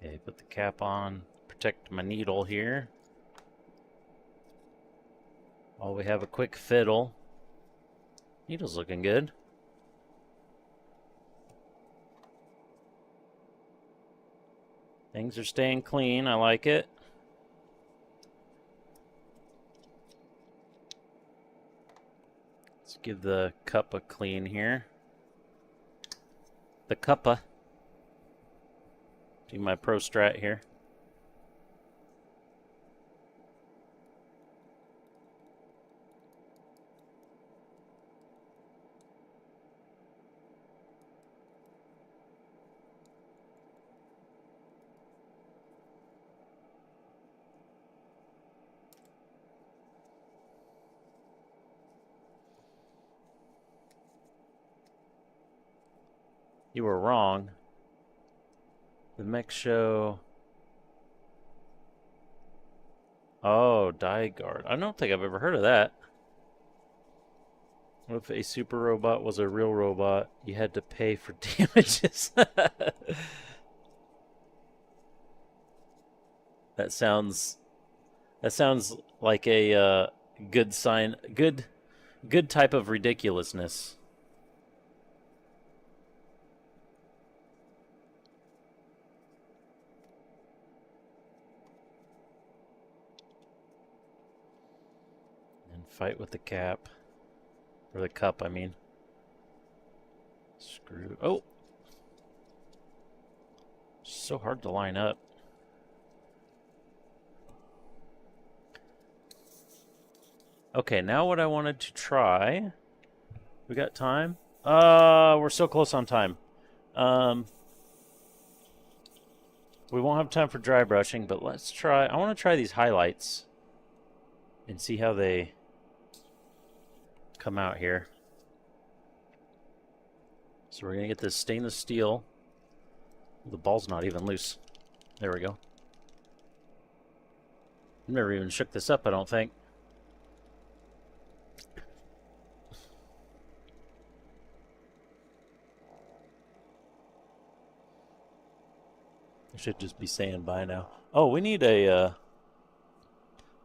Okay, put the cap on, protect my needle here. While we have a quick fiddle. Needle's looking good. Things are staying clean, I like it. Let's give the cup a clean here. The cuppa. Do my pro strat here. You were wrong. The mech show. Oh, die guard. I don't think I've ever heard of that. What if a super robot was a real robot? You had to pay for damages. That sounds like a good sign, good type of ridiculousness. Fight with the cap. Or the cup, I mean. Screw. Oh! So hard to line up. Okay, now what I wanted to try. We got time? We're so close on time. We won't have time for dry brushing, but let's try. I want to try these highlights and see how they come out here. So we're going to get this stainless steel. The ball's not even loose. There we go. I've never even shook this up, I don't think. I should just be saying bye now. Oh, we need a,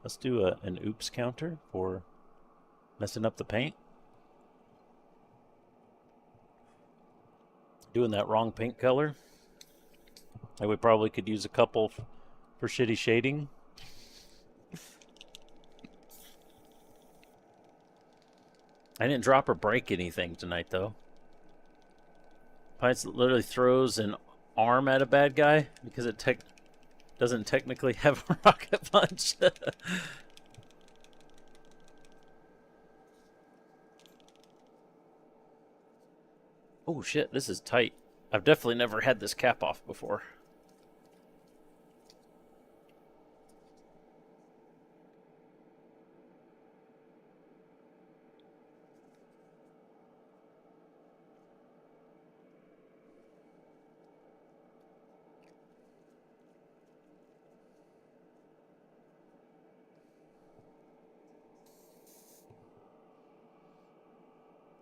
let's do an oops counter for messing up the paint. Doing that wrong paint color. And we probably could use a couple for shitty shading. I didn't drop or break anything tonight, though. Pints literally throws an arm at a bad guy because it doesn't technically have a rocket punch. Oh shit, this is tight. I've definitely never had this cap off before.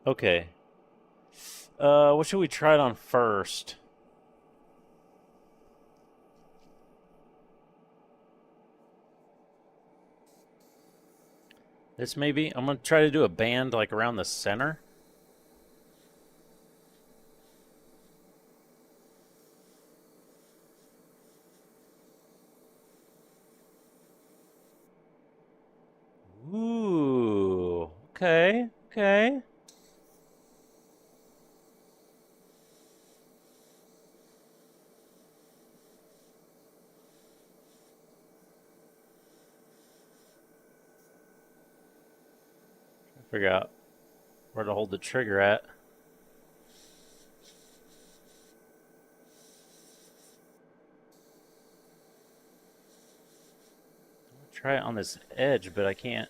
Okay. What should we try it on first? This maybe? I'm going to try to do a band like around the center. Ooh. Okay. Okay. Figure out where to hold the trigger at. Try it on this edge, but I can't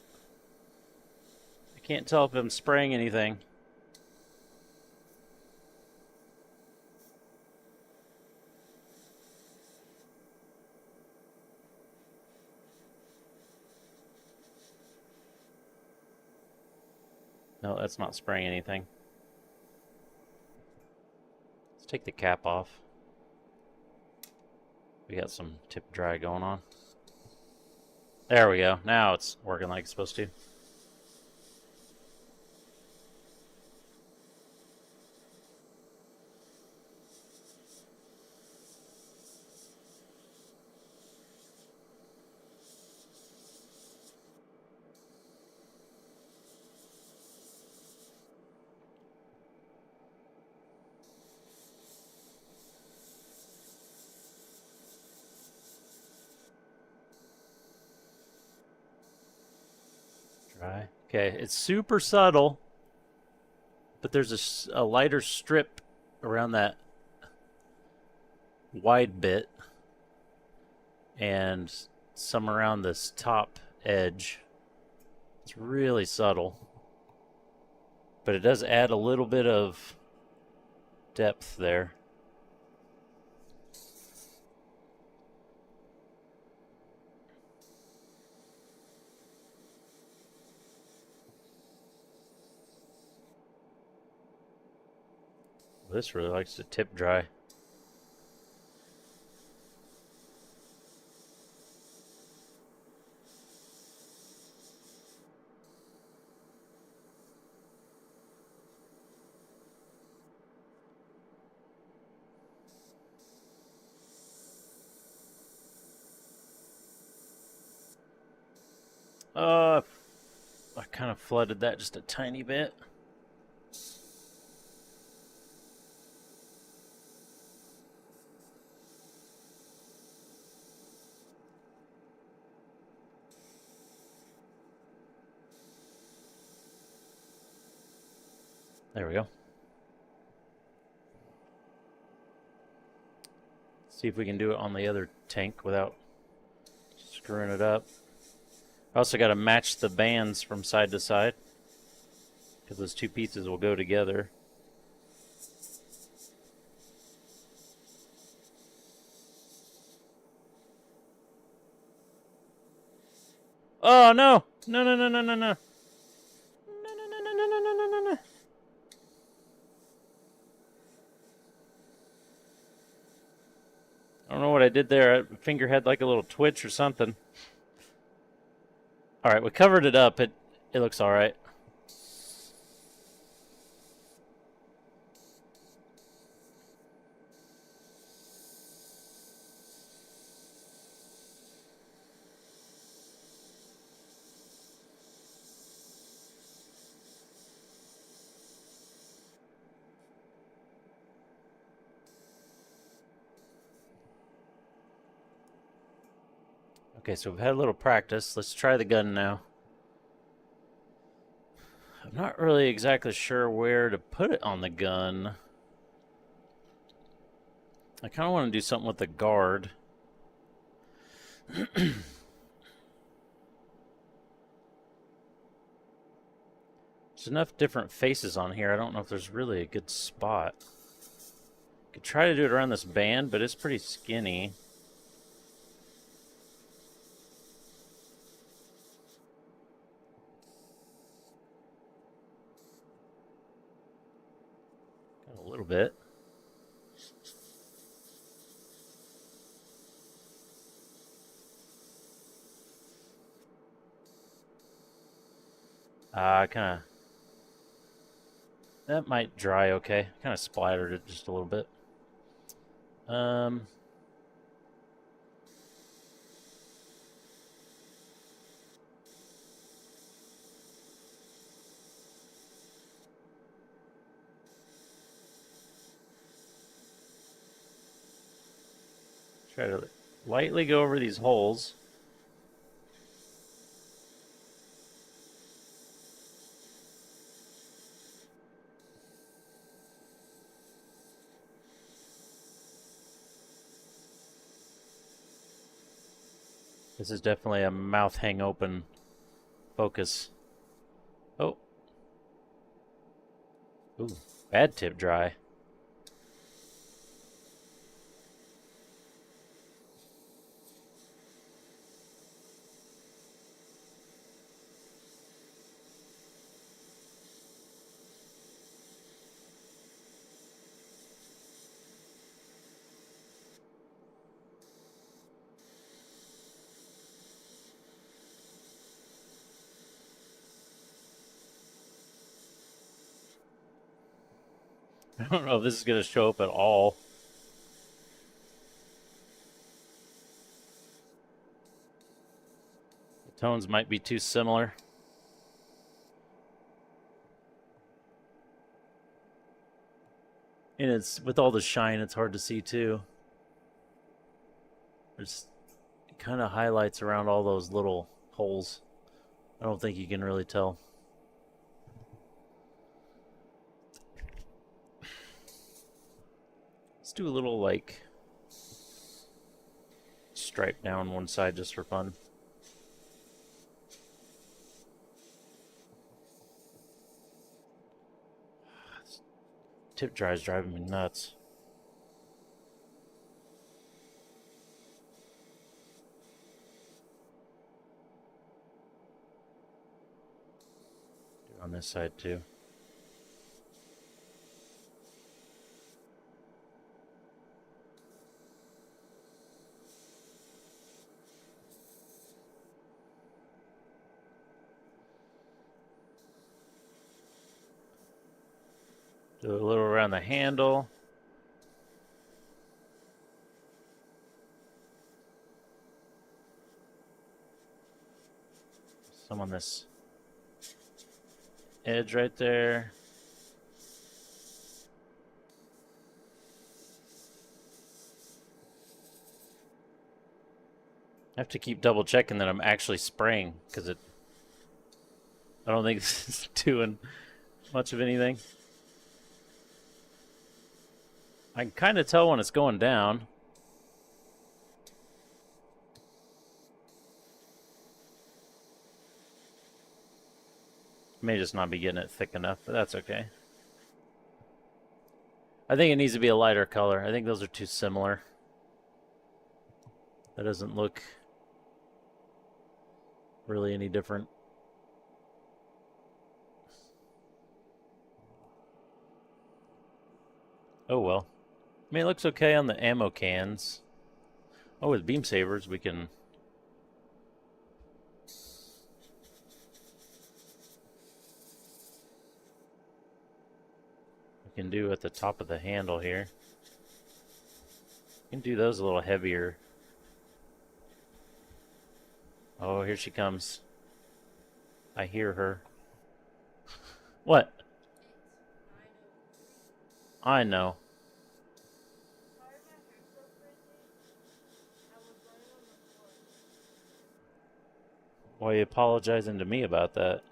tell if I'm spraying anything. No, that's not spraying anything. Let's take the cap off. We got some tip dry going on. There we go. Now it's working like it's supposed to. Dry. Okay, it's super subtle, but there's a lighter strip around that wide bit and some around this top edge. It's really subtle, but it does add a little bit of depth there. This really likes to tip dry. I kind of flooded that just a tiny bit. There we go. See if we can do it on the other tank without screwing it up. I also got to match the bands from side to side because those two pieces will go together. Oh, no. No, no, no, no, no, no. No, no, no, no, no, no, no, no, no. I don't know what I did there. My finger had like a little twitch or something. All right, we covered it up. It looks all right. Okay, so we've had a little practice. Let's try the gun now. I'm not really exactly sure where to put it on the gun. I kind of want to do something with the guard. There's enough different faces on here. I don't know if there's really a good spot. Could try to do it around this band, but it's pretty skinny. Got a little bit. Kind of. That might dry okay. Kind of splattered it just a little bit. Try to lightly go over these holes. This is definitely a mouth hang open focus. Oh. Ooh, bad tip dry. I don't know if this is going to show up at all. The tones might be too similar. And it's with all the shine, it's hard to see too. There's kind of highlights around all those little holes. I don't think you can really tell. Let's do a little like stripe down one side just for fun. Tip dry is driving me nuts. Do it on this side too. Do a little around the handle. Some on this edge right there. I have to keep double checking that I'm actually spraying because I don't think this is doing much of anything. I can kind of tell when it's going down. May just not be getting it thick enough, but that's okay. I think it needs to be a lighter color. I think those are too similar. That doesn't look really any different. Oh well. I mean, it looks okay on the ammo cans. Oh, with beam sabers, we can... We can do at the top of the handle here. We can do those a little heavier. Oh, here she comes. I hear her. What? I know. Why are you apologizing to me about that?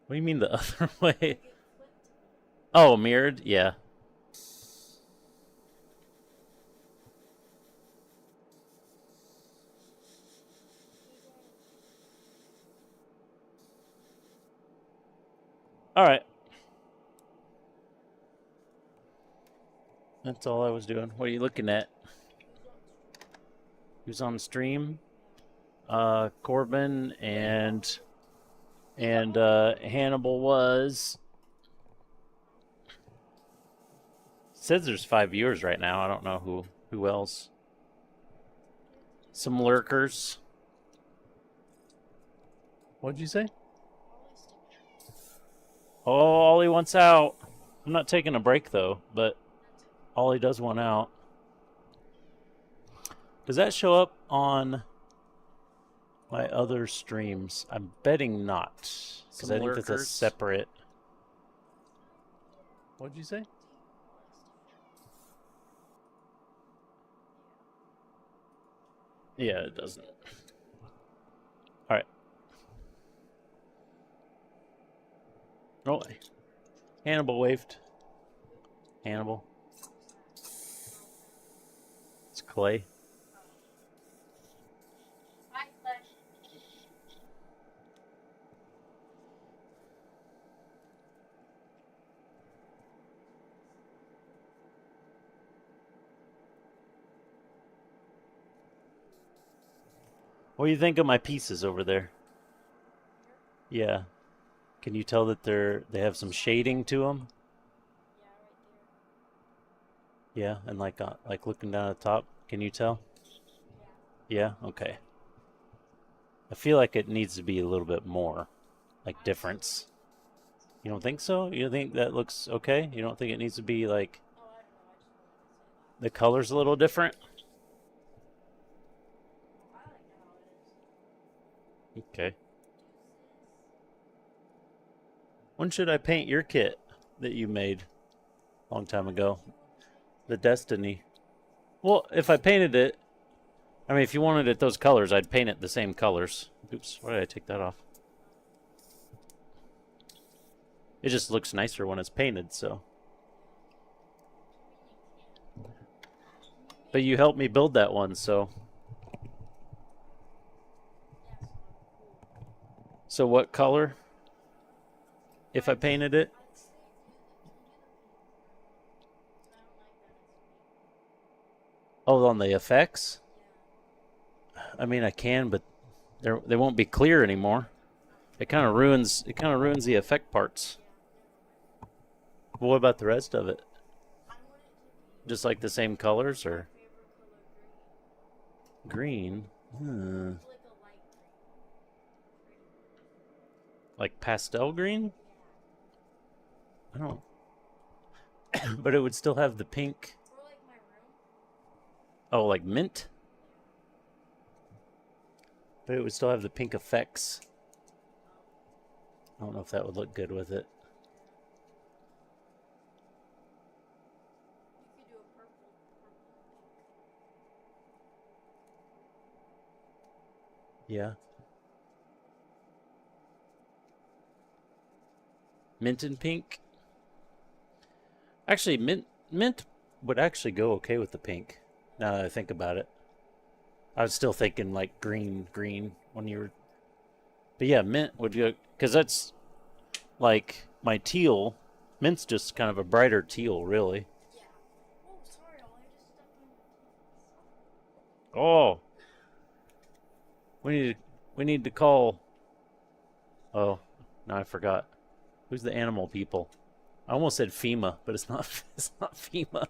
What do you mean the other way? Oh, mirrored? Yeah. Alright. That's all I was doing. What are you looking at? Who's on stream? Corbin and Hannibal was. Says there's 5 viewers right now. I don't know who else. Some lurkers. What'd you say? Oh, Ollie wants out. I'm not taking a break though, but Ollie does want out. Does that show up on my other streams? I'm betting not, because I think that's a separate. What'd you say? Yeah, it doesn't. All right. Oh, Hannibal waved. Hannibal. It's Clay. What do you think of my pieces over there? Yeah. Can you tell that they have some shading to them? Yeah, and like looking down at the top, can you tell? Yeah, okay. I feel like it needs to be a little bit more, like difference. You don't think so? You think that looks okay? You don't think it needs to be like the color's a little different? Okay. When should I paint your kit that you made a long time ago? The Destiny. Well, if I painted it, I mean, if you wanted it those colors, I'd paint it the same colors. Oops, why did I take that off? It just looks nicer when it's painted, so. But you helped me build that one, so. So what color? If I painted it? Oh, on the effects? I mean, I can, but they won't be clear anymore. It kind of ruins the effect parts. But what about the rest of it? Just like the same colors, or green? Like pastel green? I don't. But it would still have the pink. Oh, like mint? But it would still have the pink effects. I don't know if that would look good with it. Yeah. Mint and pink? Actually, mint would actually go okay with the pink, now that I think about it. I was still thinking like green when you were... But yeah, mint would go... Because that's like my teal Mint's just kind of a brighter teal, really. Yeah. Oh, sorry, all I just stepped on. Oh, we need to call. Oh, no, I forgot. Who's the animal people? I almost said FEMA, but it's not. It's not FEMA.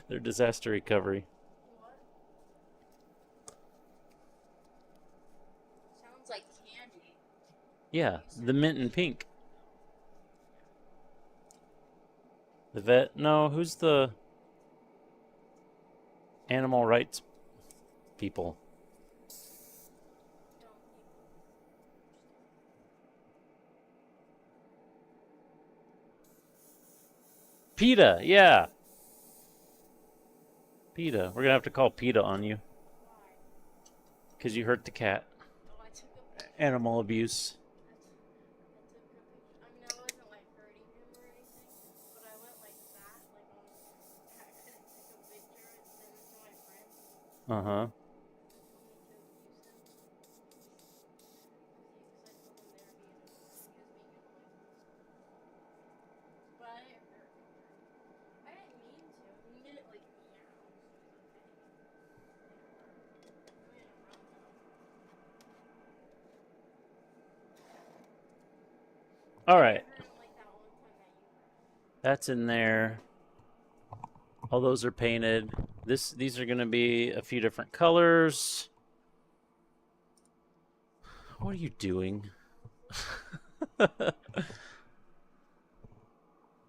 They're disaster recovery. What? Sounds like candy. Yeah, the mint and pink. The vet? No, who's the animal rights people? Don't PETA, yeah. PETA. We're gonna have to call PETA on you. why? Because you hurt the cat. Oh, I took a picture. Animal abuse. I mean, I wasn't like hurting him or anything, but I went like that, like on his back, and took a picture and sent it to my friend. Uh-huh. But I didn't hurt him. I didn't mean to. He did it like meow. All right. Like that one time that you That's in there. All those are painted. These are gonna be a few different colors. What are you doing?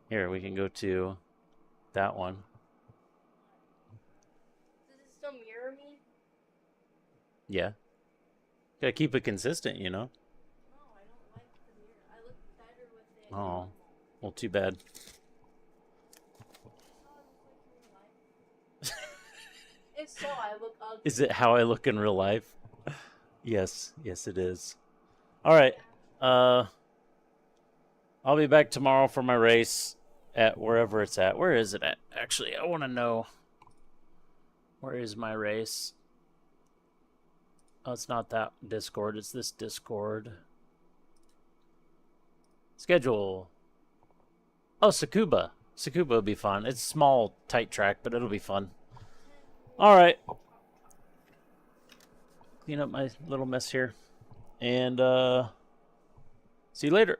Here, we can go to that one. Does it still mirror me? Yeah. Gotta keep it consistent, you know? No, I don't like the mirror. I look better with it. Oh, well, too bad. If so, I look ugly. Is it how I look in real life? Yes, yes, it is. All right. I'll be back tomorrow for my race at wherever it's at. Where is it at? Actually, I want to know. Where is my race? Oh, it's not that Discord. It's this Discord. Schedule. Oh, Tsukuba. Tsukuba will be fun. It's a small, tight track, but it'll be fun. All right. Clean up my little mess here. And see you later.